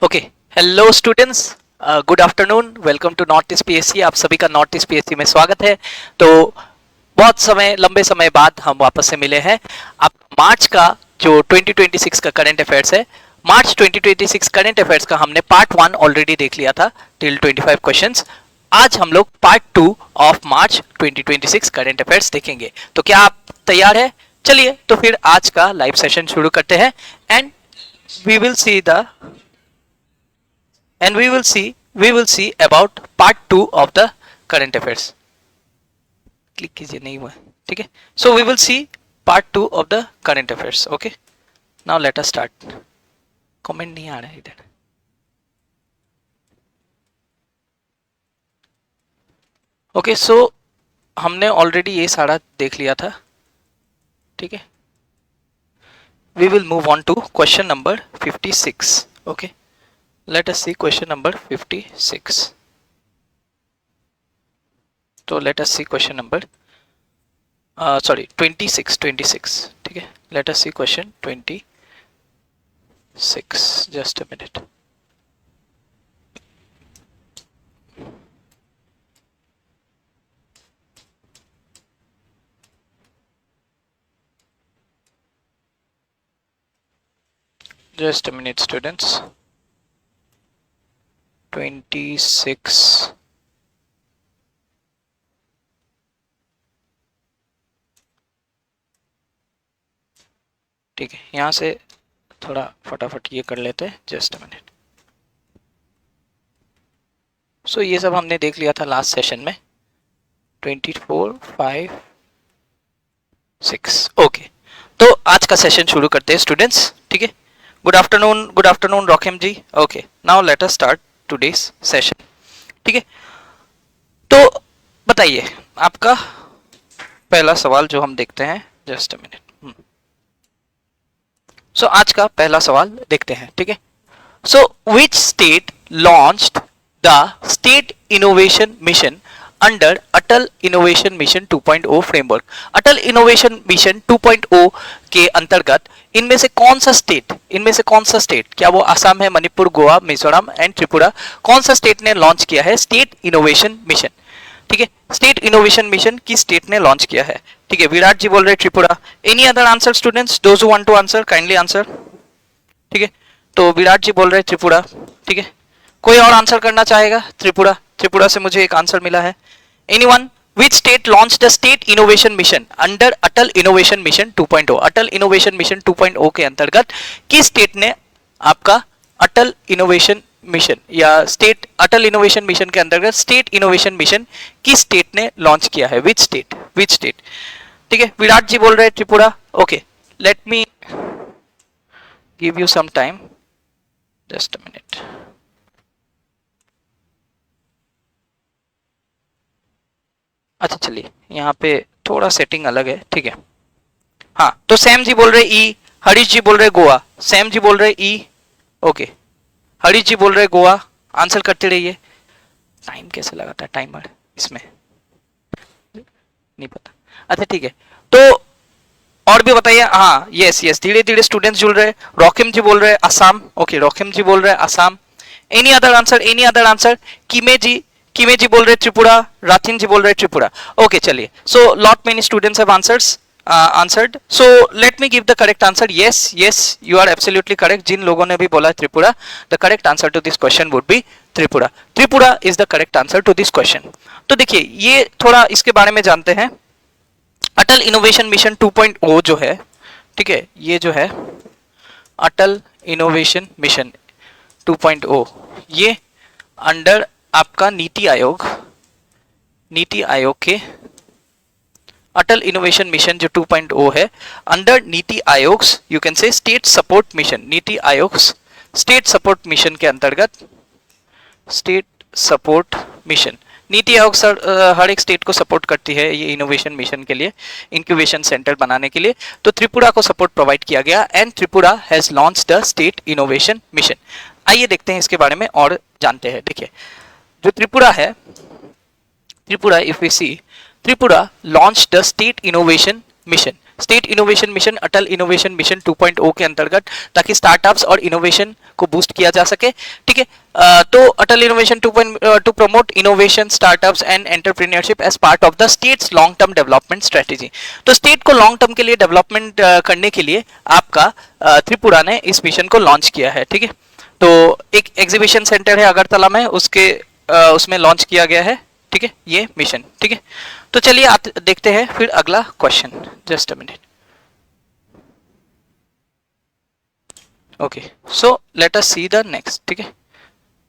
Okay, hello students, good afternoon, welcome to north east PSC. आप सभी का north east PSC में स्वागत है। तो बहुत लंबे समय बाद हम वापस से मिले हैं। अब मार्च का जो 2026 का करंट अफेयर्स है, मार्च 2026 करंट अफेयर्स का हमने पार्ट 1 ऑलरेडी देख लिया था टिल 25 क्वेश्चंस। आज हम लोग part 2 of March 2026 current affairs देखेंगे। तो क्या आप तैयार है? चलिए तो फिर आज का लाइव सेशन शुरू करते हैं and we will see the and we will see about part 2 of the current affairs. Click कीजिए, नहीं हुआ, ठीक है। So we will see part 2 of the current affairs. Okay, now let us start. Comment नहीं आ रहा है इधर। Okay, सो हमने ऑलरेडी ये सारा देख लिया था, ठीक है। We will move on to question number 56. Okay, let us see question number 56. तो let us see question number 26, ठीक है। let us see question 26, just a minute. Just a minute students. 26, ठीक है। यहाँ से थोड़ा फटाफट ये कर लेते हैं, जस्ट अ मिनट। सो ये सब हमने देख लिया था लास्ट सेशन में, 24, 5, 6। ओके, तो आज का सेशन शुरू करते हैं स्टूडेंट्स, ठीक है। गुड आफ्टरनून रॉकेम ji. Okay, now let us start today's session, ठीक है। तो बताइए आपका पहला सवाल जो हम देखते हैं, जस्ट अ मिनट। सो आज का पहला सवाल देखते हैं, ठीक है। So which state launched the state innovation mission under Atal innovation mission 2.0 framework. Atal innovation mission 2.0 के अंतर्गत इनमें से कौन सा स्टेट, क्या वो असम है, मणिपुर, गोवा, मिजोरम एंड त्रिपुरा, कौन सा स्टेट ने लॉन्च किया है स्टेट इनोवेशन मिशन, ठीक है। स्टेट इनोवेशन मिशन किस स्टेट ने लॉन्च किया है, ठीक है। विराट जी बोल रहे Tripura. Any other answer students? Those who want to answer kindly answer, ठीक है। तो विराट जी बोल रहे त्रिपुरा, ठीक है। कोई और आंसर करना चाहेगा? त्रिपुरा से मुझे एक आंसर मिला है। Anyone? Which state launch the state innovation mission under Atal innovation mission 2.0। Atal innovation mission 2.0 के अंतर्गत किस स्टेट ने आपका अटल इनोवेशन मिशन या स्टेट अटल इनोवेशन मिशन के अंतर्गत स्टेट इनोवेशन मिशन किस स्टेट ने लॉन्च किया है? विच स्टेट, ठीक है। विराट जी बोल रहे हैं Tripura. Okay, let me give you some time, just a minute. अच्छा चलिए, यहाँ पे थोड़ा सेटिंग अलग है, ठीक है। हाँ, तो सैम जी बोल रहे ई, हरीश जी बोल रहे गोवा, सैम जी बोल रहे ई, ओके। हरीश जी बोल रहे गोवा। आंसर करते रहिए। टाइम कैसे लगाता है टाइमर इसमें, नहीं पता। अच्छा ठीक है, तो और भी बताइए। हाँ, यस, धीरे धीरे स्टूडेंट्स जुड़ रहे। रॉकिम जी बोल रहे असम। ओके, रॉकिम जी बोल रहे असम। Any other answer? किमे जी बोल रहे त्रिपुरा। राथिन जी बोल रहे त्रिपुरा। ओके चलिए, so lot many students have answered. So let me give the correct answer. Yes, you are absolutely correct. जिन लोगों ने भी बोला Tripura, the correct answer to this question would be Tripura. Tripura is the correct answer to this question. तो देखिए, ये थोड़ा इसके बारे में जानते हैं। अटल इनोवेशन मिशन 2.0 जो है, ठीक है, ये जो है अटल इनोवेशन मिशन 2.0, ये अंडर आपका नीति आयोग के अटल इनोवेशन मिशन जो 2.0 है, under NITI Aayog, you can say state support mission, NITI Aayog state support mission के अंतर्गत, state support mission, NITI Aayog sir हर एक स्टेट को सपोर्ट करती है ये इनोवेशन मिशन के लिए, इंक्यूबेशन सेंटर बनाने के लिए। तो त्रिपुरा को सपोर्ट प्रोवाइड किया गया and Tripura has launch the state innovation mission. आइए देखते हैं इसके बारे में और जानते हैं। देखिए, जो त्रिपुरा है, Tripura if we see, Tripura launch the state innovation mission. State innovation mission, Atal innovation mission 2.0 के अंतर्गत, ताकि स्टार्टअप्स और इनोवेशन को बूस्ट किया जा सके, ठीक है। तो Atal innovation 2.0 to promote innovation, startups and entrepreneurship as part of the state's long term development strategy. तो स्टेट को लॉन्ग टर्म के लिए डेवलपमेंट करने के लिए आपका त्रिपुरा ने इस मिशन को लॉन्च किया है, ठीक है। तो एक एग्जीबिशन सेंटर है अगरतला में, उसके उसमें लॉन्च किया गया है, ठीक है, ये मिशन, ठीक है। तो चलिए देखते हैं फिर अगला question, just a minute. Okay, so let us see the next, ठीक है।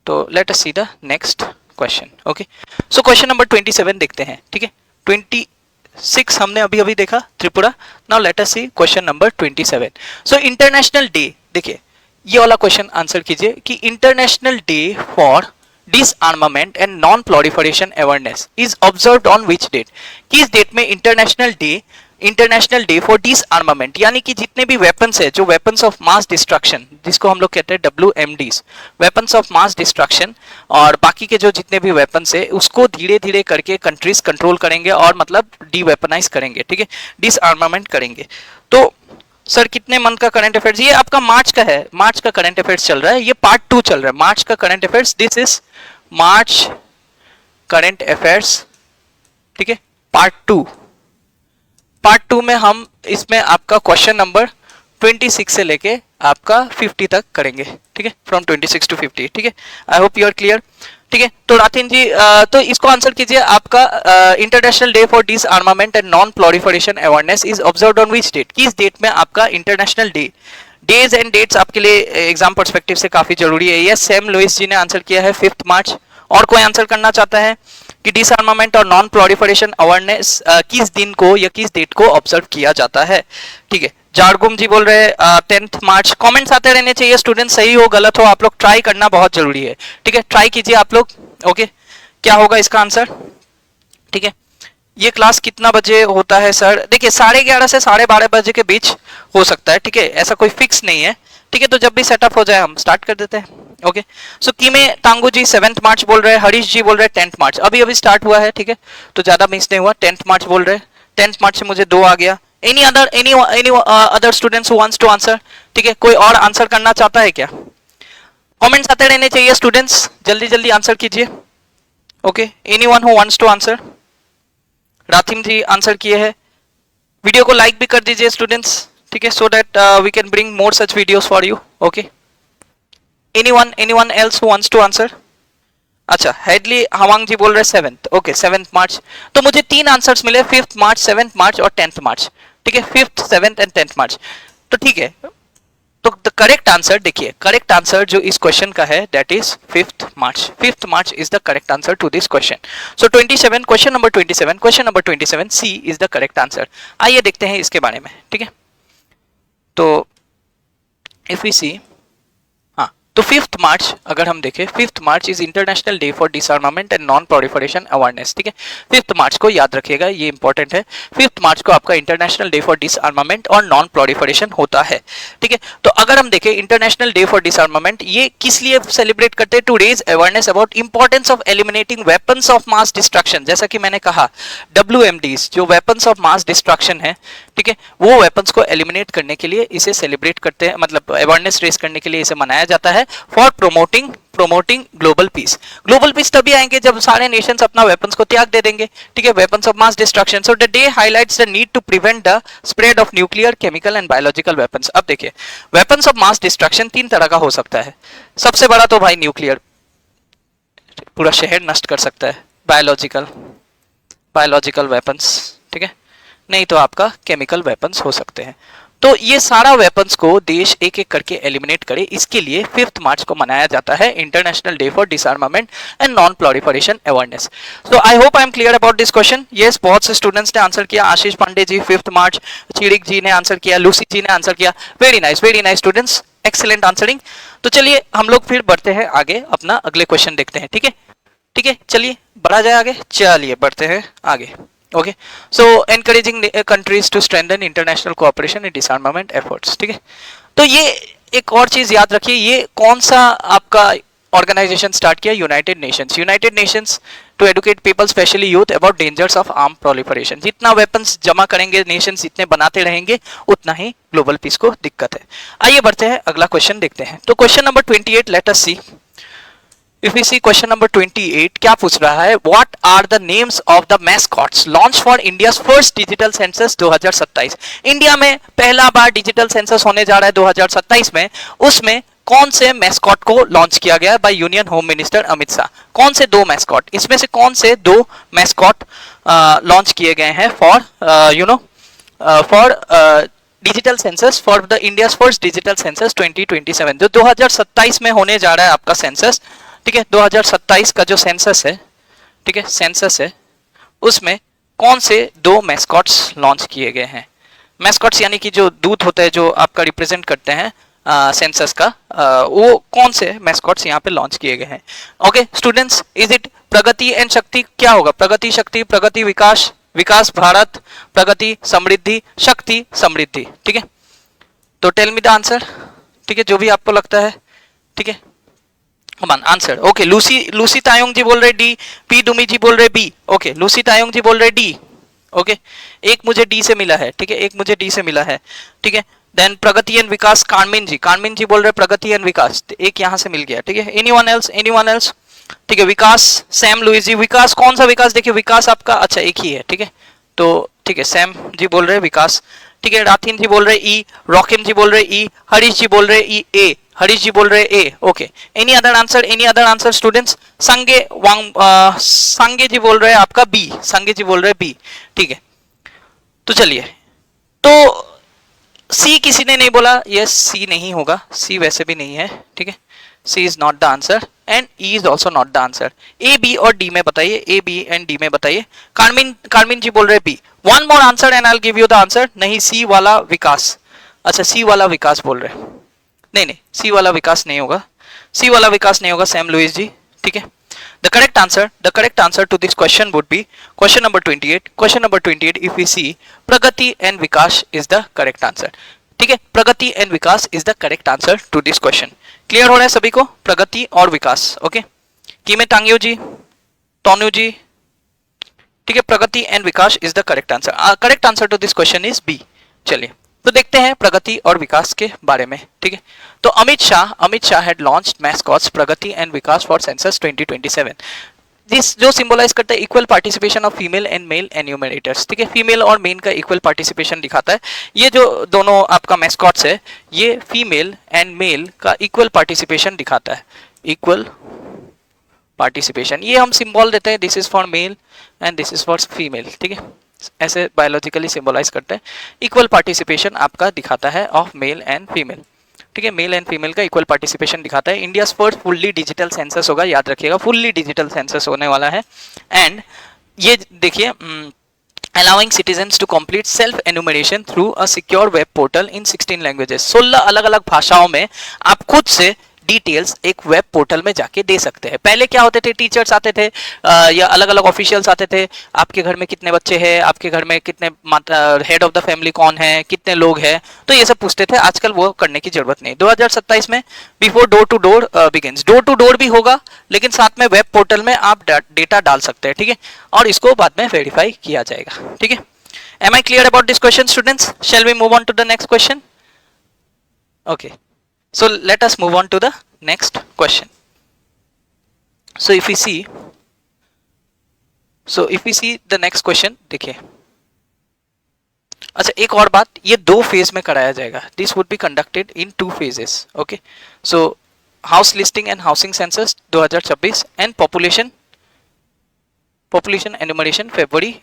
तो late us see the next question. Okay, so question number 27 देखते हैं, ठीक है। 26 हमने अभी अभी देखा Tripura, now let us see question number 27। So international day, देखिए ये वाला क्वेश्चन आंसर कीजिए कि international day for disarmament and non proliferation awareness is observed on which date. किस डेट में इंटरनेशनल डे फॉर डिसआर्मामेंट, यानी कि जितने भी वेपन्स है, जो वेपन्स ऑफ मास डिस्ट्रक्शन, जिसको हम लोग कहते हैं WMDs, weapons of mass destruction, और बाकी के जो जितने भी वेपन्स है उसको धीरे धीरे करके कंट्रीज कंट्रोल करेंगे और मतलब डीवेपनाइज करेंगे, ठीक है, डिसआर्मामेंट करेंगे। तो सर कितने मंथ का करंट अफेयर्स, ये आपका मार्च का है, मार्च का करंट अफेयर्स चल रहा है, ये पार्ट 2 चल रहा है मार्च का current affairs, this is March current affairs, ठीक है, पार्ट 2। पार्ट 2 में हम इसमें आपका क्वेश्चन नंबर 26 से लेके आपका 50 तक करेंगे, ठीक है, फ्रॉम 26 to 50, ठीक है। I hope you are clear, ठीक है। तो राथिन जी तो इसको आंसर कीजिए, आपका international day for disarmament and non proliferation awareness is observed on which date. किस डेट में आपका international day, days and dates आपके लिए एग्जाम पर्सपेक्टिव से काफी जरूरी है। यस, सैम लुइस जी ने आंसर किया है 5 मार्च। और कोई आंसर करना चाहता है कि डिसआर्मामेंट और नॉन प्रोलिफरेशन अवेयरनेस किस दिन को या किस डेट को ऑब्जर्व किया जाता है, ठीक है। जारगुम जी बोल रहे हैं 10 मार्च। कमेंट्स आते रहने चाहिए स्टूडेंट, सही हो गलत हो आप लोग ट्राई करना बहुत जरूरी है, ठीक है, ट्राई कीजिए आप लोग। ओके, क्या होगा इसका आंसर, ठीक है। ये क्लास कितना बजे होता है सर, देखिए 11:30 से 12:30 बजे के बीच हो सकता है, ठीक है, ऐसा कोई फिक्स नहीं है, ठीक है। तो जब भी सेटअप हो जाए हम स्टार्ट कर देते हैं। ओके, सो कीमे तांगू जी 7 मार्च बोल रहे हैं, हरीश जी बोल रहे हैं 10 मार्च, अभी अभी स्टार्ट हुआ है, ठीक है, तो ज्यादा मिस नहीं हुआ, 10 मार्च बोल रहे हैं, 10 मार्च से मुझे 2 आ गया। Any other students who wants to answer, ठीक है, कोई और आंसर करना चाहता है क्या? कमेंट्स आते रहने चाहिए स्टूडेंट्स, जल्दी जल्दी आंसर कीजिए। Okay, anyone who wants to answer. Rathim ji answer किए हैं, वीडियो को लाइक भी कर दीजिए स्टूडेंट्स, ठीक है, so that we can bring more such videos for you. Okay, anyone else who wants to answer. अच्छा, हेडली हवांग जी बोल रहे 7th, ओके 7th मार्च। तो मुझे 3 आंसर्स मिले, 5th मार्च, 7th मार्च और 10th मार्च, ठीक है, 5th 7th एंड 10th मार्च। तो ठीक है, तो द करेक्ट आंसर देखिए, करेक्ट आंसर जो इस क्वेश्चन का है that is 5th March. 5th March is the correct answer to this question. So 27, question number 27 C is the correct answer. आइए देखते हैं इसके बारे में, ठीक है। तो इफ वी सी, हाँ, तो 5th मार्च अगर हम देखें, 5th March is international day for disarmament and non proliferation awareness, ठीक है। 5th मार्च को याद रखिएगा, ये इंपॉर्टेंट है। 5th मार्च को आपका इंटरनेशनल डे फॉर डिसआर्मामेंट और नॉन प्रोलिफरेशन होता है, ठीक है। तो अगर हम देखें इंटरनेशनल डे फॉर डिसआर्मामेंट, ये किस लिए सेलिब्रेट करते हैं? To raise awareness about importance of eliminating weapons of mass destruction. जैसा कि मैंने कहा, WMDs जो वेपन्स ऑफ मास डिस्ट्रक्शन है, ठीक है, वो वेपन्स को एलिमिनेट करने के लिए इसे सेलिब्रेट करते हैं, मतलब अवेयरनेस रेज करने के लिए इसे मनाया जाता है for promoting global piece. Global piece तभी आएंगे जब सारे नेशंस अपना वेपन्स को त्याग दे देंगे, ठीक है, weapons of mass destruction. So the day highlights the need to prevent the spread of nuclear, chemical and biological weapons. अब देखिए, वेपन्स ऑफ मास डिस्ट्रक्शन 3 तरह का हो सकता है। सबसे बड़ा तो भाई न्यूक्लियर, पूरा शहर नष्ट कर सकता है, बायोलॉजिकल वेपन्स, ठीक है, नहीं तो आपका केमिकल वेपन्स हो सकते हैं। तो ये सारा वेपन्स को देश एक एक करके एलिमिनेट करे, इसके लिए 5th मार्च को मनाया जाता है international day for disarmament and non proliferation awareness. So I hope I am clear about this question. Yes, बहुत से स्टूडेंट्स ने आंसर किया। आशीष पांडे जी 5th मार्च, चिड़िक जी ने आंसर किया, लूसी जी ने आंसर किया। Very nice students, excellent answering. तो चलिए हम लोग फिर बढ़ते हैं आगे, अपना अगले क्वेश्चन देखते हैं, ठीक है, ठीक है, चलिए बढ़ा जाए आगे, चलिए बढ़ते हैं आगे। Okay, so encouraging countries to strengthen international cooperation in disarmament efforts, ठीक है। तो ये एक और चीज याद रखिए, ये कौन सा आपका ऑर्गेनाइजेशन स्टार्ट किया? United Nations to educate people specially youth about dangers of arm proliferation. जितना वेपन्स जमा करेंगे नेशंस, जितने बनाते रहेंगे, उतना ही ग्लोबल पीस को दिक्कत है। आइए बढ़ते हैं, अगला क्वेश्चन देखते हैं। तो question number 28, let us see. If we see question number 28, क्या पूछ रहा है? What are the names of the mascots launched for India's first digital census 2027? India में पहला बार डिजिटल सेंसस होने जा रहा है 2027 में, उसमें कौन से मैस्कॉट को लॉन्च किया गया है by union home minister Amit Shah? कौन से दो मैस्कॉट, इसमें से कौन से दो मैस्कॉट लॉन्च किए गए हैं for for digital census, for the India's first digital census 2027, जो 2027 में होने जा रहा है आपका सेंसस, ठीक है। 2027 का जो सेंसस है, ठीक है, सेंसस है, उसमें कौन से दो मैस्कॉट्स लॉन्च किए गए हैं? मैस्कॉट्स यानी कि जो दूत होते हैं, जो आपका रिप्रेजेंट करते हैं सेंसस का, वो कौन से मैस्कॉट्स यहाँ पे लॉन्च किए गए हैं? Okay students, is it Pragati and शक्ति? क्या होगा? प्रगति शक्ति, प्रगति विकास, विकास भारत, प्रगति समृद्धि, शक्ति समृद्धि, ठीक है। तो टेल मी द आंसर, ठीक है, जो भी आपको लगता है, ठीक है, कमान आंसर। ओके, लूसी तायोंग जी बोल रहे डी, पी डुमी जी बोल रहे बी। ओके, लूसी तायोंग जी बोल रहे डी। ओके, एक मुझे डी से मिला है, ठीक है, एक मुझे डी से मिला है, ठीक है। देन प्रगति एंड विकास, कानमिन जी बोल रहे प्रगति एंड विकास, एक यहां से मिल गया, ठीक है। एनीवन एल्स, ठीक है। विकास, सैम लुइस जी, विकास कौन सा विकास? देखिए विकास आपका, अच्छा एक ही है, ठीक है, तो ठीक है, सैम जी बोल रहे विकास, ठीक है। राथिन जी बोल रहे ई, रॉकिम जी बोल रहे ई, हरीश जी बोल रहे ई ए, हरीश जी बोल रहे A. Okay, any other answer students? Sange ji बोल रहे आपका बी, संगे जी बोल रहे बी, ठीक है। तो चलिए, तो सी किसी ने नहीं बोला, यस सी नहीं होगा, सी वैसे भी नहीं है, ठीक है, C is not the answer and E is also not the answer. A B और डी में बताइए, ए बी एंड डी में बताइए। कार्मिन जी बोल रहे B. One more answer and I will give you the answer. नहीं, C वाला विकास, अच्छा सी वाला विकास बोल रहे, नहीं, सी वाला विकास नहीं होगा, सी वाला विकास नहीं होगा सैम लुइस जी, ठीक है। The correct answer to this question would be question number 28. Question number 28, if we see, Pragati and Vikas is the correct answer. ठीक है, Pragati and Vikas is the correct answer to this question. Clear हो रहा है सभी को? प्रगति और विकास, okay. कीमे टांगियो जी, तोनु जी, ठीक है, Pragati and Vikas is the correct answer. Correct answer to this question is B. चलिए, तो देखते हैं प्रगति और विकास के बारे में, ठीक है। तो Amit Shah had launched mascots Pragati and Vikas for census 2027, जिस जो सिंबलाइज करता है equal participation of female and male enumerators, ठीक है, फीमेल और मेल का इक्वल पार्टिसिपेशन दिखाता है। ये जो दोनों आपका मैस्कॉट्स है, ये फीमेल एंड मेल का इक्वल पार्टिसिपेशन दिखाता है, इक्वल पार्टिसिपेशन। ये हम सिंबल देते हैं, this is for male and this is for female, ठीक है, ऐसे बायोलॉजिकली सिंबलाइज करते हैं। इक्वल पार्टिसिपेशन आपका दिखाता है ऑफ मेल एंड फीमेल, ठीक है, मेल एंड फीमेल का इक्वल पार्टिसिपेशन दिखाता है। India first fully digital census होगा, याद रखिएगा, फुल्ली डिजिटल सेंसस होने वाला है। एंड ये देखिए, allowing citizens to complete self enumeration through a secure web portal in 16 languages। 16 अलग अलग भाषाओं में आप खुद से डिटेल्स एक वेब पोर्टल में जाके दे सकते हैं। पहले क्या होते थे, टीचर्स आते थे या अलग अलग ऑफिशियल्स आते थे, आपके घर में कितने बच्चे हैं, आपके घर में कितने हेड ऑफ द फैमिली कौन है, कितने लोग हैं, तो ये सब पूछते थे। आजकल वो करने की जरूरत नहीं। 2027 में before door to door begins, door to door भी होगा, लेकिन साथ में वेब पोर्टल में आप डेटा डाल सकते हैं, ठीक है, और इसको बाद में वेरीफाई किया जाएगा, ठीक है। Am I clear about this question students? Shall we move on to the next question? Okay, so let us move on to the next question. So if we see the next question, देखिए, अच्छा एक और बात, ये दो phase में कराया जाएगा। This would be conducted in 2 phases. Okay, so house listing and housing census 2026 and population enumeration February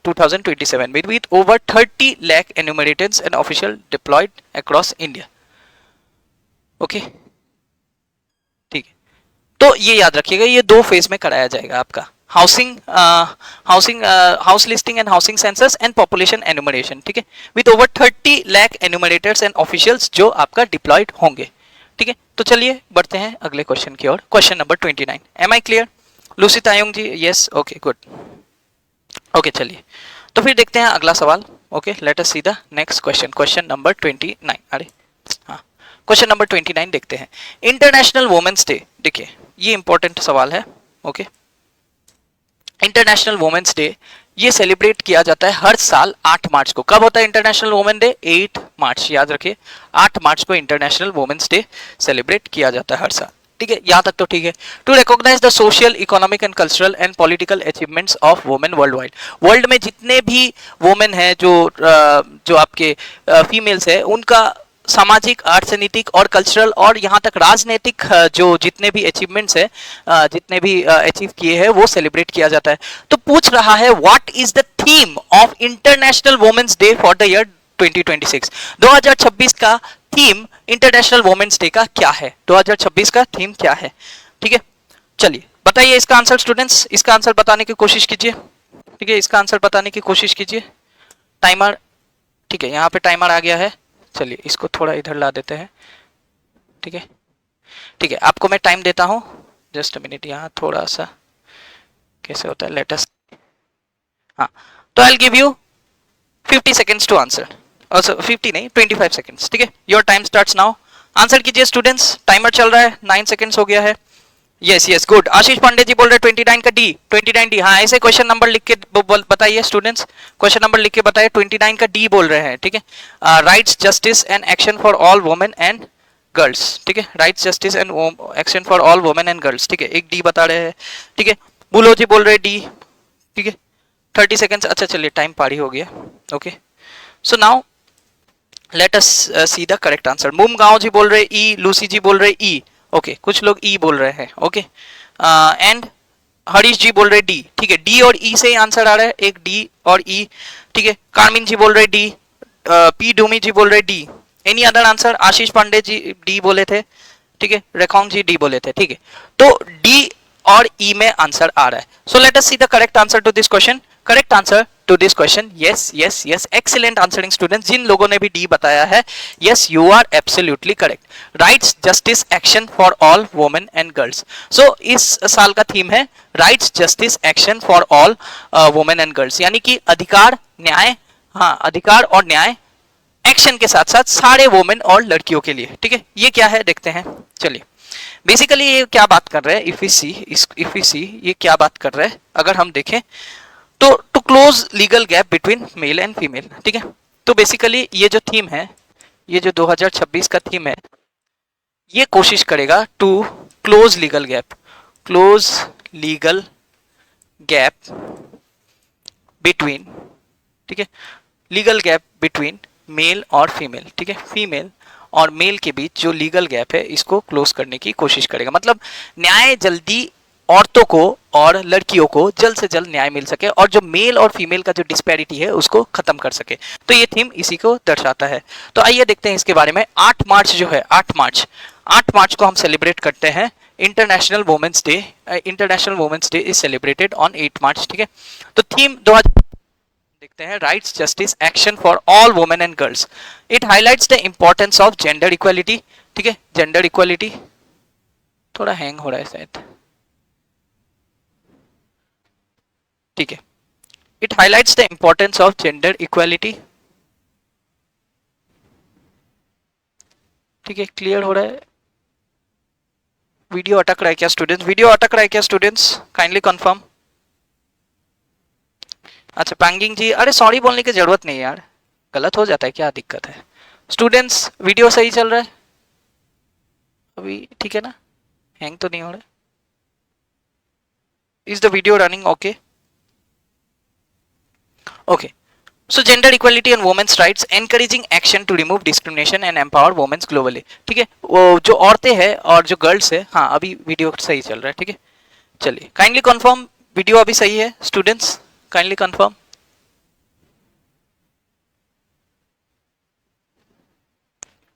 2027 with over 30 lakh enumerators and official deployed across India. Okay, ठीक है, तो ये याद रखिएगा, ये 2 फेज में कराया जाएगा आपका house listing and housing census and population enumeration, ठीक है, with over 30 lakh enumerators and officials जो आपका डिप्लॉयड होंगे, ठीक है। तो चलिए बढ़ते हैं अगले क्वेश्चन की ओर। Question number 29, am I clear? Lucy Tayong ji, yes, okay, good, okay. चलिए, तो फिर देखते हैं अगला सवाल। Okay, let us see the next question, question number 29। अरे हाँ, क्वेश्चन नंबर 29 देखते हैं। इंटरनेशनल वुमेन्स डे, देखिए ये इंपॉर्टेंट सवाल है, ओके। इंटरनेशनल वुमेन्स डे ये सेलिब्रेट किया जाता है हर साल 8 मार्च को। कब होता है इंटरनेशनल वुमेन डे? 8 मार्च, याद रखिए 8 मार्च को इंटरनेशनल वुमेन्स डे सेलिब्रेट किया जाता है हर साल, ठीक है, यहाँ तक तो ठीक है। To recognize the social, economic and cultural and political achievements of women worldwide. World में जितने भी वुमेन हैं जो आपके फीमेल्स है, उनका सामाजिक, अर्थनीतिक और कल्चरल और यहाँ तक राजनीतिक जो जितने भी अचीवमेंट्स है, जितने भी अचीव किए हैं, वो सेलिब्रेट किया जाता है। तो पूछ रहा है what is the theme of international women's day for the year 2026। 2026 का थीम इंटरनेशनल वुमेन्स डे का क्या है? 2026 का थीम क्या है? ठीक है, चलिए बताइए इसका आंसर स्टूडेंट्स, इसका आंसर बताने की कोशिश कीजिए। ठीक है, इसका आंसर बताने की कोशिश कीजिए। टाइमर, ठीक है, यहाँ पे टाइमर आ गया है। चलिए इसको थोड़ा इधर ला देते हैं। ठीक है, ठीक है, आपको मैं टाइम देता हूं, जस्ट अ मिनट। यहाँ थोड़ा सा कैसे होता है, लेटेस्ट, हाँ, तो I give you 50 seconds to answer. 50 नहीं, 25 सेकेंड्स। ठीक है, your time starts now. Answer कीजिए स्टूडेंट्स, टाइमर चल रहा है, 9 सेकेंड्स हो गया है। Yes yes, good. Ashish Pandey ji बोल रहे 29 का डी, 29 डी। हाँ, ऐसे क्वेश्चन नंबर लिख के बताइए स्टूडेंट्स, क्वेश्चन नंबर लिख के बताइए। 29 का डी बोल रहे हैं, ठीक है। Rights, justice and action for all women and girls, ठीक है, rights, justice and action for all women and girls, ठीक है, एक डी बता रहे हैं, ठीक है। बुलो जी बोल रहे डी, ठीक है, 30 सेकेंड्स। अच्छा चलिए, टाइम पारी हो गया। Okay, so now let us see the correct answer. मुमगांव जी बोल रहे ई, लूसी जी बोल रहे ई, ओके, कुछ लोग ई बोल रहे हैं, ओके, एंड हरीश जी बोल रहे डी, ठीक है, डी और ई से ही आंसर आ रहा है, एक डी और ई, ठीक है। कार्मिन जी बोल रहे डी, पी डूमी जी बोल रहे D. Any other answer? Ashish Pandey ji D बोले थे, ठीक है, रेखोंग जी डी बोले थे, ठीक है, तो डी और ई में आंसर आ रहा है। So let us see the correct answer to this question. Correct answer to this question, yes yes yes, excellent answering students. जिन लोगों ने भी डी बताया है, yes you are absolutely correct. Rights, justice, action for all women and girls. So इस साल का theme है rights, justice, action for all women and girls, यानी कि अधिकार, न्याय, हाँ, अधिकार और न्याय, एक्शन के साथ साथ सारे वुमेन और लड़कियों के लिए, ठीक है। ये क्या है देखते हैं, चलिए। बेसिकली ये क्या बात कर रहे हैं, इफ वी सी ये क्या बात कर रहे हैं, अगर हम देखें तो to close legal gap between male and female, ठीक है। तो बेसिकली ये जो थीम है, ये जो 2026 का थीम है, ये कोशिश करेगा to close legal gap, close legal gap between, ठीक है, लीगल गैप बिटवीन मेल और फीमेल, ठीक है, फीमेल और मेल के बीच जो लीगल गैप है, इसको क्लोज करने की कोशिश करेगा। मतलब न्याय जल्दी औरतों को और लड़कियों को जल्द से जल्द न्याय मिल सके, और जो मेल और फीमेल का जो डिस्पैरिटी है उसको खत्म कर सके। तो ये थीम इसी को दर्शाता है। तो आइए देखते हैं इसके बारे में। 8 मार्च जो है, 8 मार्च को हम सेलिब्रेट करते हैं international women's day. International women's day is celebrated on 8 March, ठीक है। तो थीम देखते हैं, rights, justice, action for all women and girls. It highlights the importance of gender equality, ठीक है, जेंडर इक्वालिटी। थोड़ा हैंग हो रहा है शायद, ठीक है। It highlights the importance of gender equality, ठीक है, क्लियर हो रहा है। वीडियो अटक रहा है क्या स्टूडेंट्स? वीडियो अटक रहा है क्या स्टूडेंट्स? Kindly confirm. अच्छा पैंगिंग जी, अरे सॉरी बोलने की जरूरत नहीं है यार, गलत हो जाता है, क्या दिक्कत है? स्टूडेंट्स वीडियो सही चल रहा है अभी, ठीक है ना? हैंग तो नहीं हो रहा? Is the video running okay? Okay, so gender equality and women's rights, encouraging action to remove discrimination and empower womens globally, ठीक है। वो जो औरतें हैं और जो गर्ल्स है, हाँ अभी वीडियो सही चल रहा है, ठीक है। चलिए काइंडली कंफर्म, वीडियो अभी सही है students, kindly confirm.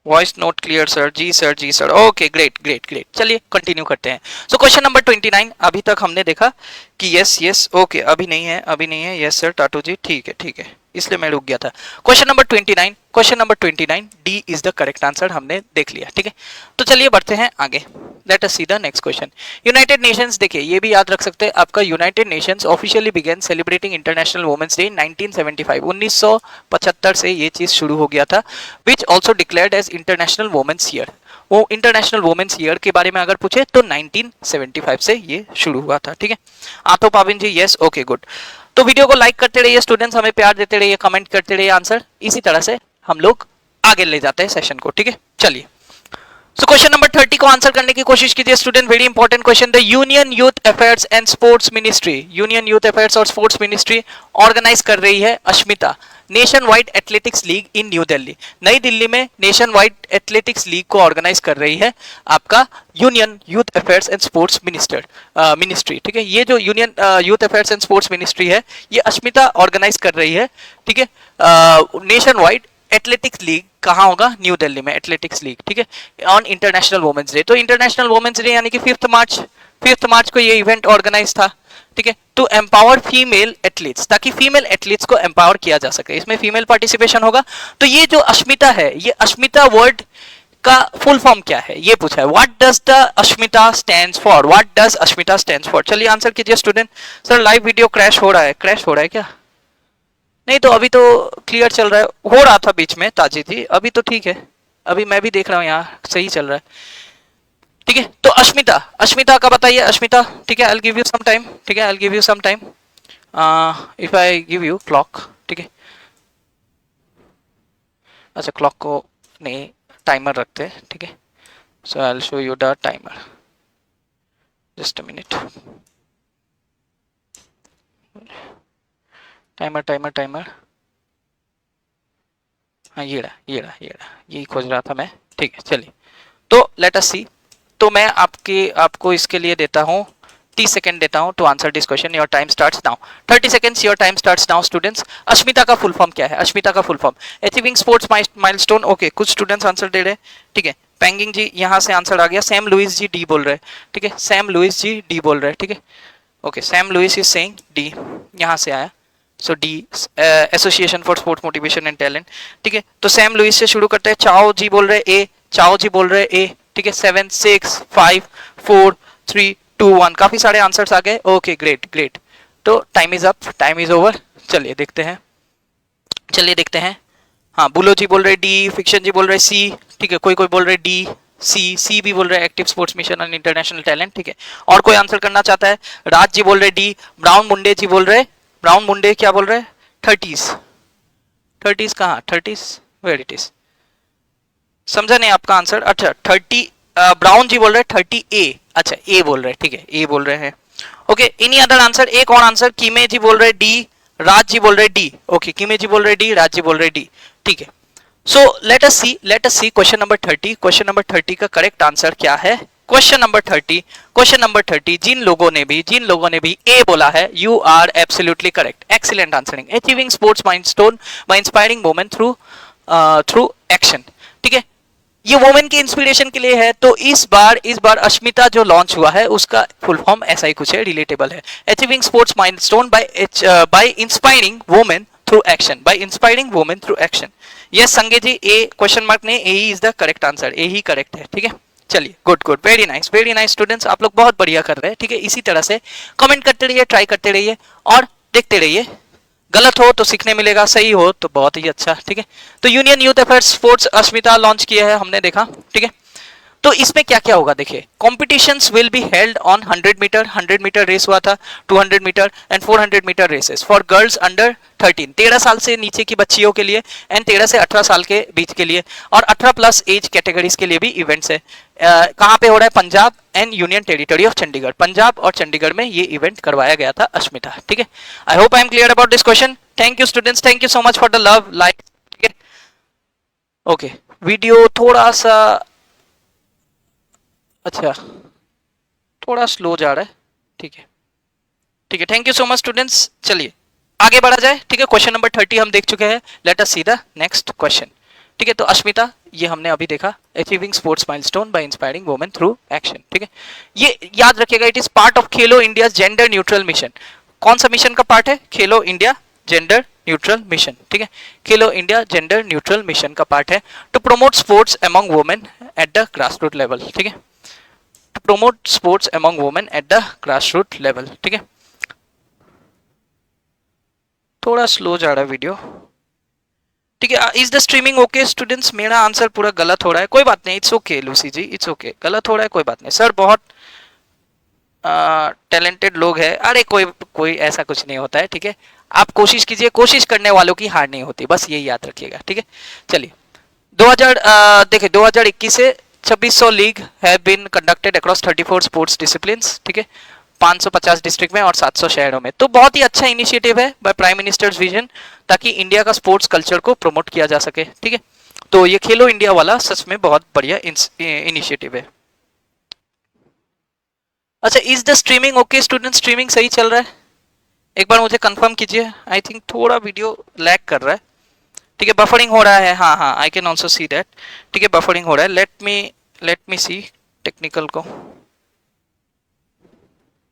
Voice note clear sir, जी सर, जी sir, okay, great great great. चलिए कंटिन्यू करते हैं। सो क्वेश्चन नंबर 29 अभी तक हमने देखा कि यस यस ओके, अभी नहीं है, अभी नहीं है, यस सर टाटू जी, ठीक है ठीक है, इसलिए मैं रुक गया था। Question number 29, question number 29 D is the correct answer, हमने देख लिया, ठीक है। तो चलिए बढ़ते हैं आगे, let us see the next question. United Nations, देखिए ये भी याद रख सकते हैं आपका, United Nations officially began celebrating international women's day 1975, 1975 से ये चीज शुरू हो गया था, which also declared as international women's year. वो इंटरनेशनल वुमेन्स ईयर के बारे में अगर पूछे तो 1975 से ये शुरू हुआ था, ठीक है। आतो पाविन जी यस, ओके गुड। तो वीडियो को लाइक करते रहिए स्टूडेंट्स, हमें प्यार देते रहिए, कमेंट करते रहिए आंसर, इसी तरह से हम लोग आगे ले जाते हैं सेशन को, ठीक है। चलिए, सो क्वेश्चन नंबर 30 को आंसर करने की कोशिश कीजिए student, very important question. The union youth affairs and sports ministry, union youth affairs और स्पोर्ट्स मिनिस्ट्री ऑर्गेनाइज कर रही है Asmita nationwide athletics league in new Delhi. नई दिल्ली में नेशन वाइड एथलेटिक्स लीग को ऑर्गेनाइज कर रही है आपका union youth affairs and sports ministry, ठीक है। ये जो union youth affairs and sports ministry है, ये अश्मिता ऑर्गेनाइज कर रही है, ठीक है। नेशन वाइड एथलेटिक्स लीग कहाँ होगा? न्यू दिल्ली में एथलेटिक्स लीग, ठीक है, ऑन इंटरनेशनल वुमेन्स डे। तो इंटरनेशनल वुमेन्स डे यानी कि 5th मार्च को ये इवेंट ऑर्गेनाइज था, ठीक है, टू एम्पावर फीमेल एथलीट्स, ताकि फीमेल एथलीट्स को एम्पावर किया जा सके, इसमें फीमेल पार्टिसिपेशन होगा। तो ये जो अश्मिता है, ये अश्मिता वर्ड का फुल फॉर्म क्या है ये पूछा है। What does the Ashmita stands for, what does Ashmita stands for? चलिए आंसर कीजिए student. Sir live video crash हो रहा है, क्रैश हो रहा है क्या? नहीं तो अभी तो क्लियर चल रहा है, हो रहा था बीच में ताजी थी, अभी तो ठीक है, अभी मैं भी देख रहा हूँ यहाँ सही चल रहा है, ठीक है। तो अश्मिता, अश्मिता का बताइए अश्मिता, ठीक है। I will give you some time, ठीक है, I will give you some time, if I give you clock, ठीक है। अच्छा क्लॉक को नहीं, टाइमर रखते हैं, ठीक है। So I will show you the timer, just a minute. Timer timer timer, हाँ ये रहा ये रहा ये रहा, यही खोज रहा था मैं, ठीक है। चलिए तो लेट अस सी। तो मैं आपको इसके लिए देता हूँ 30 सेकंड देता हूँ to answer this question. Your time starts now, 30 seconds, your time starts now students. Asmita का फुल फॉर्म क्या है? अश्मिता का full form achieving sports milestone, okay, कुछ स्टूडेंट्स आंसर दे रहे हैं, ठीक है। पेंगिंग जी यहाँ से आंसर आ गया, सैम लुइस जी डी बोल रहे हैं, ठीक है, सैम लुइस जी डी बोल रहे हैं, ठीक है, okay, Sam Lewis is saying D, यहाँ से आया, so the association for sports motivation and talent, ठीक है। तो सैम लुइस से शुरू करते हैं, चाओ जी बोल रहे ए, चाओ जी बोल रहे ए, ठीक है। 7 6 5 4 3 2 1, काफी सारे आंसर्स आ गए, ओके ग्रेट ग्रेट। तो time is up, time is over, चलिए देखते हैं, चलिए देखते हैं। हाँ बुलो जी बोल रहे डी, फिक्शन जी बोल रहे सी, ठीक है, कोई कोई बोल रहे डी, सी भी बोल रहे active sports mission and international talent, ठीक है। और कोई आंसर करना चाहता है? राज जी बोल रहे डी, ब्राउन मुंडे जी बोल रहे, ब्राउन मुंडे क्या बोल रहे? 30s कहाँ? 30s वेयर इट इज, समझा नहीं आपका आंसर। अच्छा 30, ब्राउन जी बोल रहे 30 ए, अच्छा ए बोल रहे, ठीक है, ए बोल रहे हैं, ओके। Any other answer? एक और आंसर, कीमे जी बोल रहे डी, राज जी बोल रहे डी, ओके, कीमे जी बोल रहे डी, राज जी बोल रहे डी, ठीक है। So let us see question number 30, question number 30 का करेक्ट आंसर क्या है? क्वेश्चन नंबर 30, जिन लोगों ने भी ए बोला है, you are absolutely correct, excellent answering. Achieving sports milestone by inspiring women through action, ठीक है, ये वुमेन के इंस्पिरेशन के लिए है। तो इस बार अश्मिता जो लॉन्च हुआ है उसका फुल फॉर्म ऐसा ही कुछ है, रिलेटेबल है, achieving sports milestone by inspiring women through action, by inspiring women through action. Yes Sange ji, A question mark नहीं, ए ही is the correct answer, A ही करेक्ट है, ठीक है। चलिए good good, very nice students, आप लोग बहुत बढ़िया कर रहे हैं, ठीक है। इसी तरह से कमेंट करते रहिए, ट्राई करते रहिए और देखते रहिए, गलत हो तो सीखने मिलेगा, सही हो तो बहुत ही अच्छा, ठीक है। तो union youth affairs sports Ashmita launch किया है हमने देखा, ठीक है। तो इसमें क्या क्या होगा देखिए, competitions will be held on 100 meter race हुआ था, 200 meter and 400 meter races for girls under 13, 13 साल से नीचे की बच्चियों के लिए, एंड 13 से 18 साल के बीच के लिए, और 18 प्लस एज कैटेगरीज के लिए भी इवेंट्स है। कहाँ पे हो रहा है? Punjab and union territory of Chandigarh, Punjab और चंडीगढ़ में ये इवेंट करवाया गया था अश्मिता, ठीक है। I hope I am clear about this question. Thank you students, thank you so much for the love, like, ठीक है। ओके वीडियो थोड़ा सा, अच्छा थोड़ा स्लो जा रहा है, ठीक है, ठीक है, thank you so much students. चलिए आगे बढ़ा जाए, ठीक है। क्वेश्चन नंबर 30 हम देख चुके हैं, let us see the next question, ठीक है। तो अश्मिता ये हमने अभी देखा, achieving sports milestone by inspiring women through action, ठीक है। ये याद रखिएगा, it is part of Khelo India gender neutral mission. कौन सा मिशन का पार्ट है? Khelo India gender neutral mission, ठीक है, Khelo India gender neutral mission का पार्ट है, to promote sports among women at the grassroot level, ठीक है, to promote sports among women at the grassroot level, ठीक है। थोड़ा स्लो जा रहा है वीडियो, ठीक है, is the streaming okay students? मेरा आंसर पूरा गलत हो रहा है, कोई बात नहीं, it's okay Lucy ji, it's okay, गलत हो रहा है कोई बात नहीं सर, बहुत टैलेंटेड लोग हैं, अरे कोई कोई ऐसा कुछ नहीं होता है, ठीक है, आप कोशिश कीजिए, कोशिश करने वालों की हार नहीं होती, बस यही याद रखिएगा, ठीक है। चलिए 2000 देखिए 2021 से 2600 league have been conducted across 34 sports disciplines, ठीक है, 550 डिस्ट्रिक्ट में और 700 शहरों में। तो बहुत ही अच्छा इनिशिएटिव है बाय प्राइम मिनिस्टर्स विजन, ताकि इंडिया का स्पोर्ट्स कल्चर को प्रमोट किया जा सके, ठीक है। तो ये खेलो इंडिया वाला सच में बहुत बढ़िया इनिशिएटिव है। अच्छा, is the streaming okay student? Streaming सही चल रहा है? एक बार मुझे कंफर्म कीजिए, आई थिंक थोड़ा वीडियो लैग कर रहा है, ठीक है, बफरिंग हो रहा है, हाँ हाँ, I can also see that, ठीक है, बफरिंग हो रहा है, लेट मी सी टेक्निकल को,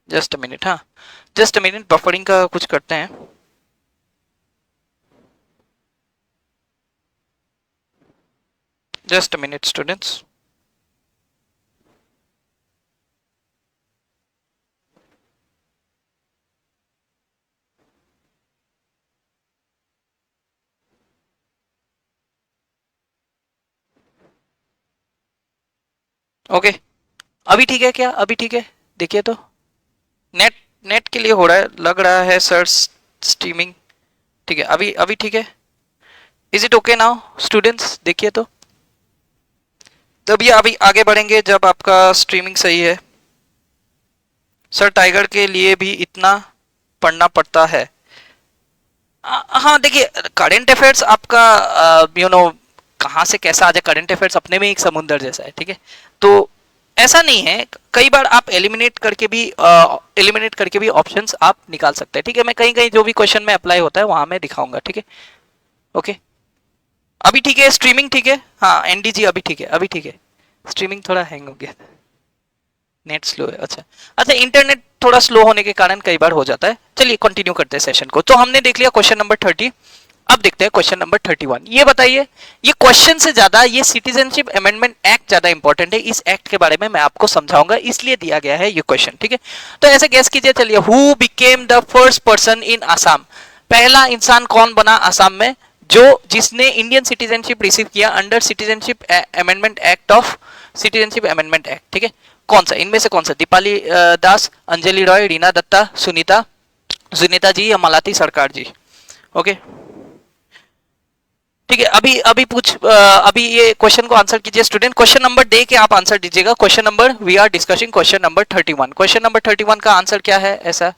जस्ट अ मिनट, हाँ जस्ट अ मिनट, बफरिंग का कुछ करते हैं। Just a minute students. Okay, अभी ठीक है क्या? अभी ठीक है, देखिए तो, नेट नेट के लिए हो रहा है लग रहा है सर स्ट्रीमिंग, ठीक है, अभी अभी ठीक है, is it okay now students? देखिए तो, तब ये अभी आगे बढ़ेंगे जब आपका स्ट्रीमिंग सही है। सर टाइगर के लिए भी इतना पढ़ना पड़ता है? हाँ देखिए, करंट अफेयर्स आपका कहाँ से कैसा आ जाए, करंट अफेयर्स अपने में एक समुंदर जैसा है, ठीक है, तो ऐसा नहीं है, कई बार आप एलिमिनेट करके भी ऑप्शंस आप निकाल सकते हैं, ठीक है, मैं कहीं कहीं जो भी क्वेश्चन में अप्लाई होता है वहां मैं दिखाऊंगा, ठीक है। ओके, अभी ठीक है स्ट्रीमिंग, ठीक है, हाँ एनडीजी अभी ठीक है, अभी ठीक है, स्ट्रीमिंग थोड़ा हैंग हो गया, नेट स्लो है, अच्छा अच्छा, इंटरनेट थोड़ा स्लो होने के कारण कई बार हो जाता है। चलिए कंटिन्यू करते हैं सेशन को। तो हमने देख लिया क्वेश्चन नंबर 30, अब देखते हैं क्वेश्चन नंबर 31। ये बताइए, ये क्वेश्चन से ज्यादा ये सिटीजनशिप अमेंडमेंट एक्ट ज्यादा इंपॉर्टेंट है, इस एक्ट के बारे में मैं आपको समझाऊंगा, इसलिए दिया गया है ये क्वेश्चन, ठीक है। तो ऐसे गेस कीजिए, चलिए, who became the first person in Assam? पहला इंसान कौन बना आसाम में जो जिसने इंडियन सिटीजनशिप रिसीव किया under citizenship amendment act of citizenship amendment act, ठीक है, कौन सा, इनमें से कौन सा? दीपाली दास, अंजलि रॉय, रीना दत्ता, सुनीता जी या मलाती सरकार जी? ओके, ठीक है, अभी ये क्वेश्चन को आंसर कीजिए स्टूडेंट, क्वेश्चन नंबर दे के आप आंसर दीजिएगा। Question number we are discussing question number 31, question number 31 का आंसर क्या है ऐसा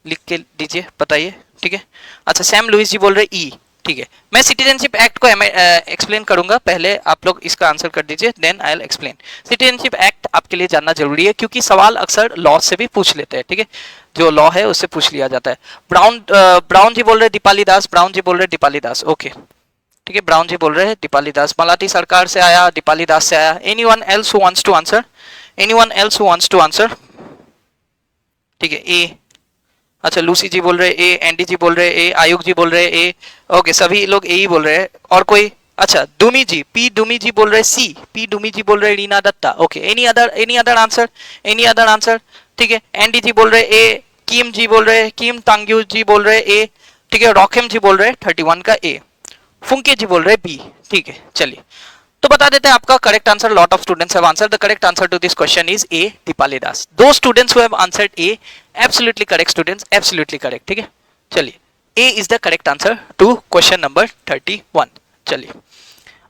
लिख के दीजिए, बताइए, ठीक है। अच्छा, सैम लुइस जी बोल रहे ई, ठीक है, मैं सिटीजनशिप एक्ट को एक्सप्लेन करूंगा, पहले आप लोग इसका आंसर कर दीजिए, then I will explain. Citizenship act आपके लिए जानना जरूरी है क्योंकि सवाल अक्सर लॉ से भी पूछ लेते हैं, ठीक है, जो लॉ है उससे पूछ लिया जाता है। ब्राउन जी बोल रहे दीपाली दास, ब्राउन जी बोल रहे दीपाली दास, ओके, ठीक है, ब्राउन जी बोल रहे हैं दीपाली दास, मलाती सरकार से आया, दीपाली दास से आया, anyone else who wants to answer, anyone else who wants to answer, ठीक है, ए, अच्छा लूसी जी बोल रहे ए, एंडी जी बोल रहे ए, आयुष जी बोल रहे ए, ओके, सभी लोग ए ही बोल रहे हैं, और कोई? अच्छा, दुमी जी, पी दुमी जी बोल रहे सी, पी दुमी जी बोल रहे Reena Dutta, okay, any other answer, any other answer, ठीक है, एंडी जी बोल रहे ए, किम जी बोल रहे, किम तांग्यू जी बोल रहे ए, ठीक है, रॉकेम जी बोल रहे 31 का ए, फुंके जी बोल रहे बी, ठीक है। चलिए, तो बता देते हैं आपका correct answer, lot of students have answered, the correct answer to this question is A, Deepali Das. दो students who have answered A, absolutely correct students, absolutely correct, ठीक है। चलिए, A is the correct answer to question number 31। चलिए,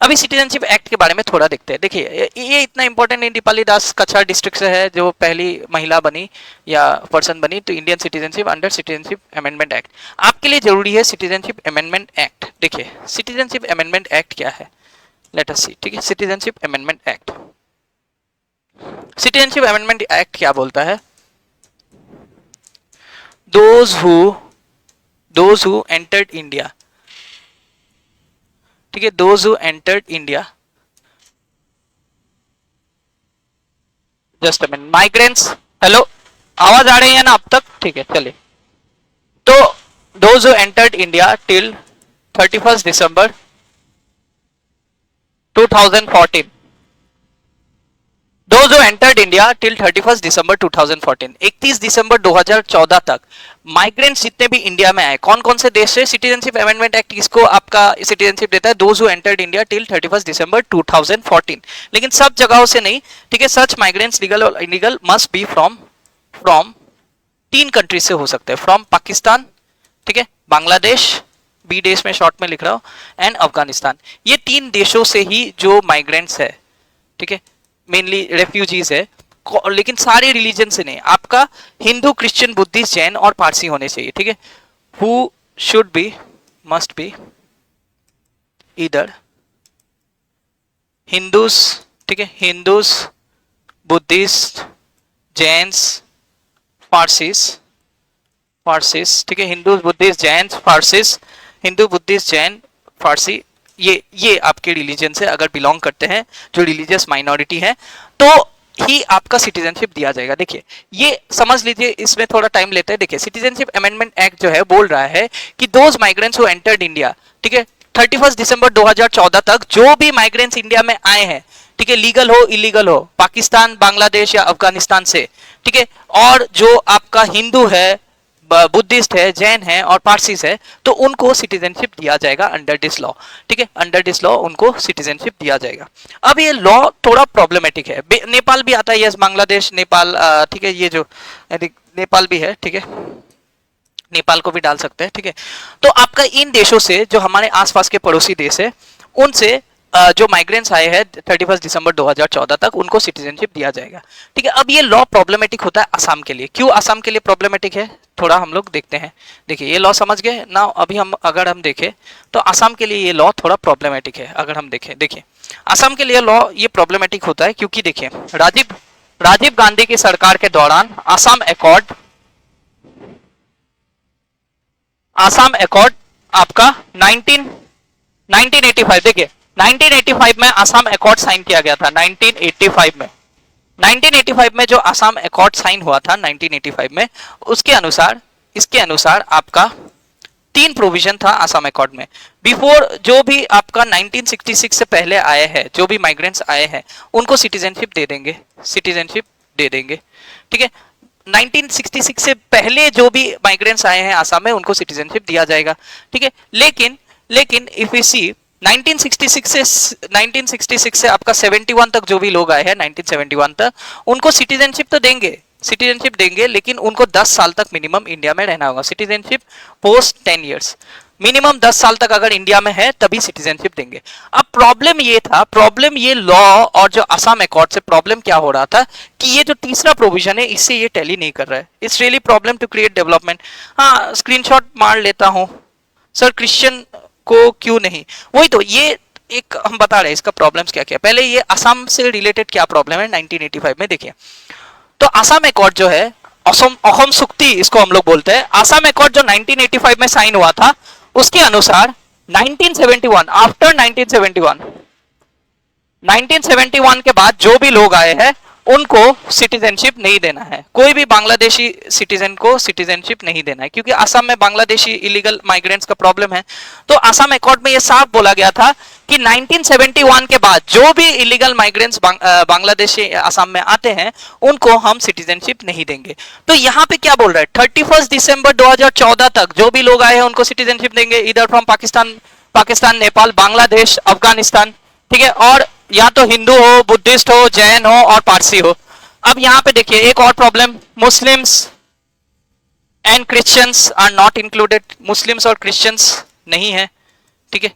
अभी citizenship act के बारे में थोड़ा देखते हैं। देखिए, ये इतना इंपॉर्टेंट नहीं, दीपाली दास कछार डिस्ट्रिक्ट से है, जो पहली महिला बनी या पर्सन बनी तो Indian citizenship under citizenship amendment act. आपके लिए जरूरी है सिटीजनशिप अमेंडमेंट एक्ट। देखिए, सिटीजनशिप अमेंडमेंट एक्ट क्या है, लेट अस सी, ठीक है, citizenship amendment act, citizenship amendment act क्या बोलता है? दोज हु एंटर्ड इंडिया, ठीक है, those who entered India, just a minute, migrants, hello, आवाज आ रही है ना अब तक? ठीक है, चलिए, तो those who entered India till 31 December 2014, Those who entered India till 31st December 2014, 31 दिसंबर 2014 तक माइग्रेंट्स जितने भी इंडिया में आए, कौन कौन से देश से, सिटीजनशिप अमेंडमेंट एक्ट किसको आपका सिटीजनशिप देता है, those who entered India till 31 दिसंबर 2014, लेकिन सब जगहों से नहीं, ठीक है। सच माइग्रेंट्स लीगल और illegal must be from 3 countries से हो सकते हैं, फ्रॉम पाकिस्तान, ठीक है, बांग्लादेश, बी देश में शॉर्ट में लिख रहा हूं, एंड अफगानिस्तान। ये 3 देशों से ही जो माइग्रेंट्स है, ठीक है, मेनली रेफ्यूजीज है, लेकिन सारे रिलीजन से नहीं, आपका हिंदू, क्रिश्चियन, बुद्धिस्ट, जैन और पारसी होने चाहिए, ठीक है। Who should be, must be इधर हिंदूस, ठीक है, हिंदूस, बुद्धिस्ट, जैन्स, पारसीस, ठीक है, हिंदू, बुद्धिस्ट, जैन, फारसीस, हिंदू, बुद्धिस्ट, जैन, फारसी, ये आपके रिलीजन से अगर बिलोंग करते हैं, जो रिलीजियस माइनॉरिटी है, तो ही आपका सिटीजनशिप दिया जाएगा। देखिए ये समझ लीजिए, इसमें थोड़ा टाइम लेता है। देखिए सिटीजनशिप अमेंडमेंट एक्ट जो है बोल रहा है कि those migrants who entered India, ठीक है, 31 दिसंबर 2014 तक जो भी माइग्रेंट्स इंडिया में आए हैं, ठीक है, लीगल हो इलीगल हो, पाकिस्तान, बांग्लादेश या अफगानिस्तान से, ठीक है, और जो आपका हिंदू है, बुद्धिस्ट है, जैन है और पारसीस है, तो उनको सिटीजनशिप दिया जाएगा अंडर दिस लॉ, ठीक है, अंडर दिस लॉ उनको सिटीजनशिप दिया जाएगा। अब ये लॉ थोड़ा प्रॉब्लमेटिक है, नेपाल भी आता है, यस, बांग्लादेश, नेपाल, ठीक है, ये जो नेपाल भी है, ठीक है, नेपाल को भी डाल सकते हैं, ठीक है। तो आपका इन देशों से, जो हमारे आसपास के पड़ोसी देश है, उनसे जो माइग्रेंट्स आए हैं 31 दिसंबर 2014 तक, उनको सिटीजनशिप दिया जाएगा, ठीक है। अब ये लॉ प्रॉब्लमेटिक होता है असम के लिए। क्यों असम के लिए प्रॉब्लमेटिक है, थोड़ा हम लोग देखते हैं। देखिए ये लॉ समझ गए ना। अभी अगर हम देखें तो असम के लिए ये लॉ थोड़ा प्रॉब्लमेटिक है। अगर हम देखें, देखिए असम के लिए लॉ ये प्रॉब्लमेटिक होता है क्योंकि देखिए राजीव गांधी की सरकार के दौरान असम अकॉर्ड आपका 1985, देखिए 1985 में असम अकॉर्ड साइन किया गया था। 1985 में जो असम अकॉर्ड साइन हुआ था 1985 में, इसके अनुसार आपका 3 प्रोविजन था असम अकॉर्ड में। बिफोर जो भी आपका 1966 से पहले आए हैं, जो भी माइग्रेंट्स आए हैं, उनको सिटीजनशिप दे देंगे, ठीक है। 1966 से पहले जो भी माइग्रेंट्स आए हैं आसाम में, उनको सिटीजनशिप दिया जाएगा, ठीक है। लेकिन इफ वी सी 1966 से आपका 71 तक जो भी लोग आए हैं, 1971 तक, उनको सिटीजनशिप तो देंगे, लेकिन उनको 10 साल तक मिनिमम इंडिया में रहना होगा। सिटीजनशिप पोस्ट 10 इयर्स, मिनिमम 10 साल तक अगर इंडिया में है तभी सिटीजनशिप देंगे। अब प्रॉब्लम ये लॉ और जो असम अकॉर्ड से प्रॉब्लम क्या हो रहा था कि ये जो तीसरा प्रोविजन है, इससे ये टैली नहीं कर रहा है। It's really problem to create development. हाँ, स्क्रीनशॉट मार लेता हूं सर, क्रिश्चियन को क्यों नहीं, वही तो, ये एक हम बता रहे हैं इसका प्रॉब्लम्स क्या क्या। पहले ये असम से रिलेटेड क्या प्रॉब्लम है 1985 में, देखिए तो असम अकॉर्ड जो है, असम सुक्ति इसको हम लोग बोलते हैं। असम अकॉर्ड जो 1985 में साइन हुआ था, उसके अनुसार 1971, आफ्टर 1971 के बाद जो भी लोग आए हैं उनको सिटीजनशिप नहीं देना है। कोई भी बांग्लादेशी सिटीजन को सिटीजनशिप नहीं देना है, क्योंकि असम में बांग्लादेशी इलीगल माइग्रेंट्स का प्रॉब्लम है। तो असम अकॉर्ड में ये साफ बोला गया था कि 1971 के बाद जो भी इलीगल माइग्रेंट्स बांग्लादेशी असम में आते हैं, उनको हम सिटीजनशिप नहीं देंगे। तो यहाँ पे क्या बोल रहा है, 31 दिसंबर 2014 तक जो भी लोग आए हैं उनको सिटीजनशिप देंगे, इधर फ्रॉम पाकिस्तान, नेपाल, बांग्लादेश, अफगानिस्तान, ठीक है, और या तो हिंदू हो, बुद्धिस्ट हो, जैन हो और पारसी हो। अब यहां पे देखिए एक और problem, Muslims and Christians are not included. Muslims और क्रिश्चियंस नहीं है, ठीक है,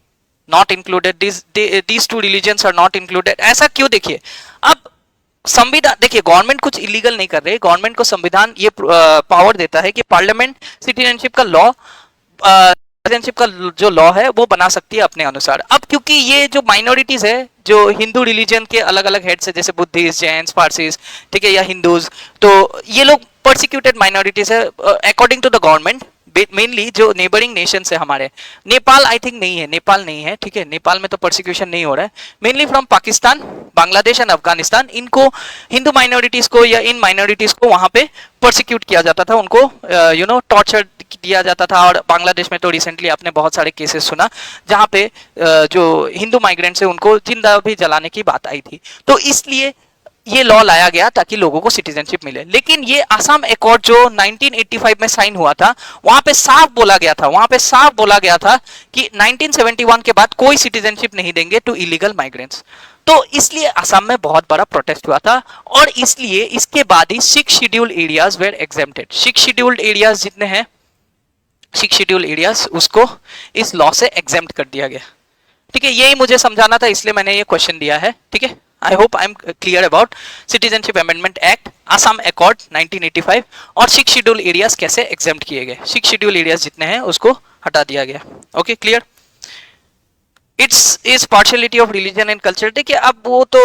not included, these 2 religions are not included. ऐसा क्यों, देखिए अब संविधान, देखिए गवर्नमेंट कुछ इलीगल नहीं कर रही, गवर्नमेंट को संविधान ये पावर देता है कि पार्लियामेंट सिटीजनशिप का लॉ, सिटीजनशिप का जो लॉ है वो बना सकती है अपने अनुसार। अब क्योंकि ये जो माइनॉरिटीज है, जो हिंदू रिलीजन के अलग अलग हेड्स है, जैसे बुद्धिस्ट, जैन, पारसीज, ठीक है, या हिंदूज, तो ये लोग परसिक्यूटेड माइनॉरिटीज है according to the government. Mainly जो नेबरिंग नेशन है हमारे, नेपाल आई थिंक नहीं है, ठीक है, नेपाल में तो परसिक्यूशन नहीं हो रहा है। Mainly from Pakistan, Bangladesh and Afghanistan, इनको हिंदू माइनॉरिटीज को या इन माइनॉरिटीज को वहां पे परसिक्यूट किया जाता था, उनको टॉर्चर दिया जाता था। और बांग्लादेश में तो रिसेंटली आपने बहुत सारे केसेस सुना जहां पे जो हिंदू माइग्रेंट्स है उनको जिंदा भी जलाने की बात आई थी। तो इसलिए ये लॉ लाया गया ताकि लोगों को सिटीजनशिप मिले। लेकिन ये असम एकॉर्ड जो 1985 में साइन हुआ था, वहां पे साफ बोला गया था कि 1971 के बाद कोई सिटीजनशिप नहीं देंगे टू इलीगल माइग्रेंट्स। तो इसलिए असम में बहुत बड़ा प्रोटेस्ट हुआ था, और इसलिए इसके बाद ही 6 scheduled areas were exempted. 6 scheduled areas जितने हैं, 6 शेड्यूल्ड एरियाज, उसको इस लॉ से एग्जेम्प्ट कर दिया गया। ठीक है, यही मुझे समझाना था, इसलिए मैंने ये क्वेश्चन दिया है। ठीक है, I hope I am clear about citizenship amendment act, Assam accord 1985 और 6 शेड्यूल एरियाज कैसे एग्जेम्प्ट किए गए। 6 शेड्यूल एरियाज जितने हैं उसको हटा दिया गया। Okay, clear. It's is partiality of religion and culture. देखिए, अब वो तो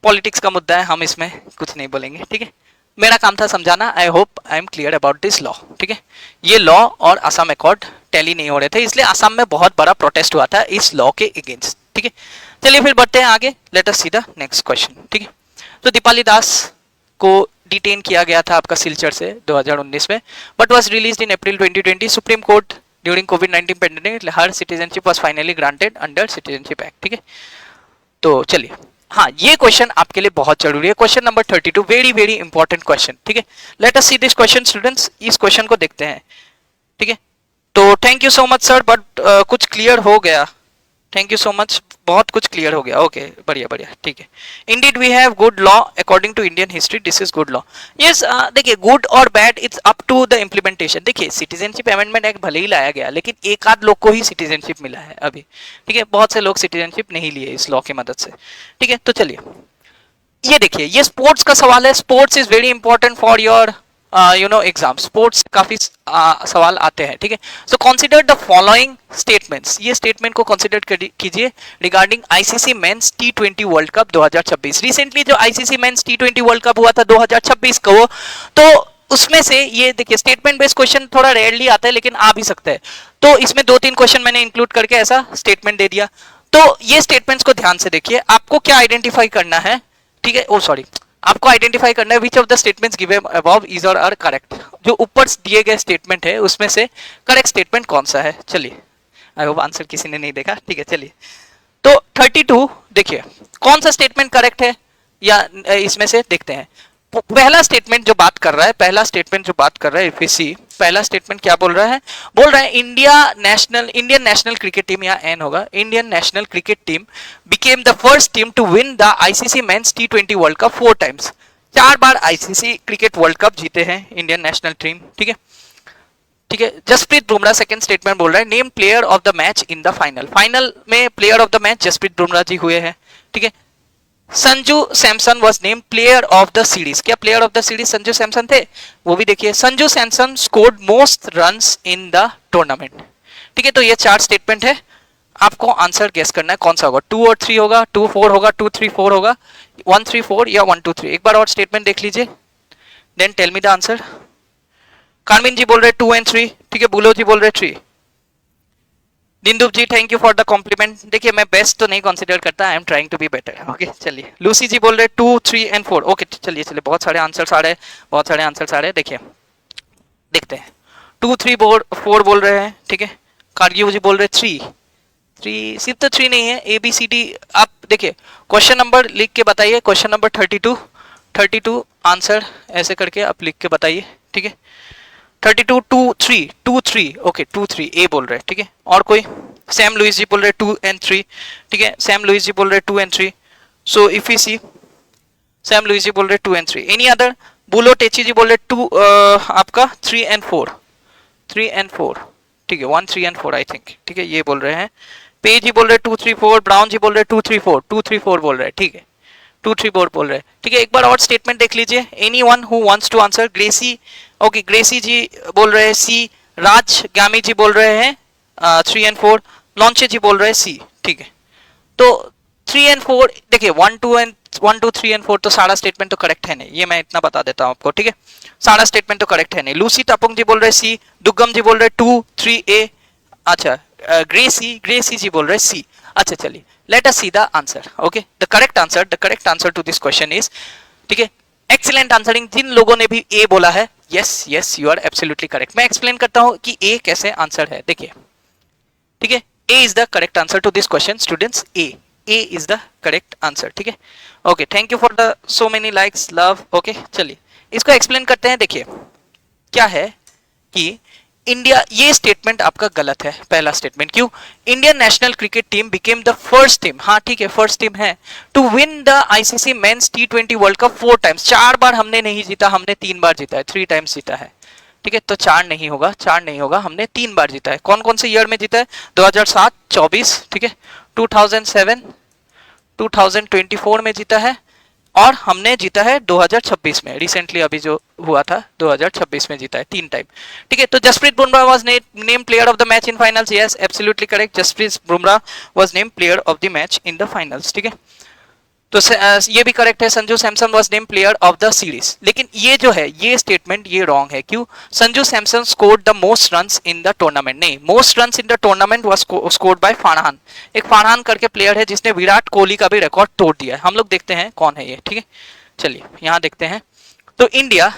पॉलिटिक्स का मुद्दा है, हम इसमें कुछ नहीं बोलेंगे। ठीक है, मेरा काम था समझाना। आई hope I am clear about this law. ठीक है, ये लॉ और असम अकॉर्ड टैली नहीं हो रहे थे, इसलिए असम में बहुत बड़ा प्रोटेस्ट हुआ था इस लॉ के अगेंस्ट। ठीक है, चलिए फिर बढ़ते हैं आगे। Let us see the next question. ठीक है, तो दीपाली दास को डिटेन किया गया था आपका सिलचर से 2019 में, but was released in April 2020। Supreme court during covid pandemic her citizenship was finally granted under citizenship act. ठीक है, तो चलिए, हाँ, ये क्वेश्चन आपके लिए बहुत जरूरी है। Question number 32, very very important question. ठीक है, late us see this question students. इस क्वेश्चन को देखते हैं। ठीक है, तो thank you so much sir, but कुछ क्लियर हो गया। थैंक यू सो मच, बहुत कुछ क्लियर हो गया। ओके, बढ़िया बढ़िया, ठीक है। Indeed we have good law according to Indian history, this is good law. Yes, देखिए, गुड और bad it's up to the implementation. देखिए, सिटीजनशिप अमेंडमेंट एक्ट भले ही लाया गया, लेकिन एक आध लोग को ही सिटीजनशिप मिला है अभी। ठीक है, बहुत से लोग सिटीजनशिप नहीं लिए इस लॉ की मदद से। ठीक है, तो चलिए, ये देखिए, ये स्पोर्ट्स का सवाल है। Sports is very important for your exam. Sports काफी सवाल आते हैं। ठीक है, so consider the following statements. ये स्टेटमेंट को कंसीडर कीजिए रिगार्डिंग आईसीसी मेंस टी20 वर्ल्ड कप 2026। रिसेंटली जो आईसीसी मेंस टी20 वर्ल्ड कप हुआ था 2026 का, वो तो उसमें से ये देखिए, स्टेटमेंट बेस्ड क्वेश्चन थोड़ा रेयरली आता है, लेकिन आ भी सकता है। तो इसमें 2-3 क्वेश्चन मैंने इंक्लूड करके ऐसा स्टेटमेंट दे दिया। तो ये स्टेटमेंट्स को ध्यान से देखिए, आपको क्या आइडेंटिफाई करना है। ठीक है, ओ सॉरी, आपको आइडेंटिफाई करना है विच of the statements given above is और आर करेक्ट। जो ऊपर दिए गए स्टेटमेंट है उसमें से करेक्ट स्टेटमेंट कौन सा है। चलिए, आई होप आंसर किसी ने नहीं देखा। ठीक है, चलिए, तो 32 देखिए, कौन सा स्टेटमेंट करेक्ट है या इसमें से देखते हैं। पहला स्टेटमेंट जो बात कर रहा है इफ वी सी, पहला स्टेटमेंट क्या बोल रहा है इंडियन नेशनल क्रिकेट टीम, या एन होगा, Indian national cricket team became the first team to win the ICC men's टी20 वर्ल्ड कप 4 टाइम्स। 4 बार आईसीसी क्रिकेट वर्ल्ड कप जीते हैं इंडियन नेशनल टीम। ठीक है, ठीक है। जसप्रीत बुमराह सेकंड स्टेटमेंट बोल रहा है name player of the match in the final में player of the match Jasprit Bumrah ji हुए हैं। ठीक है, Sanju Samson was name player of the series. क्या player of the series Sanju Samson थे? वो भी देखिए, Sanju Samson scored most runs in the tournament. ठीक है, तो ये 4 स्टेटमेंट है। आपको आंसर गेस करना है कौन सा होगा, 2 और 3 होगा, 2 4 होगा, 2 3 4 होगा, 1 3 4 या 1 2 3। एक बार और स्टेटमेंट देख लीजिए, then tell me the answer. Kanvin ji बोल रहे 2 and 3। ठीक है, बुलो जी बोल रहे 3। Dindup ji thank you for the compliment. देखिए, मैं बेस्ट तो नहीं कंसीडर करता, I am trying to be better. Okay, चलिए, लूसी जी बोल रहे 2 3 and 4। ओके, चलिए, बहुत सारे आंसर्स आ रहे हैं। देखिए, देखते हैं। 2 3 4 बोल रहे हैं। ठीक है, कारगिल जी बोल रहे 3 सिर्फ तो 3 नहीं है, ए बी सी डी। आप देखिए, क्वेश्चन नंबर लिख के बताइए। क्वेश्चन नंबर 32 आंसर ऐसे करके आप लिख के बताइए। ठीक है, 32 2 3 ओके, 2 3 ए बोल रहे हैं। ठीक है, और कोई? सैम लुइस जी बोल रहे 2 and 3। ठीक है, सैम लुइस जी बोल रहे 2 and 3। So if you see, Sam Louis ji बोल रहे 2 and 3। Any other? Bulo Techi ji बोल रहे 2 आपका 3 and 4। ठीक है, 1 3 and 4 आई थिंक। ठीक है, ये बोल रहे हैं। पे जी बोल रहे 2 3 4। ब्राउन जी बोल रहे 2 3 4 बोल रहे हैं। ठीक है, 2 3 4 बोल रहे हैं। ठीक है, एक बार और स्टेटमेंट देख लीजिए। Anyone who wants to answer? Gracie, okay, Gracie ji बोल रहे हैं सी। राज गामी जी बोल रहे हैं 3 and 4। लॉन्चे जी बोल रहे हैं सी। ठीक है, तो 3 and 4 देखिए, 1 2 3 and 4 तो सारा स्टेटमेंट तो करेक्ट है नहीं, ये मैं इतना बता देता हूं आपको। ठीक है, सारा स्टेटमेंट तो करेक्ट है नहीं। लूसी टापुंग जी बोल रहे सी। दुग्गम जी बोल रहे 2 3 ए। अच्छा, ग्रेसी जी बोल रहे सी। अच्छा, चलिए, let us see the answer. Okay, the correct answer to this question is, ठीक है, एक्सीलेंट आंसरिंग। जिन लोगों ने भी ए बोला है, yes you are absolutely correct. मैं एक्सप्लेन करता हूं कि ए कैसे आंसर है। देखिए, ठीक है, A is the correct answer to this question students. A A is the correct answer, ठीक है। Okay, thank you for the so many likes, love. Okay, चलिए इसको एक्सप्लेन करते हैं। देखिए क्या है कि इंडिया, ये स्टेटमेंट आपका गलत है, पहला स्टेटमेंट। क्यों? Indian national cricket team became the first team, हाँ ठीक है फर्स्ट टीम है, to win the ICC men's टी20 वर्ल्ड कप 4 टाइम्स। 4 बार हमने नहीं जीता, हमने 3 बार जीता है, 3 टाइम्स जीता है, ठीक है। तो 4 नहीं होगा, 4 नहीं होगा, हमने 3 बार जीता है। कौन कौन से ईयर में जीता है? 2007, 24, ठीक है, 2007, 2024 में जीता है, और हमने जीता है 2026 में, रिसेंटली अभी जो हुआ था 2026 में जीता है 3 टाइम, ठीक है। तो Jasprit Bumrah was name player of the match in finals, yes absolutely correct, Jasprit Bumrah was name player of the match in the finals, ठीक है। तो ये भी करेक्ट है, Sanju Samson was name player of the series. लेकिन ये जो है, ये स्टेटमेंट ये रॉन्ग है। क्यों? Sanju Samson scored the most runs in the tournament, नहीं, most runs in the tournament was scored by Farhan. एक फरहान करके प्लेयर है जिसने विराट कोहली का भी रिकॉर्ड तोड़ दिया है। हम लोग देखते हैं कौन है ये, ठीक है। चलिए यहाँ देखते हैं। तो इंडिया,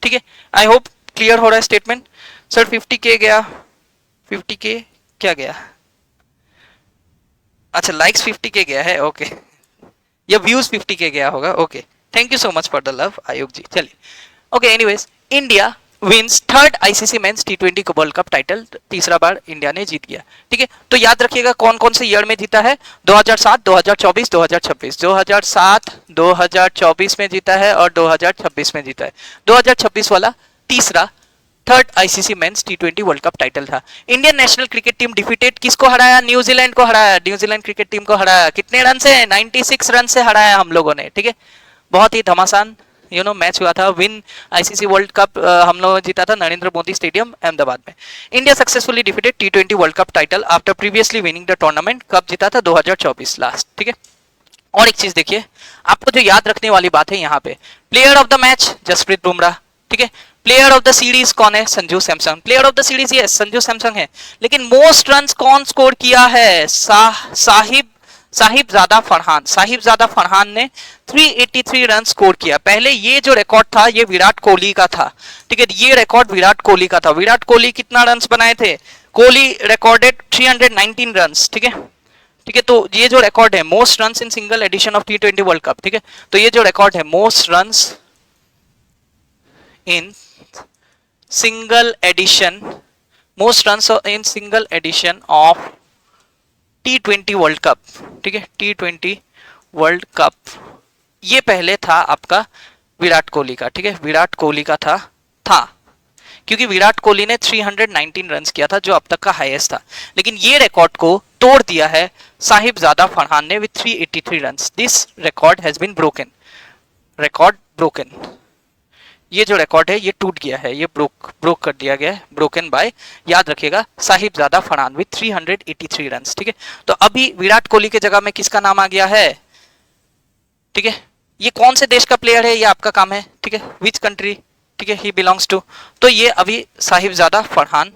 ठीक है, आई होप क्लियर हो रहा है स्टेटमेंट। सर 50K गया, 50K क्या गया? अच्छा लाइक्स 50K गया है, ओके, या व्यूज 50K गया होगा, okay, thank you so much for the love Ayub ji. चलिए okay, anyways India wins third ICC men's टी20 वर्ल्ड कप टाइटल, तीसरा बार इंडिया ने जीत गया, ठीक है। तो याद रखिएगा कौन कौन से ईयर में जीता है, 2007, 2024, 2026, 2007, 2024 में जीता है और 2026 में जीता है। 2026 वाला तीसरा थर्ड आईसीसी मेंस टी20 वर्ल्ड कप टाइटल था। Indian national cricket team defeated किसको हराया? न्यूजीलैंड को हराया, न्यूजीलैंड क्रिकेट टीम को हराया। कितने रन से? 96 रन से हराया हम लोगों ने, ठीक है। बहुत ही घमासान मैच हुआ था। विन आईसीसी वर्ल्ड कप हम लोगों ने जीता था नरेंद्र मोदी स्टेडियम अहमदाबाद में। India successfully defeated T20 world cup title after previously winning the tournament, कब जीता था? 2024 लास्ट, ठीक है। और एक चीज देखिए, आपको जो याद रखने वाली बात है यहाँ पे, player of the match Jasprit Bumrah, ठीक है। प्लेयर ऑफ द सीरीज कौन है? Sanju Samson. Player of the series ये संजू सैमसन है, लेकिन मोस्ट रन्स कौन स्कोर किया है? साहिबजादा फरहान। साहिबजादा फरहान ने 383 रन स्कोर किया। पहले ये जो रिकॉर्ड था ये विराट कोहली का था, ठीक है, ये रिकॉर्ड विराट कोहली का था। विराट कोहली कितना रन्स बनाए थे? कोहली रिकॉर्डेड 319 रन्स, ठीक है, ठीक है। तो ये जो रिकॉर्ड है most runs in single edition of टी20 वर्ल्ड कप, ठीक है, तो ये जो रिकॉर्ड है most runs in single edition, most runs in single edition of टी20 वर्ल्ड कप, ठीक है, टी20 वर्ल्ड कप, ये पहले था आपका विराट कोहली का, ठीक है, विराट कोहली का था क्योंकि विराट कोहली ने 319 रन्स किया था जो अब तक का हाईएस्ट था। लेकिन ये रिकॉर्ड को तोड़ दिया है साहिबजादा फरहान ने with 383 runs. This record has been broken, record broken, ये जो रिकॉर्ड है ये टूट गया है, ये ब्रोक कर दिया गया है, ब्रोकन बाय, याद रखिएगा, साहिबजादा फरहान विद 383 रन्स, ठीक है। तो अभी विराट कोहली के जगह में किसका नाम आ गया है? ठीक है, ये कौन से देश का प्लेयर है, ये आपका काम है, ठीक है, विच कंट्री, ठीक है, ही बिलोंग्स टू। तो ये अभी साहिबजादा फरहान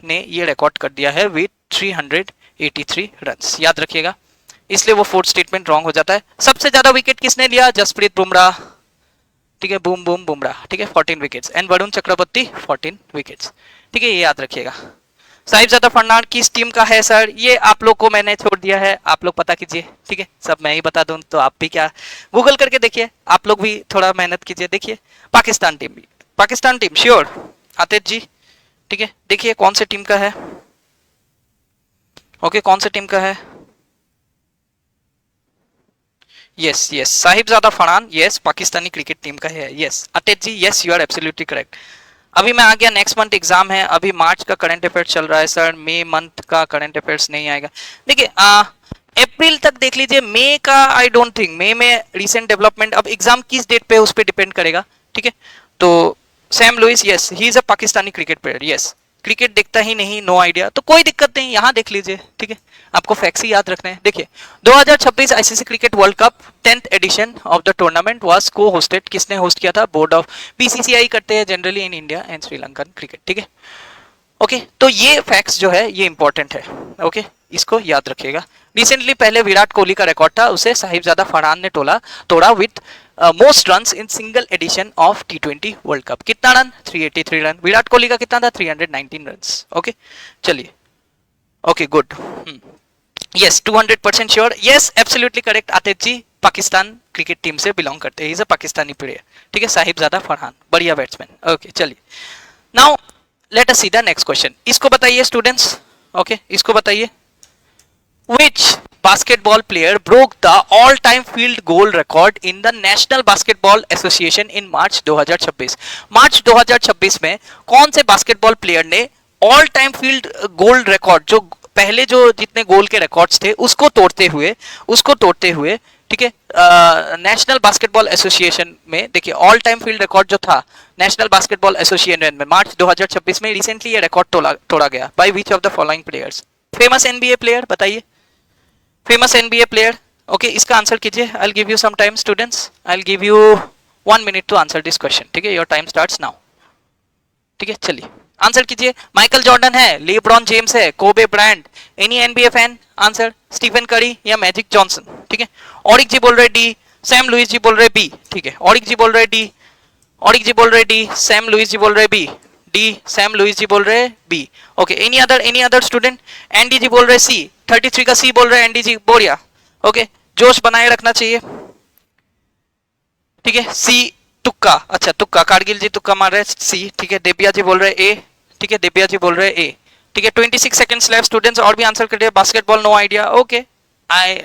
ने ये रिकॉर्ड कर दिया है विद 383 रन्स, याद रखिएगा, इसलिए वो फोर्थ स्टेटमेंट रॉन्ग हो जाता है। सबसे ज्यादा विकेट किसने लिया? जसप्रीत बुमराह, ठीक है, बूम बूम बुमराह, ठीक है, 14 wickets, and Varun Chakravarthy 14 wickets, ठीक है, ये याद रखिएगा। साहिबजादा फरहान किस टीम का है सर? ये आप लोग को मैंने छोड़ दिया है, आप लोग पता कीजिए, ठीक है, सब मैं ही बता दूं तो आप भी क्या गूगल करके देखिए, आप लोग भी थोड़ा मेहनत कीजिए, देखिए Pakistan team, Pakistan team sure Atish ji, ठीक है, देखिए कौन से टीम का है, ओके, कौन से टीम का है? Yes yes, Sahibzada Farhan, yes, Pakistani cricket team का है, यस अटेज जी, yes you are absolutely correct. अभी मैं आ गया, नेक्स्ट मंथ एग्जाम है, अभी मार्च का करंट अफेयर्स चल रहा है सर, मई मंथ का करंट अफेयर्स नहीं आएगा। देखिए अप्रैल तक देख लीजिए, मई का आई डोंट थिंक, मई में रिसेंट डेवलपमेंट, अब एग्जाम किस डेट पे है उस पर डिपेंड करेगा, ठीक है। तो Sam Louis, yes he is a Pakistani cricket player, yes, cricket देखता ही नहीं, नो आइडिया, तो कोई दिक्कत नहीं, यहाँ देख लीजिए, ठीक है, आपको फैक्ट्स ही याद रखने हैं। देखिए 2026 ICC cricket world cup 10th edition of the tournament was co hosted, किसने होस्ट किया था? बोर्ड ऑफ बीसीसीआई करते हैं generally in India and Sri Lankan cricket, ठीक है, ओके। तो ये फैक्ट्स जो है ये इंपॉर्टेंट है, ओके, इसको याद रखिएगा। रिसेंटली पहले विराट कोहली का रिकॉर्ड था, उसे साहिबजादा फरहान ने तोड़ा with most runs in single edition of टी20 वर्ल्ड कप। कितना रन? 383 रन। विराट कोहली का कितना था? 319 रन, ओके। चलिए, okay good, yes 200% sure, yes absolutely correct. Atif ji Pakistan cricket team से बिलोंग करते हैं, इज अ पाकिस्तानी प्लेयर, ठीक है। साहिबजादा फरहान, बढ़िया बैट्समैन। ओके चलिए, now let us see the next question. इसको बताइए स्टूडेंट्स, ओके इसको बताइए, which basketball player broke the all-time field goal record in the National Basketball Association in March 2026? March 2026 में कौन से बास्केटबॉल प्लेयर ने all time field goal record, जो पहले जो जितने गोल के रिकॉर्ड्स थे उसको तोड़ते हुए ठीक है, नेशनल बास्केटबॉल एसोसिएशन में देखिए ऑल टाइम फील्ड रिकॉर्ड जो था नेशनल बास्केटबॉल एसोसिएशन में मार्च 2026 में रिसेंटली ये रिकॉर्ड तोड़ा गया by which of the following players? Famous NBA player बताइए, फेमस एनबीए प्लेयर। ओके इसका आंसर कीजिए। I will give you some time students, I will give you 1 minute to answer this question, ठीक है। Your time starts now, ठीक है चलिए answer कीजिए। माइकल जॉर्डन है, लेब्रॉन जेम्स है, Kobe Bryant, any NBA fan? Answer Stephen Curry या magic Johnson, ठीक है। ऑरिक जी बोल रहे डी, सैम लुइस जी बोल रहे बी, ठीक है। ऑरिक जी बोल रहे डी, ऑरिक जी बोल रहे डी, सैम लुइस जी बोल रहे B, D Sam Louis ji बोल रहे B. Okay any other student? Andy ji बोल रहे सी, 33 का सी बोल रहे एनडी जी, बोरिया। ओके जोश बनाए रखना चाहिए, ठीक है। सी तुक्का, अच्छा तुक्का, कारगिल जी तुक्का मार रहे सी, ठीक है। देबिया जी बोल रहे ए, ठीक है। देबिया जी बोल रहे ए, ठीक है। 26 सेकंड्स लेफ्ट स्टूडेंट्स, और भी आंसर करिए। Basketball no idea, okay I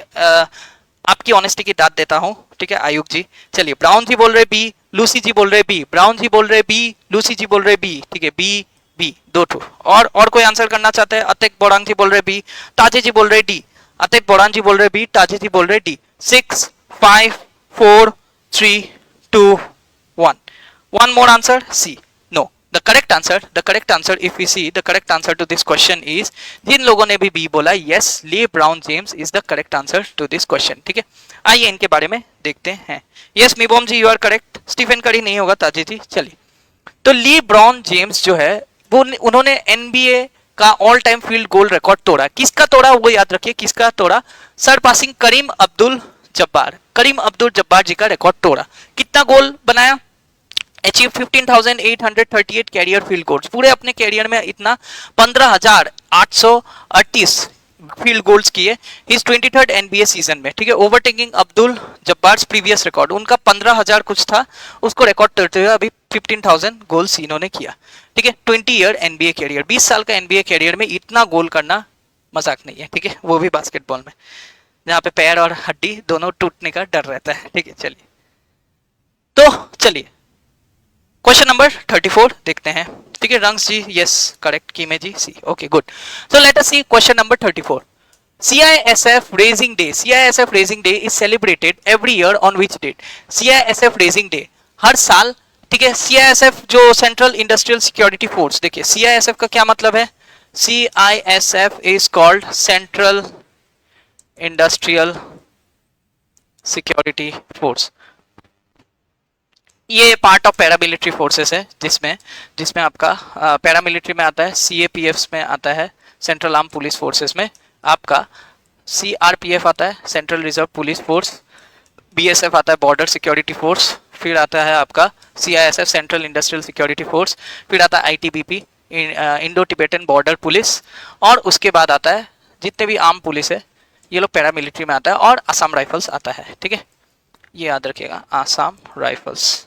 आपकी ऑनेस्टी की दाद देता हूं, ठीक है आयुब जी। चलिए ब्राउन जी बोल रहे बी, लूसी जी बोल रहे बी, ब्राउन जी बोल रहे बी, लूसी जी बोल रहे बी, ठीक है। बी बी दो ठो। और कोई आंसर करना चाहते हैं? अतिक बोरांग जी बोल रहे बी, ताजे जी बोल रहे डी, अतिक बोरांग जी बोल रहे बी, ताजे जी बोल रहे D. 6 5 4 3 2 1 one more answer C, no the correct answer if we see the correct answer to this question is, जिन लोगों ने भी B बोला, yes ले brown James is the correct answer to this question, ठीक है। आइए इनके बारे में देखते हैं। yes Mibom ji you are correct, Stephen Curry नहीं होगा ताजी जी। चलिए तो ली ब्राउन जेम्स जो है वो उन्होंने एनबीए का all time field goal record तोड़ा। किसका तोड़ा वो याद रखिए, किसका तोड़ा? सर पासिंग करीम अब्दुल जब्बार, करीम अब्दुल जब्बार जी का रिकॉर्ड तोड़ा। कितना गोल बनाया? अचीव 15,838 कैरियर फील्ड गोल्स, पूरे अपने कैरियर में इतना 15,838 फील्ड गोल्स किए इस 23rd एनबीए सीजन में, ठीक है। Overtaking Abdul Jabbar previous record, उनका 15,000 कुछ था, उसको रिकॉर्ड करते हुए अभी 15,000 गोल्स इन्होंने किया, ठीक है। 20 ईयर एनबीए कैरियर, 20 साल का एनबीए कैरियर में इतना गोल करना मजाक नहीं है, ठीक है, वो भी बास्केटबॉल में जहाँ पे पैर और हड्डी दोनों टूटने का डर रहता है, ठीक है। चलिए तो चलिए क्वेश्चन नंबर 34 देखते हैं, ठीक है। Rungs ji yes correct, Kime ji C, okay good. So let us see question number 34। CISF Raising Day, CISF Raising Day is celebrated every year on which date? CISF Raising Day हर साल, ठीक है। CISF जो central industrial security force, देखिए CISF का क्या मतलब है? CISF is called central industrial security force. ये पार्ट ऑफ पैरामिलिट्री फोर्सेस है, जिसमें आपका पैरामिलिट्री में आता है, CAPF में आता है, सेंट्रल आर्म पुलिस फोर्सेस में आपका CRPF आता है, central reserve police force, BSF आता है, बॉर्डर सिक्योरिटी फोर्स, फिर आता है आपका CISF central industrial security force, फिर आता है ITBP Indo Tibetan border police, और उसके बाद आता है जितने भी आर्म पुलिस है ये लोग पैरामिलिट्री में आता है, और असम राइफल्स आता है, ठीक है। ये याद रखिएगा, आसाम राइफल्स।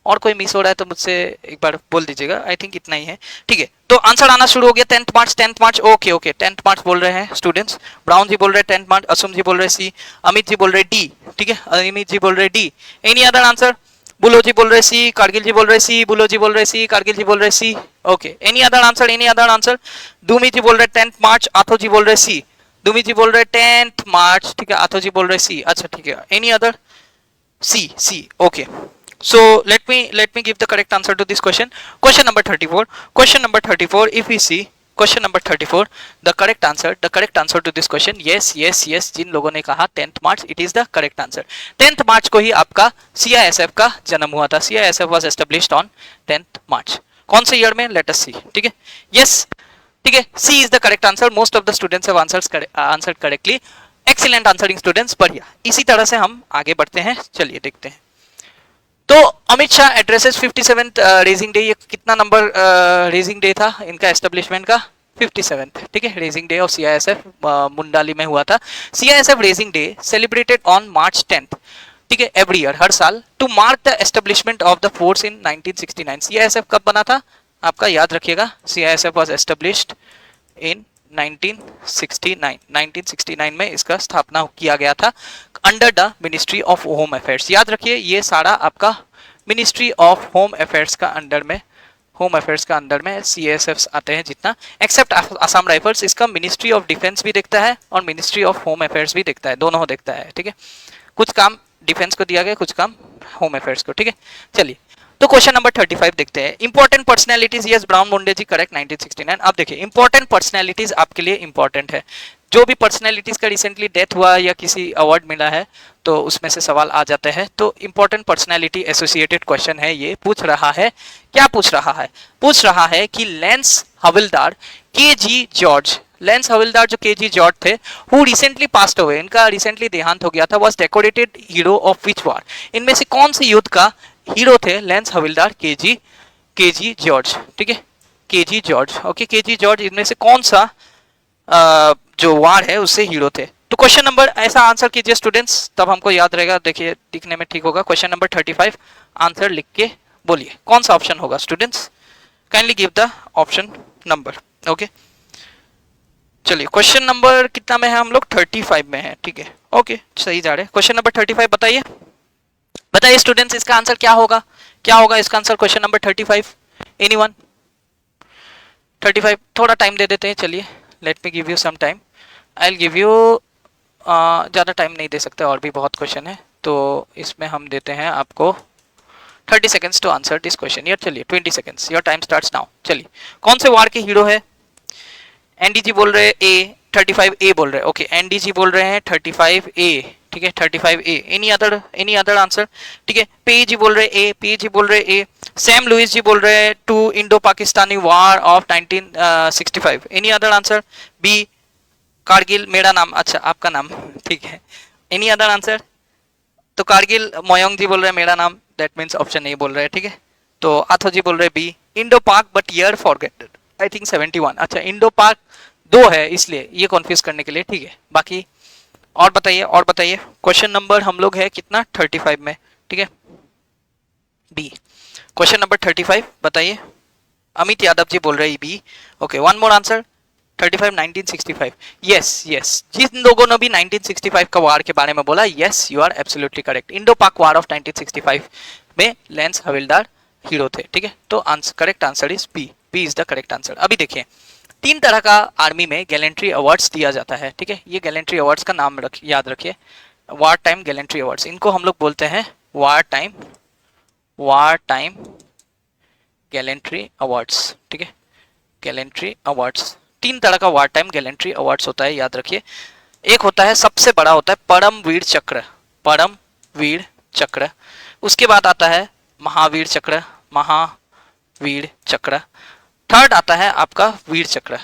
और कोई मिस हो रहा है तो मुझसे एक बार बोल दीजिएगा, आई थिंक इतना ही है, ठीक है। तो आंसर आना शुरू हो गया। 10th मार्च, ओके ओके 10th मार्च बोल रहे हैं स्टूडेंट्स। ब्राउन जी बोल रहे हैं 10th मार्च, असुम जी बोल रहे हैं सी, अमित जी बोल रहे डी, ठीक है, अमित जी बोल रहे D. Any other answer? Bulo ji बोल रहे सी, कारगिल जी बोल रहे सी, बुलो जी बोल रहे सी, कारगिल जी बोल रहे C, okay. Any other answer? Any other answer? Doomi ji बोल रहे 10th मार्च, आथो जी बोल रहे सी, दूमी जी बोल रहे 10th मार्च, ठीक है, आथो जी बोल रहे सी, अच्छा ठीक है। Any other? C, okay. So let me give the correct answer to this question. Question number 34. Question number 34. If we see question number 34, the correct answer to this question, yes. जिन लोगों ने कहा 10th March, it is the correct answer. 10th March को ही आपका CISF का जन्म हुआ था. CISF was established on 10th March. कौन से ईयर में? Let us see. ठीक है, yes, ठीक है, C is the correct answer. Most of the students have answered correctly. Excellent answering students. बढ़िया, इसी तरह से हम आगे बढ़ते हैं. चलिए देखते हैं. तो Amit Shah addresses 57th raising day, ये कितना नंबर रेजिंग डे था इनका एस्टेब्लिशमेंट का? 57th, ठीक है, raising day of CISF Mundali में हुआ था। CISF raising day celebrated on March 10th, ठीक है, एवरी ईयर, हर साल, to mark the establishment of the force in 1969। CISF कब बना था आपका, याद रखिएगा, सीआईएसएफ वाज एस्टेब्लिश्ड इन 1969 में इसका स्थापना किया गया था under the ministry of home affairs. याद रखिए ये सारा आपका मिनिस्ट्री ऑफ होम अफेयर्स का अंडर में सीएसएफ आते हैं जितना, एक्सेप्ट आसाम राइफल्स, इसका मिनिस्ट्री ऑफ डिफेंस भी देखता है और मिनिस्ट्री ऑफ होम अफेयर्स भी देखता है, दोनों देखता है, ठीक है। कुछ काम डिफेंस को दिया गया, कुछ काम होम अफेयर्स को, ठीक है। चलिए तो क्वेश्चन नंबर 35 देखते हैं। Important personalities, yes brown Munde जी करेक्ट 1969। अब देखिए इंपॉर्टेंट पर्सनैलिटीज आपके लिए इंपॉर्टेंट है, जो भी पर्सनैलिटीज का रिसेंटली डेथ हुआ या किसी अवार्ड मिला है तो उसमें से सवाल आ जाते हैं। तो इंपॉर्टेंट पर्सनैलिटी एसोसिएटेड क्वेश्चन है, ये पूछ रहा है, क्या पूछ रहा है कि lens havildar KG. George, lens हविलदार जो के.जी. जॉर्ज थे, हु रिसेंटली पास्ड अवे, इनका रिसेंटली देहांत हो गया था, was decorated hero of which war, इनमें से कौन से युद्ध का हीरो थे लेंस हविलदार के.जी. जॉर्ज, ठीक है, के.जी. जॉर्ज, ओके, के.जी. जॉर्ज इनमें से कौन सा जो वार है उससे हीरो थे। तो क्वेश्चन नंबर, ऐसा आंसर कीजिए स्टूडेंट्स, तब हमको याद रहेगा, देखिए दिखने में ठीक होगा। क्वेश्चन नंबर 35 आंसर लिख के बोलिए कौन सा ऑप्शन होगा students, kindly give the option number, okay. चलिए क्वेश्चन नंबर कितना में है हम लोग, 35 में है, ठीक है, ओके, सही जा रहे हैं। क्वेश्चन नंबर 35 बताइए स्टूडेंट्स, इसका आंसर क्या होगा इसका आंसर क्वेश्चन नंबर 35, एनीवन? 35 थोड़ा टाइम दे देते हैं, चलिए let me give you some time, I will give you, ज़्यादा टाइम नहीं दे सकते, और भी बहुत क्वेश्चन है, तो इसमें हम देते हैं आपको 30 seconds to answer this question. यार चलिए 20 seconds, your time starts now. चलिए कौन से वार के हीरो है? एनडीजी बोल रहे हैं ए, 35 ए बोल रहे हैं, ओके, एनडीजी बोल रहे हैं 35 ए, ठीक है, 35 ए, एनी अदर आंसर, ठीक है, पीजी बोल रहे ए, पीजी बोल रहे ए, सैम लुइस जी बोल रहे हैं to Indo Pakistani war of 1965, any other answer? B Kargil, मेरा नाम, अच्छा आपका नाम, ठीक है, एनी अदर आंसर? तो कारगिल, मोयोंग जी बोल रहे हैं मेरा नाम, दैट मीन्स ऑप्शन ए बोल रहे हैं, ठीक है। तो आथो जी बोल रहे हैं बी, इंडो पाक बट ईयर फॉरगेटेड, आई थिंक 71, अच्छा इंडो पाक 2 है इसलिए ये कॉन्फ्यूज करने के लिए, ठीक है। बाकी और बताइए क्वेश्चन नंबर हम लोग है कितना, 35 में, ठीक है, बी क्वेश्चन नंबर 35 बताइए। अमित यादव जी बोल रहे हैं B, okay, one more answer, 35 1965, yes जिन लोगों ने भी 1965 का वार के बारे में बोला, yes you are absolutely correct, Indo Pak war of 1965 में लेंस हविलदार हीरो थे, ठीक है। तो correct answer is B is the correct answer. अभी देखिए 3 तरह का आर्मी में गैलेंट्री अवार्ड्स दिया जाता है, ठीक है, ये गैलेंट्री अवार्ड्स का नाम याद रखिए, वार टाइम गैलेंट्री अवार्ड्स, इनको हम लोग बोलते हैं वार टाइम गैलेंट्री अवार्ड्स, ठीक है, गैलेंट्री अवार्ड्स। 3 तरह का वार टाइम गैलेंट्री अवार्ड्स होता है, याद रखिए। एक होता है, सबसे बड़ा होता है परमवीर चक्र, उसके बाद आता है महावीर चक्र, थर्ड आता है आपका वीर चक्र।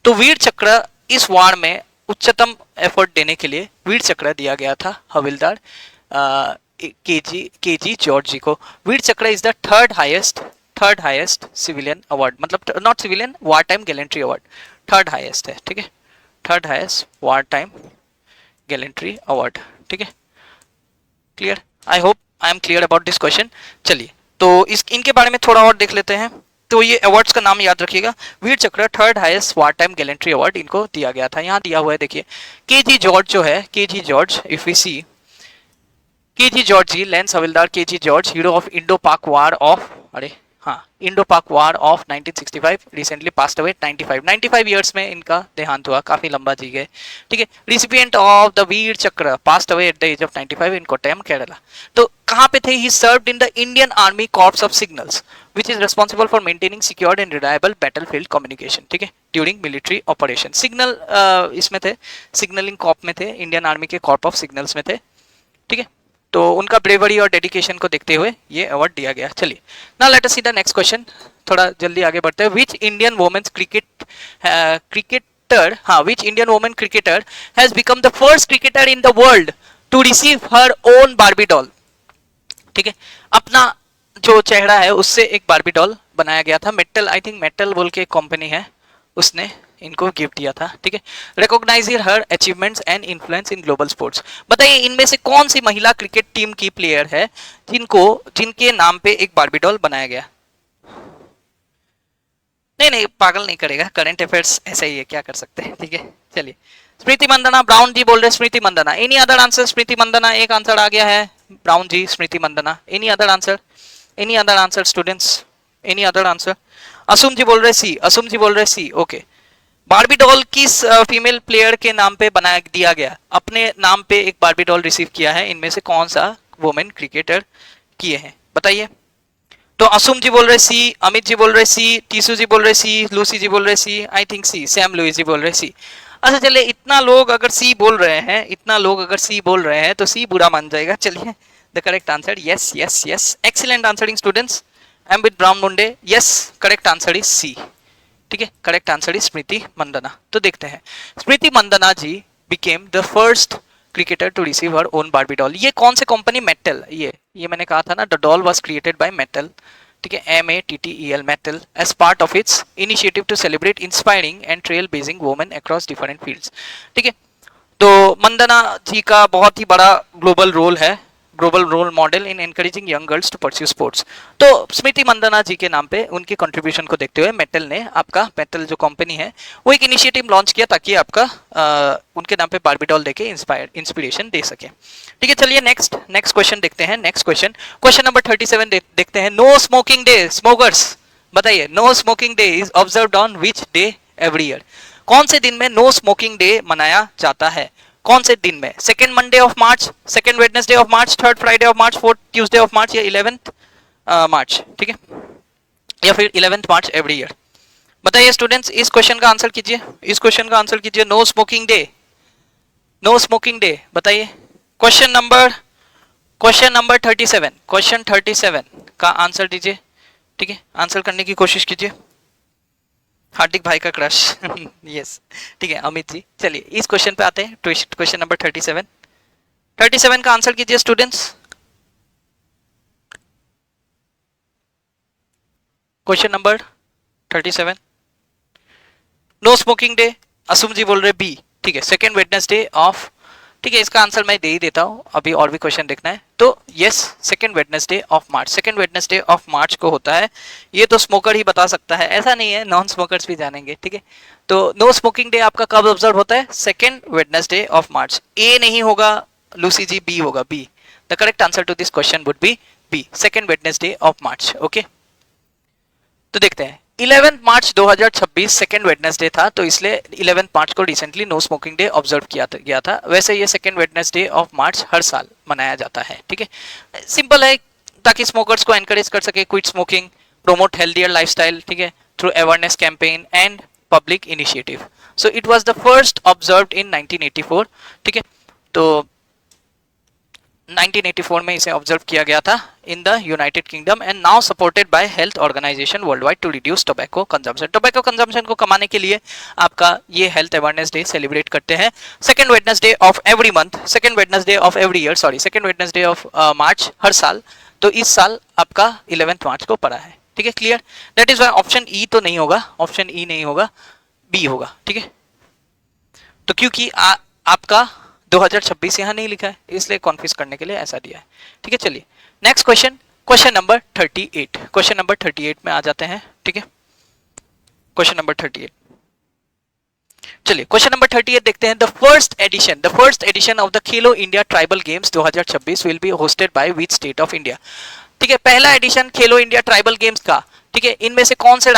तो वीर चक्र इस वार में उच्चतम एफर्ट देने के लिए वीर चक्र दिया गया था हविलदार के.जी. जॉर्ज जी को। Vir Chakra is the third highest civilian award, मतलब not civilian, war time gallantry award, third highest है, ठीक है, third highest war time gallantry award, ठीक है, clear? I hope I am clear about this question. चलिए तो इनके बारे में थोड़ा और देख लेते हैं। तो ये अवार्ड्स का नाम याद रखिएगा, वीर चक्र third highest war time gallantry award इनको दिया गया था। यहाँ दिया हुआ है, देखिए के.जी. जॉर्ज जो है, KG. George, if we see KG. George ji, lance havildar KG. George, hero of Indo Pak war of, Indo Pak war of 1965, recently passed away 95 years में इनका देहांत हुआ, काफी लंबा जी गए, ठीक है। Recipient of the Vir Chakra, passed away at the age of 95 in Kottayam, Kerala. तो कहाँ पे थे? He served in the Indian army corps of signals which is responsible for maintaining secured and reliable battlefield communication, ठीक है, ड्यूरिंग मिलिट्री ऑपरेशन। सिग्नल इसमें थे, signalling Corp में थे, इंडियन आर्मी के कॉर्प ऑफ सिग्नल्स में थे, ठीक है। तो उनका ब्रेवरी और डेडिकेशन को देखते हुए ये अवार्ड दिया गया। चलिए now let us see the next question, थोड़ा जल्दी आगे बढ़ते हैं। Which Indian women's cricketer has become the first cricketer in the world to receive her own Barbie doll, ठीक है, अपना जो चेहरा है उससे एक बार्बी डॉल बनाया गया था। मेटल, आई थिंक मेटल बोल के एक कंपनी है, उसने इनको गिफ्ट दिया था, ठीक है। Recognise her achievements and influence in global sports. बताइए इनमें से कौन सी महिला क्रिकेट टीम की प्लेयर है जिनके नाम पे एक बार्बी डॉल बनाया गया? नहीं नहीं, पागल नहीं करेगा, करंट अफेयर्स ऐसा ही है, क्या कर सकते हैं, ठीक है। चलिए, स्मृति मंदना, ब्राउन जी बोल रहे Smriti Mandhana. Any other answer? Smriti Mandhana एक आंसर आ गया है, Brown ji Smriti Mandhana. Any other answer? Any other answer students? Any other answer? Asum ji बोल रहे सी, असुम जी बोल रहे सी, ओके। बार्बी डॉल किस फीमेल प्लेयर के नाम पे बना दिया गया? अपने नाम पे एक बार्बी डॉल रिसीव किया है, इनमें से कौन सा वुमेन क्रिकेटर किए हैं, बताइए। तो असुम जी बोल रहे सी, अमित जी बोल रहे सी, टीसू जी बोल रहे सी, लूसी जी बोल रहे C, I think C, Sam Louis ji बोल रहे सी। अच्छा चलिए, इतना लोग अगर सी बोल रहे हैं, इतना लोग अगर सी बोल रहे हैं तो सी बुरा मान जाएगा। चलिए, the correct answer, yes yes yes, excellent answering students. I am with Brown Munde, yes correct answer is C, ठीक है। Correct answer is Smriti Mandhana. तो देखते हैं, Smriti Mandhana ji became the first cricketer to receive her own Barbie doll. ये कौन से company? Metal. ये मैंने कहा था ना, the doll was created by Mattel, ठीक है, METTEL, Mattel, as part of its initiative to celebrate inspiring and trailblazing women across different fields, ठीक है। तो मंदना जी का बहुत ही बड़ा ग्लोबल रोल है, global role model in encouraging young girls to pursue sports. तो स्मृति मंदना जी के नाम पे उनकी कंट्रीब्यूशन को देखते हुए मेटल ने आपका, मेटल जो कंपनी है, वो एक इनिशिएटिव लॉन्च किया ताकि आपका उनके नाम पे बार्बी डॉल देके इंस्पिरेशन दे सके, ठीक है। चलिए नेक्स्ट क्वेश्चन देखते हैं। नेक्स्ट क्वेश्चन नंबर 37 देखते हैं। नो स्मोकिंग डे, स्मोकर्स बताइए, no smoking day is observed on which day every year? कौन से दिन में नो स्मोकिंग डे मनाया जाता है? कौन से दिन में? Second Monday of March, second Wednesday of March, third Friday of March, fourth Tuesday of March, या 11th मार्च, ठीक है, या फिर 11th मार्च एवरी ईयर? बताइए स्टूडेंट्स, इस क्वेश्चन का आंसर कीजिए, इस क्वेश्चन का आंसर कीजिए। No smoking day, no smoking day, बताइए। क्वेश्चन नंबर 37, क्वेश्चन 37 का आंसर दीजिए, ठीक है, आंसर करने की कोशिश कीजिए। हार्दिक भाई का क्रश यस, ठीक है अमित जी। चलिए इस क्वेश्चन पे आते हैं, क्वेश्चन नंबर 37 का आंसर कीजिए students. Question number 37, no smoking day, Asum ji बोल रहे बी, ठीक है, सेकेंड वेडनेसडे ऑफ, ठीक है, इसका आंसर मैं दे ही देता हूं, अभी और भी क्वेश्चन देखना है। तो yes, second Wednesday of March, second Wednesday of मार्च को होता है। ये तो स्मोकर ही बता सकता है, ऐसा नहीं है, नॉन स्मोकर्स भी जानेंगे, ठीक है। तो नो स्मोकिंग डे आपका कब ऑब्जर्व होता है? Second Wednesday of March. A नहीं होगा लूसी जी, बी होगा, B. The correct answer to this question would be B, second Wednesday of March, okay. तो देखते हैं, 11 मार्च 2026 सेकेंड वेडनेसडे था, तो इसलिए 11 मार्च को recently no smoking day observe किया गया था। वैसे ये सेकेंड वेडनेसडे ऑफ मार्च हर साल मनाया जाता है, ठीक है। सिंपल है, ताकि स्मोकर्स को एनकरेज कर सके, quit smoking, promote healthier lifestyle, ठीक है, through awareness campaign and public initiative. So it was the first observed in 1984, ठीक है। तो 1984 में इसे ऑब्जर्व किया गया था in the United Kingdom and now supported by health organisation worldwide to reduce tobacco consumption. Tobacco consumption को कमाने के लिए आपका ये हेल्थ अवेयरनेस डे सेलिब्रेट करते हैं second Wednesday of every month, second Wednesday of every year, sorry, second Wednesday of March हर साल। तो इस साल आपका 11 मार्च को पड़ा है, ठीक है, clear. That is why option E तो नहीं होगा, ऑप्शन ई नहीं होगा, बी होगा, ठीक है। तो क्योंकि आपका 2026 यहाँ नहीं लिखा है, इसलिए कॉन्फ्यूज करने के लिए ऐसा दिया है, ठीक है। चलिए next question, question number 38, question number 38 में आ जाते हैं, ठीक है। क्वेश्चन नंबर 38, चलिए क्वेश्चन नंबर 38 देखते हैं। The first edition of the Khelo India tribal games 2026 will be hosted by which state of India? ठीक है, पहला एडिशन खेलो इंडिया ट्राइबल गेम्स का, ठीक है, इनमें से कौन से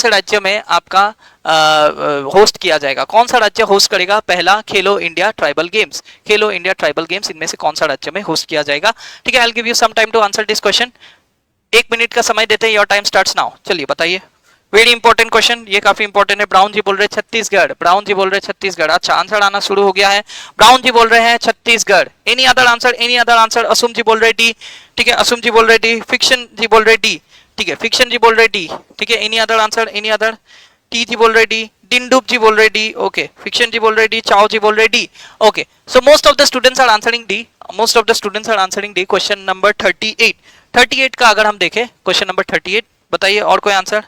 राज्य में आपका होस्ट किया जाएगा? कौन सा राज्य होस्ट करेगा पहला खेलो इंडिया ट्राइबल गेम्स? खेलो इंडिया ट्राइबल गेम्स इनमें से कौन सा राज्य में होस्ट किया जाएगा? ठीक है, I will give you some time to answer this question. 1 minute का समय देते हैं, योर टाइम स्टार्ट्स नाउ। चलिए बताइए, वेरी इंपॉर्टेंट क्वेश्चन, ये काफी इंपॉर्टेंट है। ब्राउन जी बोल रहे हैं छत्तीसगढ़, ब्राउन जी बोल रहे हैं छत्तीसगढ़। अच्छा, आंसर आना शुरू हो गया है। ब्राउन जी बोल रहे हैं Chhattisgarh. Any other answer? Any other answer? Asum ji बोल रहे डी, ठीक है, असुम जी बोल रहे डी। फिक्शन जी बोल रहे डी, ठीक है, फिक्शन जी बोल रहे डी, ठीक है। Any other answer? Any other? T ji बोल रहे डी, डिंडुप जी बोल रहे डी, ओके। फिक्शन जी बोल रहे डी, चाओ जी बोल रहे D, okay. So most of the students are answering D, most of the students are answering D. Question number 38 का अगर हम देखें, क्वेश्चन नंबर 38 बताइए, और कोई आंसर?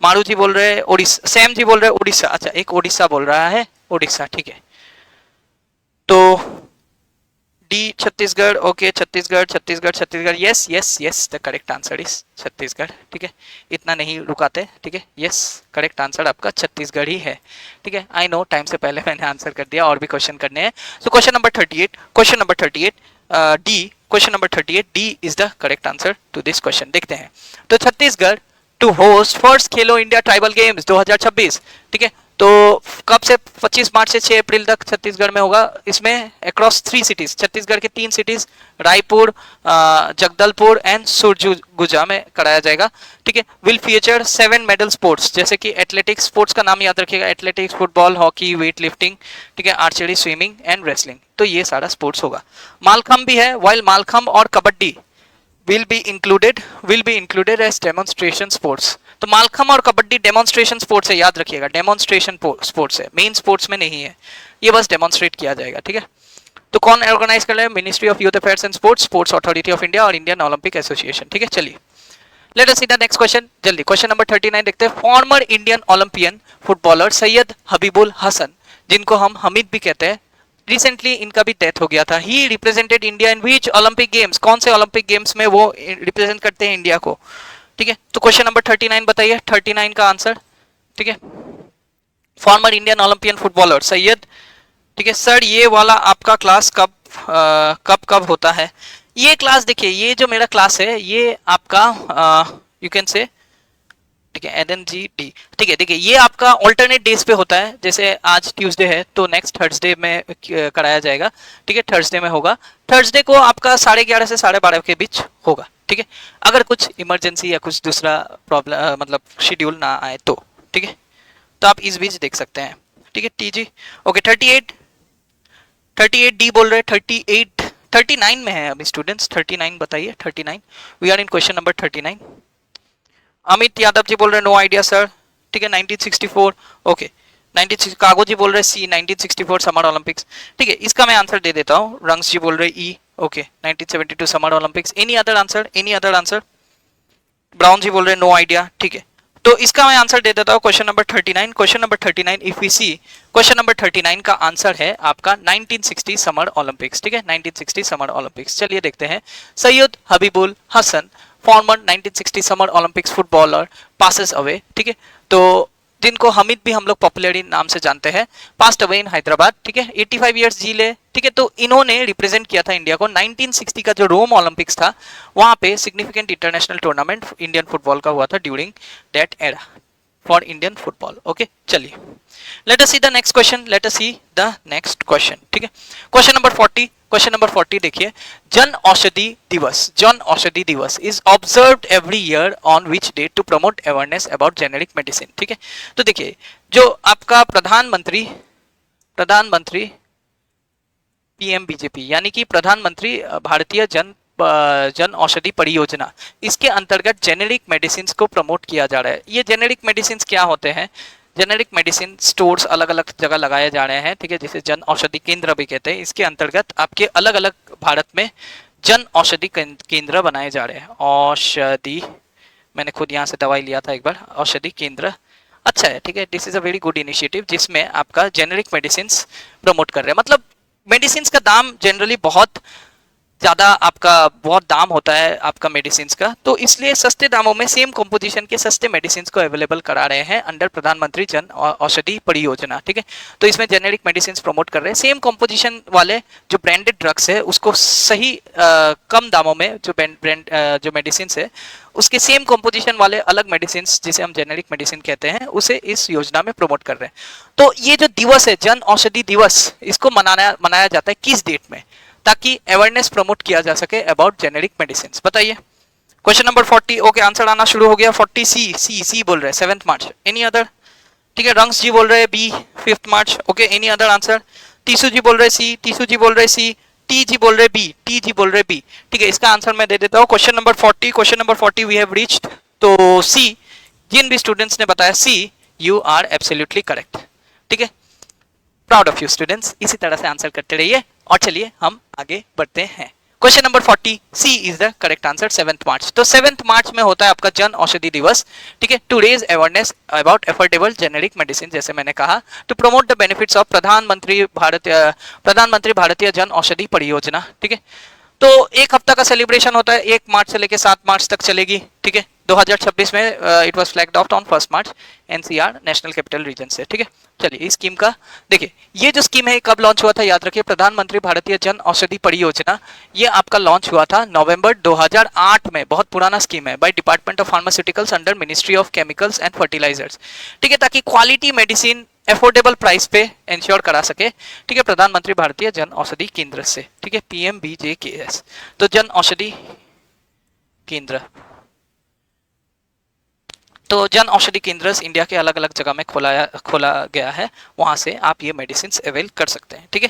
मारू जी बोल रहे हैं उड़ीसा, सैम जी बोल रहे हैं उड़ीसा, अच्छा एक उड़ीसा बोल रहा है, उड़ीसा, ठीक है। तो D Chhattisgarh, okay Chhattisgarh Chhattisgarh Chhattisgarh, yes yes yes, the correct answer is Chhattisgarh, ठीक है। इतना नहीं रुकाते, ठीक है, यस करेक्ट आंसर आपका छत्तीसगढ़ ही है, ठीक है। आई नो टाइम से पहले मैंने आंसर कर दिया, और भी क्वेश्चन करने हैं। So question number 38, question number 38 D, question number 38 D is the correct answer to this question. देखते हैं, तो Chhattisgarh to host first Khelo India tribal games 2026, ठीक है। तो कब से 25 मार्च से 6 अप्रैल तक छत्तीसगढ़ में होगा। इसमें अक्रॉस 3 सिटीज, छत्तीसगढ़ के 3 सिटीज रायपुर, जगदलपुर एंड सुरगुजा में कराया जाएगा, ठीक है। विल फीचर 7 मेडल स्पोर्ट्स, जैसे कि एथलेटिक्स स्पोर्ट्स का नाम याद रखिएगा, athletics, football, hockey, weight lifting, ठीक है, आर्चरी, स्विमिंग एंड रेसलिंग, तो ये सारा स्पोर्ट्स होगा। मालखम भी है, वाइल मालखम और kabaddi will be included as demonstration sports। तो मालखम और कबड्डी डेमोन्स्ट्रेशन स्पोर्ट्स है, याद रखिएगा, डेमोन्स्ट्रेशन स्पोर्ट्स है, मेन स्पोर्ट्स में नहीं है, ये बस डेमोन्स्ट्रेट किया जाएगा, ठीक है। तो कौन ऑर्गेनाइज कर रहा है, ministry of youth affairs and sports, sports authority of India और इंडियन ओलंपिक एसोसिएशन, ठीक है। चलिए let us see the next question, जल्दी क्वेश्चन नंबर 39 देखते हैं। Former Indian Olympian footballer Syed Habibul Hasan, जिनको हम हमीद भी कहते हैं, रिसेंटली इनका भी डेथ हो गया था। He represented India in which Olympic games, कौन से ओलंपिक गेम्स में वो रिप्रेजेंट करते हैं इंडिया को, ठीक है। तो क्वेश्चन नंबर 39 बताइए, 39 का आंसर, ठीक है। Farmer Indian Olympian footballer Syed, ठीक है। सर ये वाला आपका क्लास कब होता है, ये क्लास देखिए, ये जो मेरा क्लास है ये आपका यू कैन से, ठीक है, NNGT, ठीक है। देखिए ये आपका ऑल्टरनेट डेज पे होता है, जैसे आज ट्यूसडे है तो नेक्स्ट थर्सडे में कराया जाएगा, ठीक है, थर्सडे में होगा। थर्सडे को आपका 11:30 से 12:30 के बीच होगा, ठीक है, अगर कुछ इमरजेंसी या कुछ दूसरा प्रॉब्लम मतलब शेड्यूल ना आए तो, ठीक है, तो आप इस बीच देख सकते हैं, ठीक है। TG ओके 38 डी बोल रहे हैं, 39 में है अभी स्टूडेंट्स, 39 बताइए, 39, we are in question number 39। Amit Yadav ji बोल रहे हैं नो आइडिया सर, ठीक है, 1964, ओके 96, कागो जी बोल रहे हैं सी, 1964 समर ओलंपिक्स, ठीक है, इसका मैं आंसर दे देता हूँ। रंग्स जी बोल रहे हैं E, okay 1972 summer Olympics. Any other answer, any other answer, Brown ji बोल रहे हैं नो आइडिया, ठीक है, तो इसका मैं आंसर दे देता हूँ। Question number 39, question number 39 if we see, question number 39 का आंसर है आपका 1960 समर ओलंपिक्स, ठीक है, 1960 समर ओलंपिक्स। चलिए देखते हैं, Syed Habibul Hasan former 1960 summer Olympics footballer passes away, ठीक है, तो जिनको हमीद भी हम लोग पॉपुलरली नाम से जानते हैं, पास्ट अवे इन हैदराबाद, ठीक है, 85 इयर्स जी ले, ठीक है। तो इन्होंने रिप्रेजेंट किया था इंडिया को 1960 का जो रोम ओलंपिक्स था, वहां पे significant international tournament Indian football का हुआ था during that era for Indian football, okay. चलिए let us see the next question, let us see the next question, ठीक है। क्वेश्चन नंबर 40, क्वेश्चन नंबर 40 देखिए, जन औषधि दिवस, Jan Aushadhi Diwas is observed every year on which date to promote awareness about generic medicine, ठीक है। तो देखिए जो आपका प्रधानमंत्री PM BJP यानी कि प्रधानमंत्री भारतीय जन औषधि परियोजना, इसके अंतर्गत जेनेरिक मेडिसिन को प्रमोट किया जा रहा है। ये जेनेरिक मेडिसिन क्या होते हैं, जेनेरिक मेडिसिन स्टोर्स अलग अलग जगह लगाए जा रहे हैं, ठीक है, जिसे जन औषधि केंद्र भी कहते हैं। इसके अंतर्गत आपके अलग अलग भारत में जन औषधि केंद्र बनाए जा रहे हैं। औषधि, मैंने खुद यहाँ से दवाई लिया था एक बार, औषधि केंद्र अच्छा है, ठीक है, this is a very good initiative, जिसमें आपका जेनेरिक मेडिसिन प्रमोट कर रहे हैं। मतलब मेडिसिन का दाम जनरली बहुत ज़्यादा आपका बहुत दाम होता है आपका मेडिसिन का, तो इसलिए सस्ते दामों में सेम कंपोजिशन के सस्ते मेडिसिन को अवेलेबल करा रहे हैं अंडर प्रधानमंत्री जन औषधि परियोजना, ठीक है। तो इसमें जेनेरिक मेडिसिन प्रमोट कर रहे हैं, सेम कंपोजिशन वाले जो ब्रांडेड ड्रग्स है उसको सही कम दामों में जो मेडिसिन है उसके सेम कंपोजिशन वाले अलग मेडिसिन जिसे हम जेनेरिक मेडिसिन कहते हैं उसे इस योजना में प्रमोट कर रहे हैं। तो ये जो दिवस है जन औषधि दिवस, इसको मनाया जाता है किस डेट में, ताकि अवेयरनेस प्रमोट किया जा सके अबाउट जेनेरिक मेडिसिन। बताइए क्वेश्चन नंबर 40, ओके आंसर आना शुरू हो गया। 40 सी बोल रहे हैं 7 मार्च, एनी अदर, ठीक है। रंग्स जी बोल रहे हैं B 5 March, okay any other answer. Tisu ji बोल रहे सी, टीसू जी बोल रहे सी, टी जी बोल रहे बी, टी जी बोल रहे बी, ठीक है। इसका आंसर मैं दे देता हूँ। Question number 40, question number 40 we have reached, तो सी, जिन भी स्टूडेंट्स ने बताया C, you are absolutely correct, ठीक है। प्राउड ऑफ यू स्टूडेंट्स, इसी तरह से आंसर करते रहिए। और चलिए हम आगे बढ़ते हैं। Question number 40 C is the correct answer 7 March. तो 7 मार्च में होता है आपका जन औषधि दिवस, ठीक है, to raise awareness about affordable generic medicine, जैसे मैंने कहा, to promote the benefits of Pradhan Mantri Bhartiya Jan Aushadhi परियोजना, ठीक है। तो एक हफ्ता का सेलिब्रेशन होता है, 1 मार्च से लेकर 7 मार्च तक चलेगी, ठीक है। 2026 में it was flagged of on 1 March NCR national capital region से, ठीक है। चलिए इस स्कीम का देखिए, ये जो स्कीम है कब लॉन्च हुआ था, याद रखिए, प्रधानमंत्री भारतीय जन औषधि परियोजना, ये आपका लॉन्च हुआ था नवंबर 2008 में, बहुत पुराना स्कीम है, by department of pharmaceuticals under ministry of chemicals and fertilisers, ठीक है, ताकि क्वालिटी मेडिसिन एफोर्डेबल प्राइस पे इंश्योर करा सके, ठीक है, प्रधानमंत्री भारतीय जन औषधि केंद्र से, ठीक है, PMBJKS। तो जन औषधि केंद्र, तो जन औषधि केंद्र इंडिया के अलग अलग जगह में खोला गया है, वहां से आप ये मेडिसिन अवेल कर सकते हैं, ठीक है।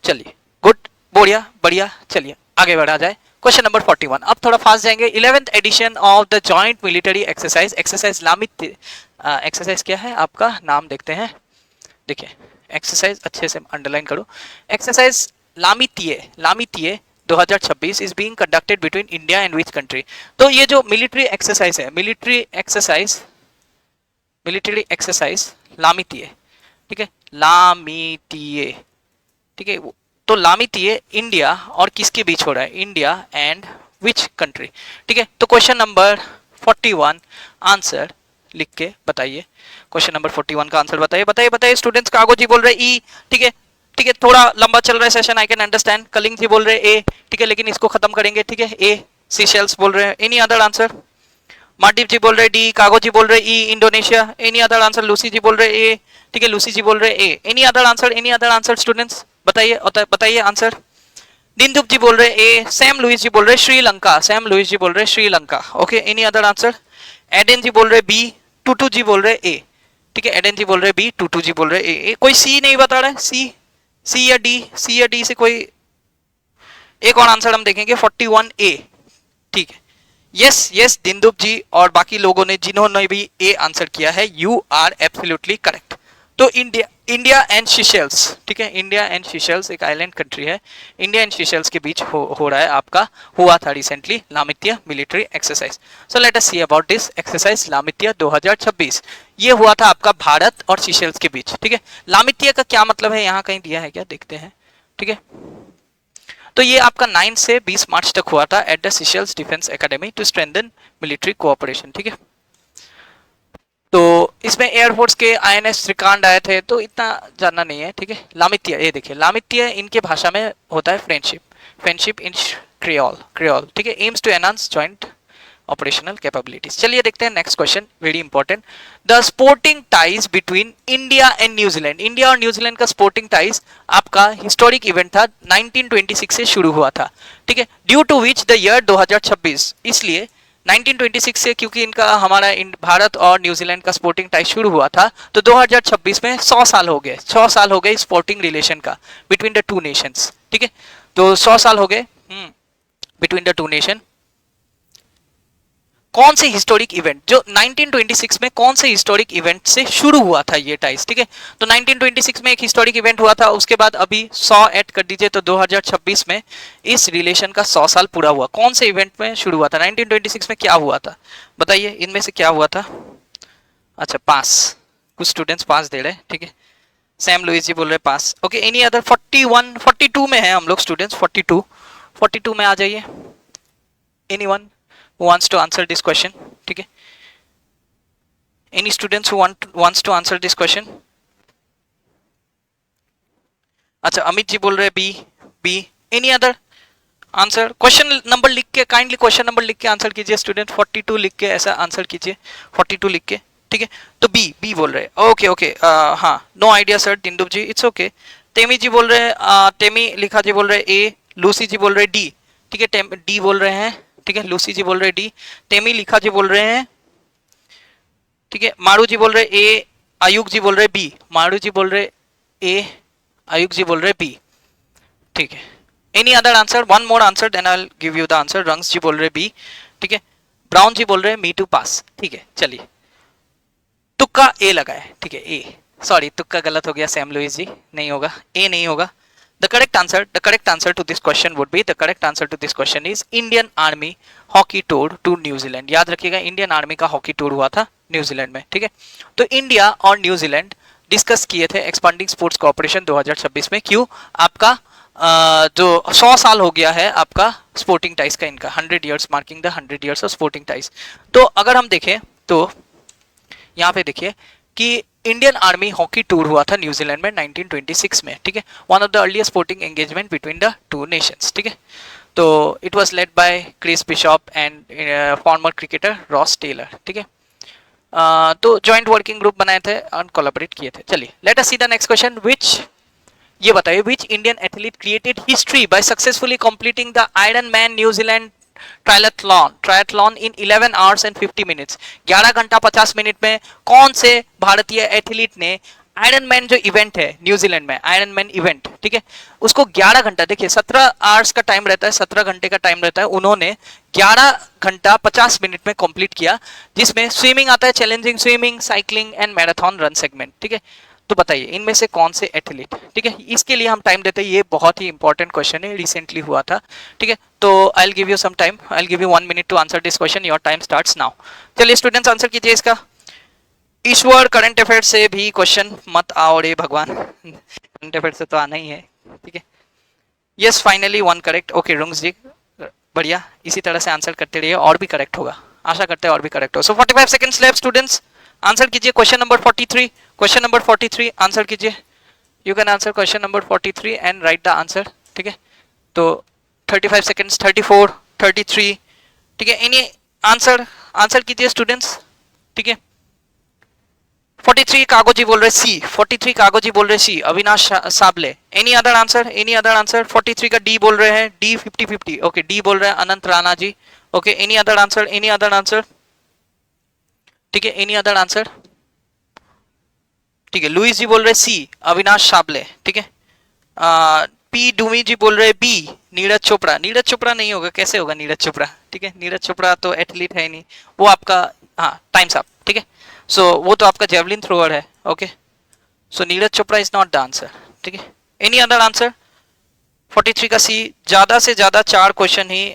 चलिए गुड, बढ़िया बढ़िया, चलिए आगे बढ़ा जाए। क्वेश्चन नंबर 41, अब थोड़ा फास्ट जाएंगे। 11th edition of the joint military exercise Lamitiye, exercise क्या है आपका, नाम देखते हैं, देखिए एक्सरसाइज अच्छे से अंडरलाइन करो, exercise Lamitiye 2026 is being conducted between India and which country. तो ये जो मिलिट्री एक्सरसाइज है, मिलिट्री एक्सरसाइज लामित्य, ठीक है, लामित्य, ठीक है, तो लामित्य इंडिया और किसके बीच हो रहा है, इंडिया एंड विच कंट्री, ठीक है। तो क्वेश्चन नंबर 41 आंसर लिख के बताइए, क्वेश्चन नंबर 41 का आंसर बताइए स्टूडेंट्स। कागो जी बोल रहे ई, ठीक है, ठीक है, थोड़ा लंबा चल रहा है session, I can understand. Kaling ji बोल रहे ए, ठीक है, लेकिन इसको खत्म करेंगे, ठीक है, ए। सीशेल्स बोल रहे हैं, एनी अदर आंसर। मार्टिव जी बोल रहे डी, कागो जी बोल रहे E, Indonesia, any other answer. Lucy ji बोल रहे ए, ठीक है, लूसी जी बोल रहे A, any other answer students, बताइए आंसर। दिनदुप जी बोल रहे ए, सैम लुइस जी बोल रहे Sri Lanka, okay, any other answer. Aiden ji बोल रहे बी, टूटू जी बोल रहे ए, ठीक है, एडन जी बोल रहे बी, टूटू जी बोल रहे ए, कोई सी नहीं बता रहा है, सी या डी से कोई एक और आंसर हम देखेंगे 41 ए, ठीक है, यस दिनदुप जी और बाकी लोगों ने जिन्होंने भी ए आंसर किया है, यू आर एब्सोल्युटली करेक्ट। तो इंडिया एंड सीशेल्स, ठीक है, इंडिया एंड सीशेल्स एक आइलैंड कंट्री है, इंडिया एंड सीशेल्स के बीच हो रहा है आपका, हुआ था recently Lamitiye military exercise. So let us see about this exercise Lamitiye 2026। ये हुआ था आपका भारत और सीशेल्स के बीच, ठीक है। लामित्य का क्या मतलब है, यहाँ कहीं दिया है क्या, देखते हैं, ठीक है। तो ये आपका 9 से 20 मार्च तक हुआ था at the Seychelles defence academy to strengthen military cooperation, ठीक है। तो इसमें एयरफोर्स के INS श्रीकांत आए थे, तो इतना जानना नहीं है, ठीक है। लामित्य, ये देखिए लामित्य इनके भाषा में होता है फ्रेंडशिप इन क्रियोल, ठीक है, aims to enhance joint operational capabilities. चलिए देखते हैं next question, very important. The sporting ties between India and New Zealand, India और न्यूजीलैंड का स्पोर्टिंग टाइज आपका हिस्टोरिक इवेंट था, 1926 से शुरू हुआ था, ठीक है। Due to which the year 2026, इसलिए 1926 से, क्योंकि इनका हमारा भारत और न्यूजीलैंड का स्पोर्टिंग टाइज शुरू हुआ था, तो 2026 में 100 साल हो गए, 100 साल हो गए स्पोर्टिंग रिलेशन का बिटवीन द टू नेशंस, ठीक है। तो 100 साल हो गए बिटवीन द टू नेशन। कौन से हिस्टोरिक इवेंट, जो 1926 में कौन से हिस्टोरिक इवेंट से शुरू हुआ था ये टाइज, ठीक है। तो 1926 में एक हिस्टोरिक इवेंट हुआ था, उसके बाद अभी 100 ऐड कर दीजिए, तो 2026 में इस रिलेशन का 100 साल पूरा हुआ। कौन से इवेंट में शुरू हुआ था, 1926 में क्या हुआ था, बताइए, इनमें से क्या हुआ था। अच्छा, पास, कुछ स्टूडेंट्स पास दे रहे हैं, ठीक है, सैम लुइस जी बोल रहे पास, ओके, एनी अदर। 41 42 में है हम लोग स्टूडेंट्स, 42 में आ जाइए, anyone who wants to answer this question, ठीक है, any students who wants to answer this question। अच्छा, अमित जी बोल रहे B, any other answer. Question number लिख के, काइंडली क्वेश्चन नंबर लिख के आंसर कीजिए स्टूडेंट, 42 लिख के ऐसा आंसर कीजिए, 42 लिख के, ठीक है। तो बी बोल रहे, ओके, हाँ, no idea sir, Dindup ji, it's okay. Temi ji बोल रहे, तेमी लिखा जी बोल रहे ए, लूसी जी बोल रहे डी, ठीक है, डी बोल रहे हैं, ठीक है, लूसी जी बोल रहे डी, तेमी लिखा जी बोल रहे हैं, ठीक है, मारू जी बोल रहे ए, आयुक जी बोल रहे बी, मारू जी बोल रहे ए, आयुक जी बोल रहे बी, ठीक है। Any other answer, one more answer then I will give you the answer. रंग्स जी बोल रहे बी, ठीक है, ब्राउन जी बोल रहे मी टू पास, ठीक है। चलिए तुक्का ए लगा है, ठीक है, ए, सॉरी तुक्का गलत हो गया सैम लुइस जी, नहीं होगा, ए नहीं होगा, The correct answer to this question would be, the correct answer to this question is Indian Army hockey tour to New Zealand. याद रखिएगा, इंडियन आर्मी का हॉकी टूर हुआ था न्यूजीलैंड में, ठीक है। तो इंडिया और न्यूजीलैंड डिस्कस किए थे एक्सपांडिंग स्पोर्ट्स कोऑपरेशन 2026 में। क्यों? आपका जो 100 साल हो गया है आपका स्पोर्टिंग टाइज का, इनका 100 years, marking the 100 years of sporting ties. तो अगर हम देखें तो यहाँ पे देखिए कि इंडियन आर्मी हॉकी टूर हुआ था न्यूजीलैंड में 1926 में, ठीक है। One of the earliest sporting engagement between the two nations, ठीक है। तो it was led by Chris Bishop and former cricketer Ross Taylor, ठीक है। तो जॉइंट वर्किंग ग्रुप बनाए थे और कोलैबोरेट किए थे। चलिए, let us see the next question. Which, ये बताइए, which Indian athlete created history by successfully completing the Ironman New Zealand triathlon in 11 hours and 50 minutes। 11 घंटा 50 मिनट में कौन से भारतीय एथलीट ने आयरन मैन जो इवेंट है न्यूजीलैंड में, आयरन मैन इवेंट, ठीक है, उसको 11 घंटा, देखिए 17 आवर्स का टाइम रहता है, 17 घंटे का टाइम रहता है, उन्होंने 11 घंटा 50 मिनट में कंप्लीट किया, जिसमें स्विमिंग आता है, challenging swimming, cycling and marathon run segment, ठीक है। तो बताइए इनमें से कौन से एथलीट, ठीक है, इसके लिए हम टाइम देते हैं। ये बहुत ही इंपॉर्टेंट क्वेश्चन है, रिसेंटली हुआ था, ठीक है। तो I will give you some time, I will give you 1 minute to answer this question. Your time starts now. चलिए स्टूडेंट्स, आंसर कीजिए इसका। ईश्वर, करंट अफेयर से भी क्वेश्चन मत आओ रे भगवान, करंट अफेयर से तो आना ही है, ठीक है। Yes, finally 1 correct. Okay rungs जी, बढ़िया, इसी तरह से आंसर करते रहिए, और भी करेक्ट होगा, आशा करते हैं और भी करेक्ट हो। So 45 seconds left students, answer कीजिए question number 43। Question number 43 answer कीजिए। You can answer question number 43 and write the answer, ठीक है। तो 35 सेकंड्स, 34, 33, ठीक है। एनी आंसर कीजिए स्टूडेंट्स, ठीक है। 43 कागोजी बोल रहे सी, 43 कागोजी बोल रहे C, Avinash Sable. Any other answer, any other answer? 43 का डी बोल रहे हैं, डी 50-50, ओके, डी बोल रहे हैं Anant Rana ji, okay. Any other answer, any other answer, ठीक है, एनी अदर आंसर, ठीक है। लुइस जी बोल रहे सी, अविनाश साबले, ठीक है। पी डूमी जी बोल रहे बी, नीरज चोपड़ा। नीरज चोपड़ा नहीं होगा, कैसे होगा नीरज चोपड़ा, ठीक है। नीरज चोपड़ा तो एथलीट है नहीं, वो आपका, हाँ, टाइम्स अप, ठीक है। सो वो तो आपका जेवलिन थ्रोअर है, okay. So Neeraj Chopra is not the answer, ठीक है। Any other answer? 43 का सी। ज्यादा से ज्यादा 4 क्वेश्चन ही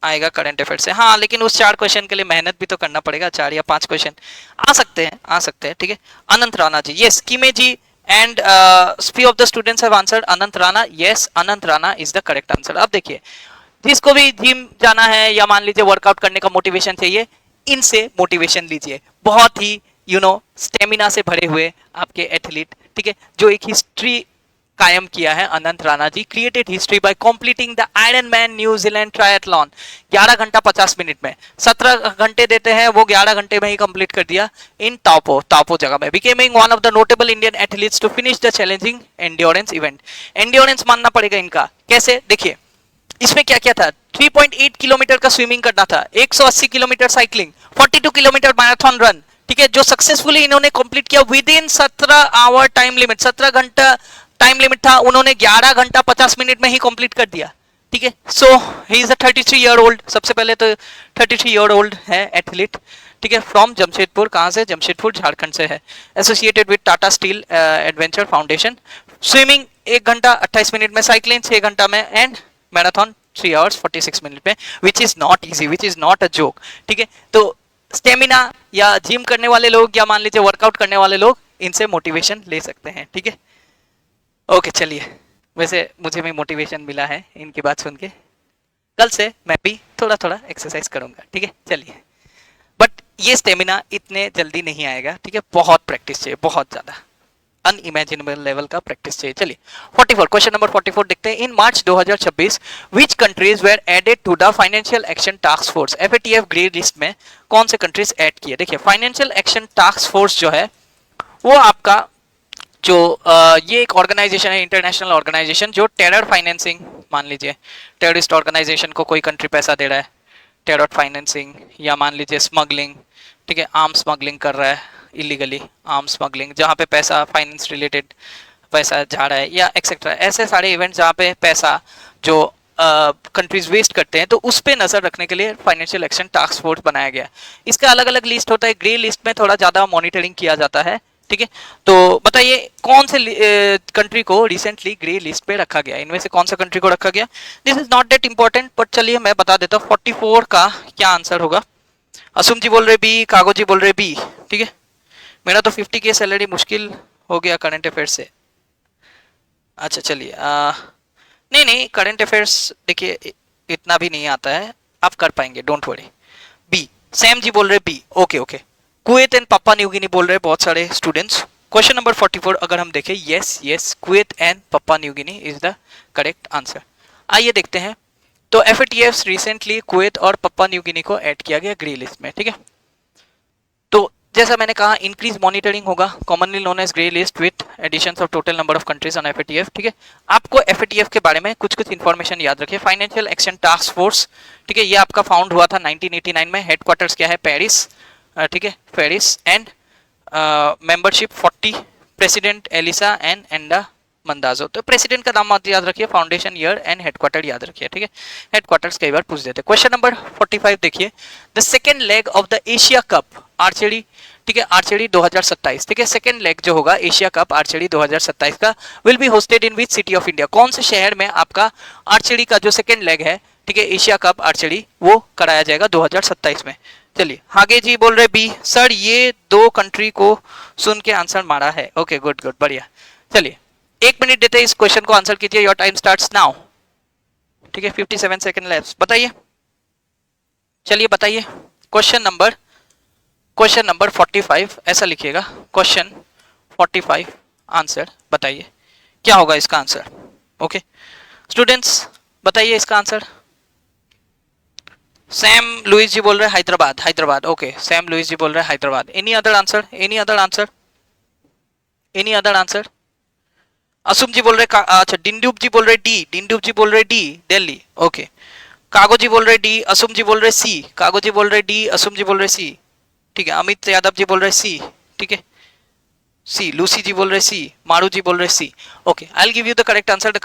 आएगा करंट अफेयर से, हाँ, लेकिन उस 4 क्वेश्चन के लिए मेहनत भी तो करना पड़ेगा। 4 या 5 क्वेश्चन आ सकते हैं, ठीक है। Anant Rana ji, yes, Kime ji and few of the students have answered Anant Rana, yes, Anant Rana is the correct answer. अब देखिए, जिसको भी जिम जाना है या मान लीजिए वर्कआउट करने का मोटिवेशन चाहिए, इनसे मोटिवेशन लीजिए। बहुत ही स्टेमिना से भरे हुए आपके एथलीट, ठीक है, जो एक हिस्ट्री कायम किया है Anant Rana ji. Created history by completing the Ironman New Zealand triathlon 11 घंटा 50 मिनट में। 17 घंटे देते हैं, वो 11 घंटे में ही कंप्लीट कर दिया इन तापो जगह में। Becoming one of the notable Indian athletes to finish the challenging endurance event. Endurance मानना पड़ेगा इनका, कैसे? देखिए इसमें क्या क्या था। 3.8 किलोमीटर का स्विमिंग करना था, 180 kilometre cycling, 42 kilometre marathon run, ठीक है, जो सक्सेसफुली इन्होंने कंप्लीट किया within 17 hour time limit. 17 घंटा टाइम लिमिट था, उन्होंने 11 घंटा 50 मिनट में ही कंप्लीट कर दिया, ठीक है। So he is a 33 year old, सबसे पहले तो 33 ईयर ओल्ड है एथलीट, ठीक है, फ्रॉम जमशेदपुर। कहां से? जमशेदपुर, झारखंड से है। Associated with Tata steel adventure foundation. Swimming 1 घंटा 28 मिनट में, साइकिलिंग 6 घंटा में, एंड मैराथन 3 hours 46 मिनट में, which is not easy, which is not a joke, ठीक है। तो स्टेमिना या जिम करने वाले लोग या मान लीजिए वर्कआउट करने वाले लोग इनसे मोटिवेशन ले सकते हैं, ठीक है। ओके, चलिए, वैसे मुझे भी मोटिवेशन मिला है इनकी बात सुन के। कल से मैं भी थोड़ा थोड़ा एक्सरसाइज करूंगा, ठीक है। चलिए, बट ये स्टेमिना इतने जल्दी नहीं आएगा, ठीक है, बहुत प्रैक्टिस चाहिए, बहुत ज्यादा अनइमेजिनेबल लेवल का प्रैक्टिस चाहिए। चलिए 44, क्वेश्चन नंबर 44 देखते हैं। In March 2026 which countries were added to the financial action task force? FATF grey list में कौन से कंट्रीज ऐड किए? देखिए, फाइनेंशियल एक्शन टास्क फोर्स जो है वो आपका जो ये एक ऑर्गेनाइजेशन है, इंटरनेशनल ऑर्गेनाइजेशन, जो टेरर फाइनेंसिंग, मान लीजिए टेररिस्ट ऑर्गेनाइजेशन को कोई कंट्री पैसा दे रहा है, टेरर फाइनेंसिंग, या मान लीजिए स्मगलिंग, ठीक है, आर्म स्मगलिंग कर रहा है, इलीगली आर्म स्मगलिंग, जहाँ पे पैसा फाइनेंस रिलेटेड पैसा जा रहा है, या एक्सेट्रा, ऐसे सारे इवेंट जहाँ पे पैसा जो कंट्रीज वेस्ट करते हैं, तो उस पे नजर रखने के लिए फाइनेंशियल एक्शन टास्क फोर्स बनाया गया। इसका अलग अलग लिस्ट होता है, ग्रे लिस्ट में थोड़ा ज़्यादा मॉनिटरिंग किया जाता है, ठीक ठीक है, तो बताइए कौन से कंट्री को रिसेंटली ग्रे लिस्ट पे रखा गया, इनमें से कौन सा कंट्री को रखा गया? This is not that important, but चलिए मैं बता देता हूँ 44 का क्या आंसर होगा। असुम जी बोल रहे बी, कागो जी बोल रहे बी, ठीक है। मेरा तो 50 के सैलरी मुश्किल हो गया करंट अफेयर से। अच्छा चलिए, नहीं नहीं, करंट अफेयर्स देखिए इतना भी नहीं आता है, आप कर पाएंगे, don't worry. B, Sam ji बोल रहे B, okay okay. Kuwait and Papua New Guinea बोल रहे बहुत सारे स्टूडेंट्स। क्वेश्चन नंबर 44 अगर हम देखें, yes yes, Kuwait and Papua New Guinea is the correct answer. आइए देखते हैं, तो FATF रिसेंटली कुवैत और पापा न्यू गिनी को ऐड किया गया ग्रे लिस्ट में, ठीक है। तो जैसा मैंने कहा, इंक्रीज मॉनिटरिंग होगा, commonly known as grey list with additions of total number of countries on FATF, ठीक है। आपको FATF के बारे में कुछ कुछ इंफॉर्मेशन याद रखिए। फाइनेंशियल एक्शन टास्क फोर्स, ठीक है, ये आपका फाउंड हुआ था 1989 में। हेडक्वार्टर्स क्या है? पेरिस, ठीक है, Paris. And membership 40, president Elisa and एंडा मंदाजो। तो प्रेसिडेंट का नाम मत याद रखिए, फाउंडेशन ईयर एंड हेडक्वार्टर याद रखिए, ठीक है। हेडक्वार्टर्स कई बार पूछ देते हैं। क्वेश्चन नंबर 45 देखिए, the second leg of the Asia cup archery, ठीक है, आर्चरी 2027, ठीक है, सेकेंड लेग जो होगा एशिया कप आर्चरी 2027 का will be hosted in which city of India? कौन से शहर में आपका आर्चरी का जो सेकेंड लेग है, ठीक है, एशिया कप आर्चरी, वो कराया जाएगा 2027 में? चलिए, आगे जी बोल रहे बी, सर ये दो कंट्री को सुन के आंसर मारा है। ओके गुड गुड, बढ़िया। चलिए 1 मिनट देते हैं, इस क्वेश्चन को आंसर कीजिए। योर टाइम स्टार्ट्स नाउ, ठीक है, 57 सेकंड लेफ्ट। बताइए, चलिए बताइए। क्वेश्चन नंबर 45 ऐसा लिखिएगा, क्वेश्चन 45 आंसर बताइए क्या होगा इसका आंसर। ओके स्टूडेंट्स, बताइए इसका आंसर। सैम लुइस जी बोल रहे हैं Hyderabad, Hyderabad, okay, Sam Louis ji बोल रहे हैं Hyderabad. Any other answer, any other answer, any other answer? Asum ji बोल रहे, अच्छा डिंडूब जी बोल रहे डी, डिंडूब जी बोल रहे डी, दिल्ली, ओके। कागो जी बोल रहे डी, असुम जी बोल रहे सी, कागो जी बोल रहे डी, असुम जी बोल रहे सी, ठीक है। अमित यादव जी बोल रहे सी, ठीक है, सी। लूसी जी बोल रहे सी, मारू जी बोल रहे C, okay. I will give you the correct answer. The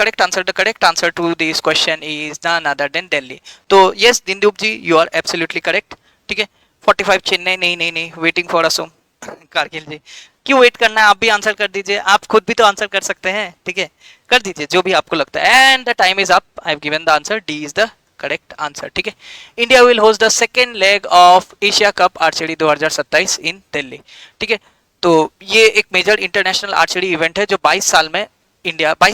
correct answer to this question is none other than Delhi. तो यस दिंदूब ji, you are absolutely correct, ठीक है। 45 चेन्नई, नहीं नहीं नहीं, वेटिंग फॉर असुम। कारगिल जी, क्यों वेट करना है, आप भी आंसर कर दीजिए, आप खुद भी तो आंसर कर सकते हैं, ठीक है, कर दीजिए जो भी आपको लगता है। And the time is up, I have given the answer, D is the correct answer, ठीक है। India will host the second leg of Asia cup archery 2027 इन दिल्ली, ठीक है। तो ये एक मेजर इंटरनेशनल आर्चरी इवेंट है जो 22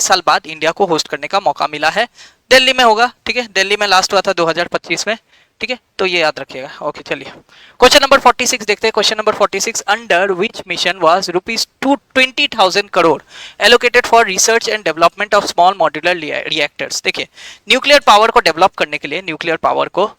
साल बाद इंडिया को होस्ट करने का मौका मिला है। दिल्ली में होगा, ठीक है, दिल्ली में लास्ट हुआ था 2025 में, ठीक है, तो ये याद रखिएगा। ओके चलिए, क्वेश्चन नंबर 46 देखते हैं। Question number 46, under which mission was ₹20,000 crore allocated for research and development of small modular reactors? देखिए, न्यूक्लियर पावर को डेवलप करने के लिए, न्यूक्लियर पावर को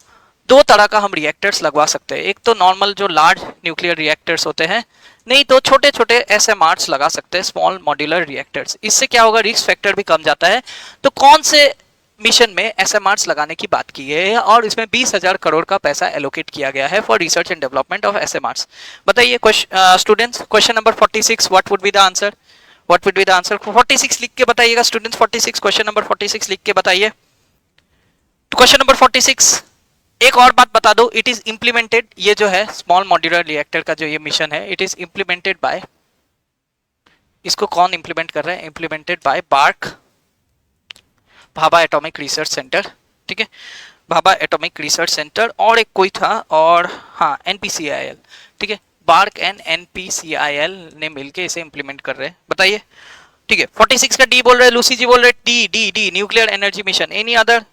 दो तरह का हम रिएक्टर्स लगवा सकते हैं। एक तो नॉर्मल जो लार्ज न्यूक्लियर रिएक्टर्स होते हैं, नहीं तो छोटे छोटे SMRs लगा सकते हैं, स्मॉल मॉड्यूलर रिएक्टर्स। इससे क्या होगा, रिस्क फैक्टर भी कम जाता है। तो कौन से मिशन में SMRs लगाने की बात की गई है और इसमें 20,000 करोड़ का पैसा एलोकेट किया गया है for research and development of SMRs? बताइए students, question number 46 what would be the answer? What would be the answer? 46 लिख के बताइएगा स्टूडेंट्स, 46, क्वेश्चन नंबर 46 लिख के बताइए। क्वेश्चन नंबर 46, एक और बात बता दो, इट इज इंप्लीमेंटेड, ये जो है स्मॉल मॉड्यूलर रिएक्टर का जो ये मिशन है, इट इज इंप्लीमेंटेड बाय, इसको कौन इंप्लीमेंट कर रहा है? Implemented by BARC, Bhabha atomic research centre, ठीक है, भाभा एटॉमिक रिसर्च सेंटर, और एक कोई था, और हाँ NPCIL, ठीक है, बार्क एंड NPCIL ने मिलके इसे इंप्लीमेंट कर रहे हैं। बताइए, ठीक है। 46 का डी बोल रहे, लूसी जी बोल रहे D D D, nuclear energy mission. Any other?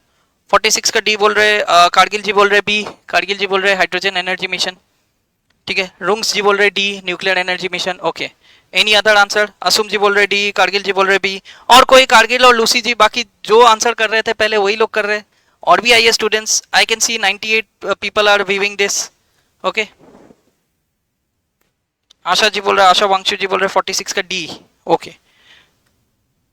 46 का डी बोल रहे, कारगिल जी बोल रहे बी, कारगिल जी बोल रहे हाइड्रोजन एनर्जी मिशन, ठीक है। रुंग्स जी बोल रहे D, nuclear energy mission, okay. Any other answer? Asum ji बोल रहे डी, कारगिल जी बोल रहे बी, और कोई? कारगिल और लूसी जी, बाकी जो आंसर कर रहे थे पहले वही लोग कर रहे हैं। और भी आइए students, I can see 98 people are viewing this, okay. Asha ji बोल रहे, आशा वांगचू जी बोल रहे 46 का D, okay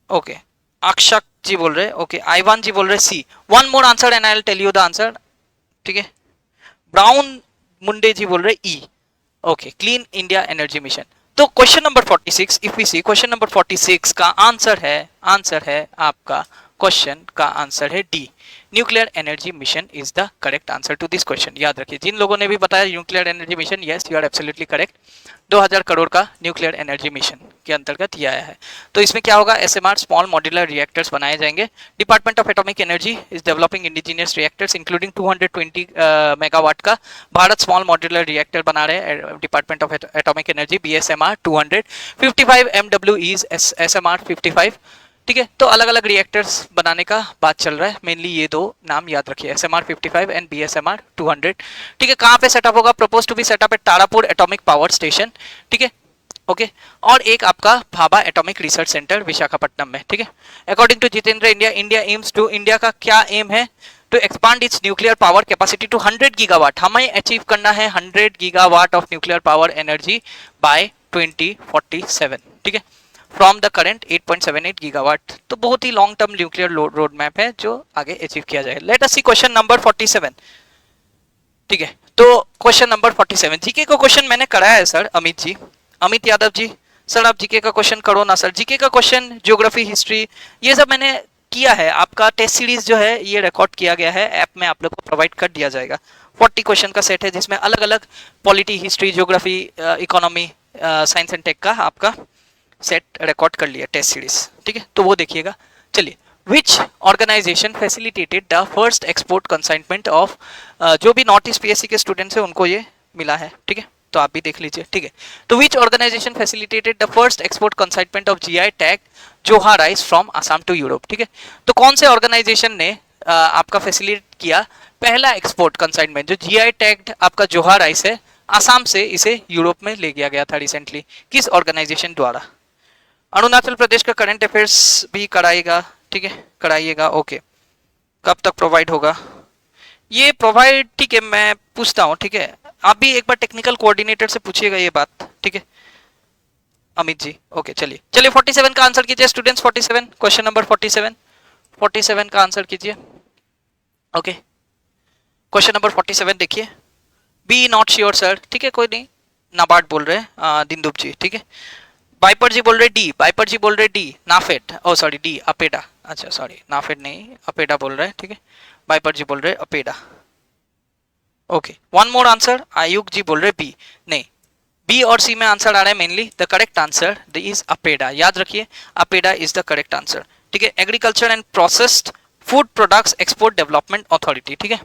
okay. Akshak ji बोल रहे, ओके। आइवान जी बोल रहे C. One more answer and I will tell you the answer, ठीक है। ब्राउन मुंडे जी बोल रहे E, okay, clean India energy mission. तो question number 46, if we see, question number 46 का आंसर है आपका, क्वेश्चन का आंसर है D, nuclear energy mission is the correct answer to this question. याद रखिए, जिन लोगों ने भी बताया nuclear energy mission, yes you are absolutely correct. 2000 crore का न्यूक्लियर एनर्जी मिशन के अंतर्गत ये आया है। तो इसमें क्या होगा, एसएमआर स्मॉल मॉड्यूलर रिएक्टर्स बनाए जाएंगे। Department of atomic energy is developing indigenous reactors including 220 megawatt का भारत स्मॉल मॉड्यूलर रिएक्टर बना रहे हैं। Department of atomic energy BSMR 200, 55 MWEs SMR 55। ठीक है, तो अलग अलग रिएक्टर्स बनाने का बात चल रहा है। मेनली ये दो नाम याद रखिए, एसएमआर 55 एंड बीएसएमआर 200। ठीक है, कहाँ पे सेटअप होगा, propose to be set up at Tarapur atomic power station. ठीक है, ओके। और एक आपका Bhabha atomic research centre Visakhapatnam में। ठीक है, according to Jitendra India aims to, India का क्या एम है, to expand its nuclear power capacity to 100 gigawatt. हमें अचीव करना है 100 gigawatt of nuclear power energy by 2047। ठीक है, फ्रॉम द करंट 8.78 गीगावाट। तो बहुत ही long term nuclear road map है जो आगे अचीव किया जाएगा। Let us see question number 47। ठीक है, तो क्वेश्चन नंबर 47 जीके का क्वेश्चन मैंने कराया है सर, अमित यादव जी। सर आप जीके का क्वेश्चन करो ना सर, जीके का क्वेश्चन, ज्योग्राफी, हिस्ट्री, ये सब मैंने किया है। आपका टेस्ट सीरीज जो है ये रिकॉर्ड किया गया है, ऐप में आप लोग को प्रोवाइड कर दिया जाएगा। 40 क्वेश्चन का सेट है जिसमें अलग अलग polity, history, geography, economy, science and tech का आपका सेट रिकॉर्ड कर लिया टेस्ट सीरीज। ठीक है, तो वो देखिएगा। चलिए, which organisation facilitated the first export consignment of, जो भी नॉर्थ ईस्ट पीएससी के स्टूडेंट्स हैं उनको ये मिला है। ठीक है, तो आप भी देख लीजिए। ठीक है, तो which organisation facilitated the first export consignment of GI tag Joha rice from Assam to Europe. ठीक है, तो कौन से ऑर्गेनाइजेशन ने आपका फैसिलिटेट किया पहला एक्सपोर्ट कंसाइनमेंट, जो जीआई टैग्ड आपका जोहा राइस है, आसाम से इसे यूरोप में ले गया था रिसेंटली, किस ऑर्गेनाइजेशन द्वारा। अरुणाचल प्रदेश का करंट अफेयर्स भी कराएगा। ठीक है, कराइएगा। ओके, कब तक प्रोवाइड होगा ये प्रोवाइड? ठीक है, मैं पूछता हूँ। ठीक है, आप भी एक बार टेक्निकल कोऑर्डिनेटर से पूछिएगा ये बात। ठीक है अमित जी। ओके, चलिए 47 का आंसर कीजिए स्टूडेंट्स। 47 क्वेश्चन नंबर 47 का आंसर कीजिए। ओके, क्वेश्चन नंबर 47 देखिए। B not sure sir. ठीक है, कोई नहीं, नाबार्ड बोल रहे हैं दिनदुप जी। ठीक है, बाइपर जी बोल रहे डी, बाइपर जी बोल रहे डी, नाफेड, ओ सॉरी डी, अपेडा। अच्छा सॉरी, नाफेड नहीं, अपेडा बोल रहे हैं। ठीक है, बाइपर जी बोल रहे APEDA. Okay, one more answer, आयुक जी बोल रहे बी। नहीं, बी और सी में आंसर आ रहा है mainly. The correct answer is APEDA. याद रखिए, APEDA is the correct answer. ठीक है, agriculture and processed food products export development authority. ठीक है,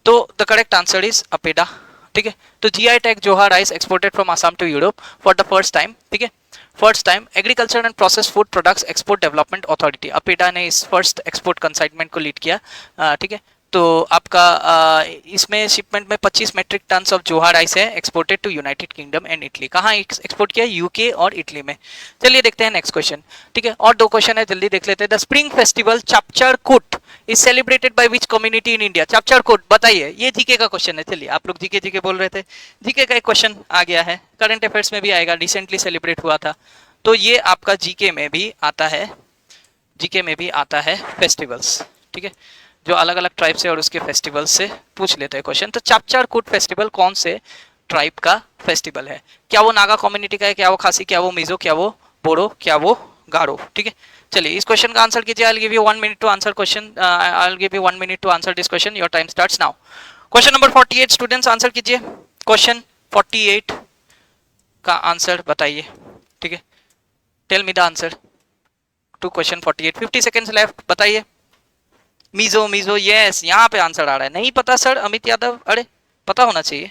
तो the correct answer is APEDA. ठीक है, तो GI tag Joha rice exported from Assam to Europe for the first time. ठीक है, first time agriculture and process food products export development authority, APEDA ने इस फर्स्ट एक्सपोर्ट कंसाइनमेंट को लीड किया। ठीक है, तो आपका इसमें शिपमेंट में 25 metric ton of Joha rice है exported to United Kingdom and Italy. कहाँ एक्सपोर्ट किया? यूके और इटली में। चलिए देखते हैं नेक्स्ट क्वेश्चन। ठीक है, और दो क्वेश्चन है, जल्दी देख लेते हैं। The spring festival Chapcharkut is celebrated by which community in India. Chapcharkut बताइए, ये जीके का क्वेश्चन है। चलिए, आप लोग जीके जीके बोल रहे थे, जीके का एक क्वेश्चन आ गया है, करंट अफेयर्स में भी आएगा, रिसेंटली सेलिब्रेट हुआ था। तो ये आपका जीके में भी आता है, जीके में भी आता है फेस्टिवल्स। ठीक है, जो अलग अलग ट्राइब से और उसके फेस्टिवल से पूछ लेते हैं क्वेश्चन। तो चापचरकूट फेस्टिवल कौन से ट्राइब का फेस्टिवल है? क्या वो नागा कम्युनिटी का है, क्या वो खासी, क्या वो मिजो, क्या वो बोरो, क्या वो गारो? ठीक है, चलिए इस क्वेश्चन का आंसर कीजिए। I will give you 1 minute to answer question. I will give you 1 minute to answer this question. Your time starts now. Question number 48 students answer कीजिए। क्वेश्चन 48 का आंसर बताइए। ठीक है, tell me the answer to question 48। 50 seconds left, बताइए। Mizo, Mizo, yes, यहाँ पे answer आ रहा है। नहीं पता सर अमित यादव, अरे पता होना चाहिए।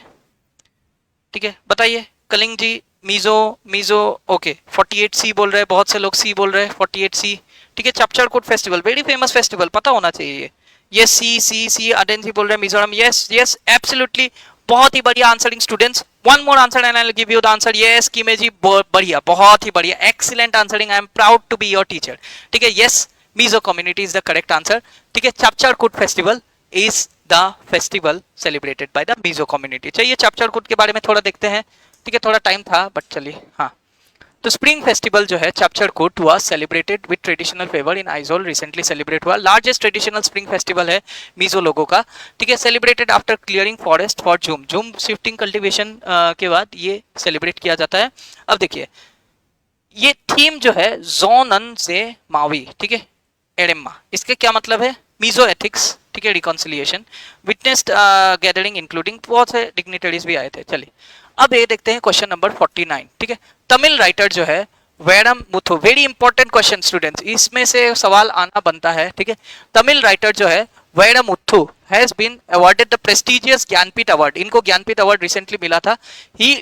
ठीक है, बताइए कलिंग जी। मिजो, मिजो, ओके। 48 सी बोल रहे हैं, बहुत से लोग सी बोल रहे हैं, 48 सी। ठीक है, Chapcharkut festival very famous festival, पता होना चाहिए। यस, सी सी सी। अडेन जी बोल रहे हैं मिजोरम, यस यस एब्सोल्युटली, बहुत ही बढ़िया answering students. One more answer and I will give you the answer. Yes Kime ji, बढ़िया, बहुत ही बढ़िया, excellent answering. I am proud to be your teacher. ठीक है, yes, Mizo community is the correct answer. ठीक है, Chapcharkut festival is the festival celebrated by the Mizo community. चलिए चापचरकूट के बारे में थोड़ा देखते हैं। ठीक है, थोड़ा टाइम था बट चलिए। हाँ, तो स्प्रिंग फेस्टिवल जो है Chapcharkut was celebrated with traditional fervour in Aizawl, recently celebrate हुआ। लार्जेस्ट ट्रेडिशनल स्प्रिंग फेस्टिवल है मिजो लोगों का। ठीक है, celebrated after clearing forest for jhum, jhum shifting cultivation के बाद ये सेलिब्रेट किया जाता है। अब देखिए, ये थीम जो है जोनन से मावी, ठीक है, एडेम्मा, इसके क्या मतलब है? मिजो एथिक्स। ठीक ठीक है, रिकॉन्सिलिएशन, विटनेस्ड गैदरिंग इंक्लूडिंग, बहुत से डिग्निटरीज भी आए थे। चलिए अब ये देखते हैं क्वेश्चन नंबर 49। ठीक है, तमिल राइटर जो है Vairamuthu, very important question students, इसमें से सवाल आना बनता है। ठीक है, तमिल राइटर जो है Vairamuthu has been awarded the prestigious Jnanpith award, इनको ज्ञानपीठ अवार्ड रिसेंटली मिला था। He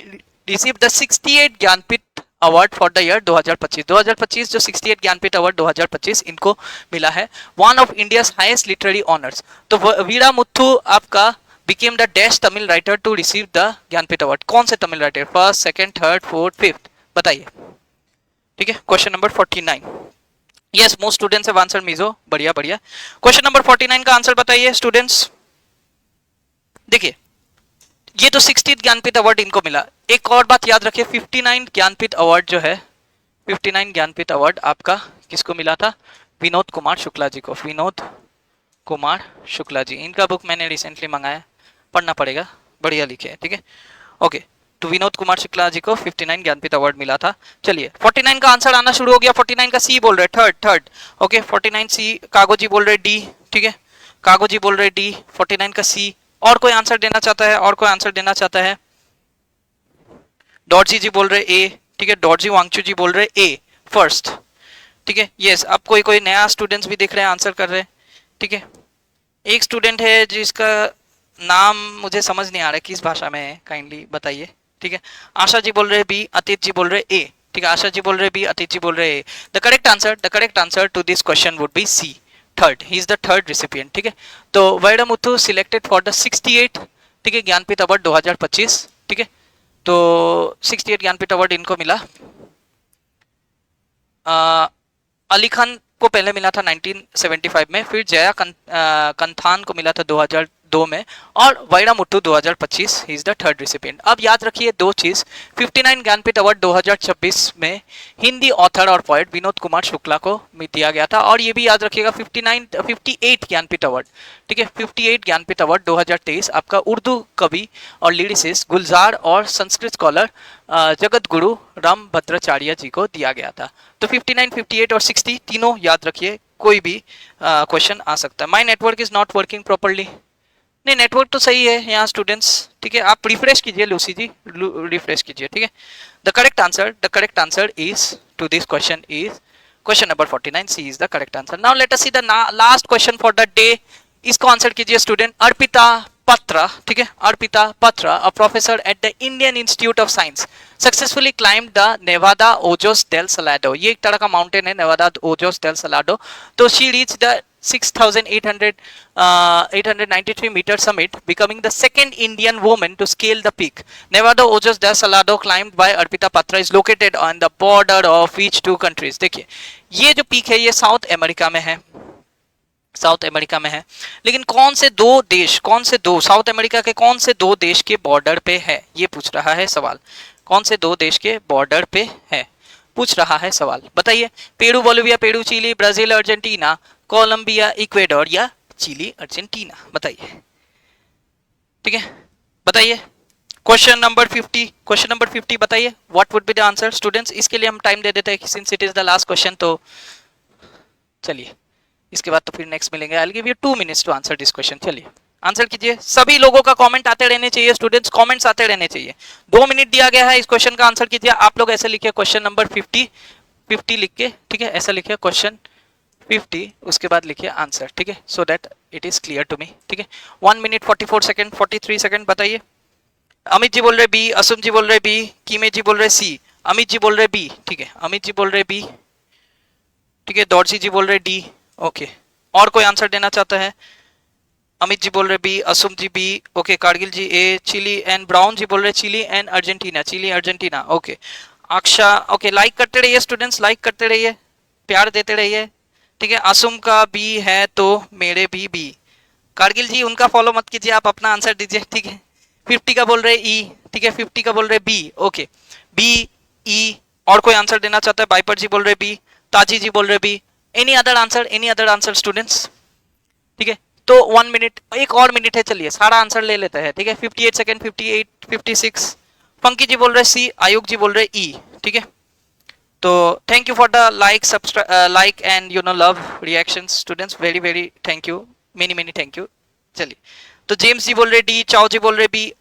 received the 68 Jnanpith award for the year 2025 जो 68 ज्ञानपीठ अवार्ड 2025 इनको मिला है, one of India's highest literary honours. तो वीरामुथु आपका became the dash Tamil writer to receive the Jnanpith award, कौन से Tamil writer, first, second, third, fourth, fifth, बताइए। ठीक है, question number 49। Yes, most students have answered Mizo, बढ़िया बढ़िया। क्वेश्चन नंबर 49 का आंसर बताइए स्टूडेंट्स। देखिए ये तो 60 ज्ञानपीठ अवार्ड इनको मिला। एक और बात याद रखिए, 59 ज्ञानपीठ अवार्ड जो है, 59 ज्ञानपीठ अवार्ड आपका किसको मिला था, विनोद कुमार शुक्ला जी को, विनोद कुमार शुक्ला जी। इनका बुक मैंने रिसेंटली मंगाया, पढ़ना पड़ेगा, बढ़िया लिखे है। ठीक है, ओके, तो विनोद कुमार शुक्ला जी को 59 ज्ञानपीठ अवार्ड मिला था। चलिए 49 का आंसर आना शुरू हो गया। 49 का सी बोल रहे, थर्ड। ओके, 49 सी, कागो जी बोल रहे डी। ठीक है, कागो जी बोल रहे डी, 49 का सी। और कोई आंसर देना चाहता है, और कोई आंसर देना चाहता है? डॉर्जी जी बोल रहे ए। ठीक है, डॉर्जी वांगचू जी बोल रहे ए फर्स्ट। ठीक है, यस, अब कोई नया स्टूडेंट्स भी दिख रहे हैं, आंसर कर रहे हैं। ठीक है, एक स्टूडेंट है जिसका नाम मुझे समझ नहीं आ रहा है किस भाषा में है, काइंडली बताइए। ठीक है, आशा जी बोल रहे बी, अतीत जी बोल रहे ए। ठीक है, आशा जी बोल रहे बी, अतीत जी बोल रहे A. The correct answer to this question would be C, third. He is the third recipient. ठीक है, तो वैरमुथु सिलेक्टेड फॉर द 68, ठीक है, ज्ञानपीठ अवार्ड 2025। ठीक है, तो 68 ज्ञानपीठ अवार्ड इनको मिला। अली खान को पहले मिला था 1975 में, फिर जया कंथान को मिला था 2002 में, और वैरमुथु 2025 ही इज द थर्ड रिसिपिएंट। अब याद रखिए दो चीज, 59 ज्ञानपीठ अवार्ड 2026 में हिंदी ऑथर और पोएट विनोद कुमार शुक्ला को दिया गया था, और ये भी याद रखिएगा 58 ज्ञानपीठ अवार्ड, ठीक है, 58 ज्ञानपीठ अवार्ड 2023 आपका उर्दू कवि और लिरिसिस्ट गुलजार और संस्कृत स्कॉलर जगत गुरु राम भद्राचार्य जी को दिया गया था। तो 59, 58 और 60 तीनों याद रखिए, कोई भी क्वेश्चन आ सकता है। My network is not working properly, नहीं नेटवर्क तो सही है यहाँ स्टूडेंट्स। ठीक है, आप रिफ्रेश कीजिए, लूसी जी रिफ्रेश कीजिए। ठीक है, the correct answer is to this question is question number 49, C is the correct answer. Now let us see the last question for the day. इसको आंसर कीजिए स्टूडेंट। अर्पिता पत्रा, ठीक है, Arpita Patra, a professor at the Indian Institute of Science, successfully climbed the Nevado Ojos del Salado. ये एक तरह का mountain है, Nevado Ojos del Salado. तो she reach the 6,893 meter summit, becoming the second Indian woman to scale the peak. Nevada Ojos del Salado, climbed by Arpita Patra, is located on the border of each two countries. देखिए ये जो peak है ये south America में है, south America में है, लेकिन कौन से दो साउथ अमेरिका के कौन से दो देश के बॉर्डर पे है, ये पूछ रहा है सवाल। कौन से दो देश के बॉर्डर पे है, पूछ रहा है सवाल, बताइए। Peru Bolivia, Peru Chile, Brazil Argentina, Colombia Ecuador, या चिली अर्जेंटीना, बताइए। ठीक है, बताइए। क्वेश्चन नंबर 50 बताइए, what would be the answer students. इसके लिए हम टाइम दे देते हैं since it is the last question, तो चलिए इसके बाद तो फिर नेक्स्ट मिलेंगे। I will give you 2 minutes to answer this question. चलिए आंसर कीजिए। सभी लोगों का कमेंट आते रहने चाहिए स्टूडेंट्स, कमेंट्स आते रहने चाहिए। 2 मिनट दिया गया है, इस क्वेश्चन का आंसर कीजिए। आप लोग ऐसे लिखिए क्वेश्चन नंबर 50 लिख के, ठीक है, ऐसा लिखिए क्वेश्चन 50, उसके बाद लिखिए आंसर, ठीक है, so that it is clear to me. ठीक है, 1 minute 44 सेकंड 43 सेकंड, बताइए। अमित जी बोल रहे बी, असुम जी बोल रहे बी, कीमे जी बोल रहे सी, अमित जी बोल रहे बी, ठीक है, अमित जी बोल रहे बी, ठीक है, दौड़सी जी बोल रहे डी, ओके। और कोई आंसर देना चाहता है? अमित जी बोल रहे B, Asum ji B, okay, Kargil ji A, Chile and Brown ji बोल रहे Chile and Argentina, okay. Aksha, okay, like करते रहिए स्टूडेंट्स, लाइक करते रहिए, प्यार देते रहिए, ठीक है। आसुम का बी है तो मेरे भी बी। कारगिल जी उनका फॉलो मत कीजिए, आप अपना आंसर दीजिए, ठीक है। 50 का बोल रहे ई, ठीक है, 50 का बोल रहे बी, ओके, बी ई। और कोई आंसर देना चाहता है? बाइपर जी बोल रहे बी, ताजी जी बोल रहे B. Any other answer students? ठीक है, तो 1 मिनट, एक और मिनट है, चलिए सारा आंसर ले लेते हैं, ठीक है। 58 सेकंड, 58, 56। पंकी जी बोल रहे सी, आयुक जी बोल रहे ई, ठीक है। तो thank you for the like and love reactions students, very very thank you. Many many thank you. चलिए, तो जेम्स जी बोल रहे डी, चाओ जी बोल रहे बी,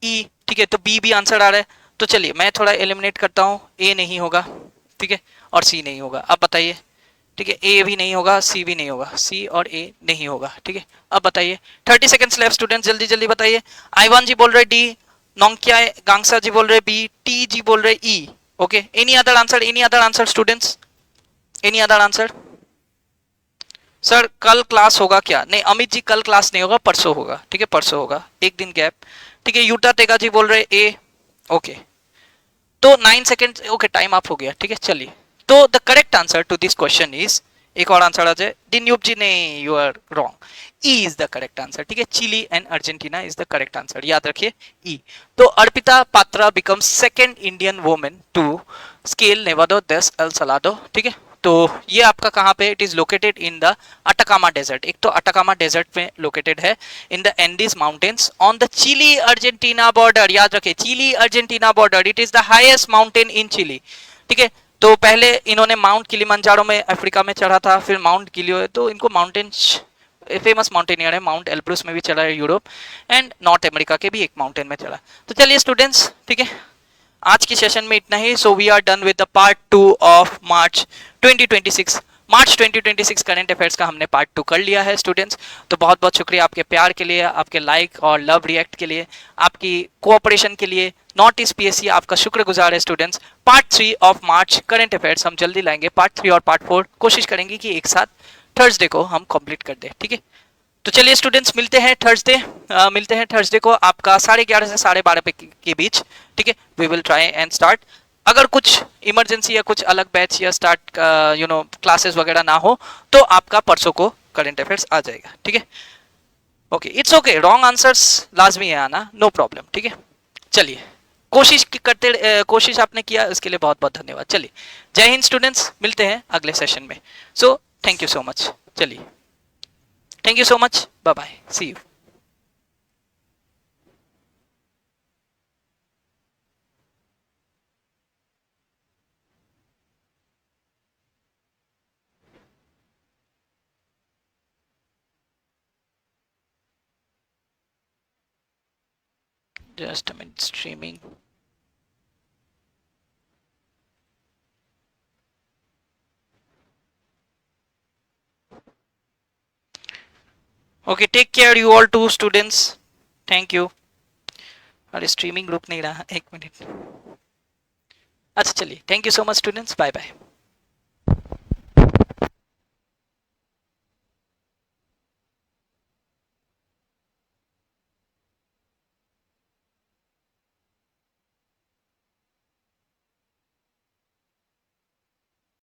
ई, ठीक है, तो बी भी आंसर आ रहा है। तो चलिए मैं थोड़ा एलिमिनेट करता हूँ, ए नहीं होगा, ठीक है, और सी नहीं होगा। अब बताइए, ठीक है, ए भी नहीं होगा, सी भी नहीं होगा, सी और ए नहीं होगा, ठीक है। अब बताइए, 30 सेकंड्स लेफ्ट स्टूडेंट्स, जल्दी जल्दी बताइए। आईवान जी बोल रहे डी, नोंकिया गांगसा जी बोल रहे बी, टी जी बोल रहे E. Okay, any other answer, any other answer students, any other answer? Sir कल क्लास होगा क्या? नहीं अमित जी, कल क्लास नहीं होगा, परसों होगा, ठीक है, परसों होगा, एक दिन गैप, ठीक है। यूटा टेगा जी बोल रहे ए। ओके, तो 9 सेकेंड, ओके, टाइम अप हो गया, ठीक है। चलिए, तो the correct answer to this question is, एक और आंसर आ जाए, दिनयूप जी ने, you are wrong, E is the correct answer, ठीक है। Chile and Argentina is the correct answer, याद रखिए ई। तो Arpita Patra becomes second Indian women to scale Nevado des el Salado, ठीक है। तो ये आपका कहाँ पे, it is located in the Atacama desert, एक तो अटाकामा डेजर्ट में लोकेटेड है, in the Andes mountains on the Chile Argentina border, याद रखे Chile Argentina border, it is the highest mountain in Chile, ठीक है। तो पहले इन्होंने माउंट किलिमंजारो में अफ्रीका में चढ़ा था, फिर माउंट गिलियो, तो इनको माउंटेन फेमस माउंटेनियर है, माउंट एल्ब्रूस में भी चढ़ा है यूरोप एंड नॉर्थ अमेरिका के भी एक माउंटेन में चढ़ा। तो चलिए स्टूडेंट्स, ठीक है, आज की सेशन में इतना ही। So we are done with the part 2 of March 2026। March 2026 current affairs का हमने पार्ट 2 कर लिया है स्टूडेंट्स। तो बहुत बहुत शुक्रिया आपके प्यार के लिए, आपके लाइक और लव रिएक्ट के लिए, आपकी कोऑपरेशन के लिए। नॉर्थ ईस्ट पीएससी आपका शुक्रगुजार है students. Part 3 of March current affairs हम जल्दी लाएंगे, पार्ट 3 और पार्ट 4 कोशिश करेंगे कि एक साथ थर्सडे को हम कंप्लीट कर दें, ठीक है। तो चलिए स्टूडेंट्स, मिलते हैं थर्सडे, मिलते हैं थर्सडे को आपका 11:30 से 12:30 के बीच, ठीक है। We will try and start. अगर कुछ इमरजेंसी या कुछ अलग बैच या स्टार्ट क्लासेस वगैरह ना हो तो आपका परसों को करंट अफेयर्स आ जाएगा, ठीक है। Okay, it's okay, wrong answers लाजमी है आना, नो प्रॉब्लम, ठीक है। चलिए, कोशिश आपने किया, इसके लिए बहुत बहुत धन्यवाद। चलिए, जय हिंद स्टूडेंट्स, मिलते हैं अगले सेशन में। So thank you so much. चलिए, thank you so much, bye bye, see you। just a minute, streaming। okay, take care you all too students, thank you। अरे स्ट्रीमिंग रुक नहीं रहा, एक मिनट। अच्छा चलिए, thank you so much students, bye bye.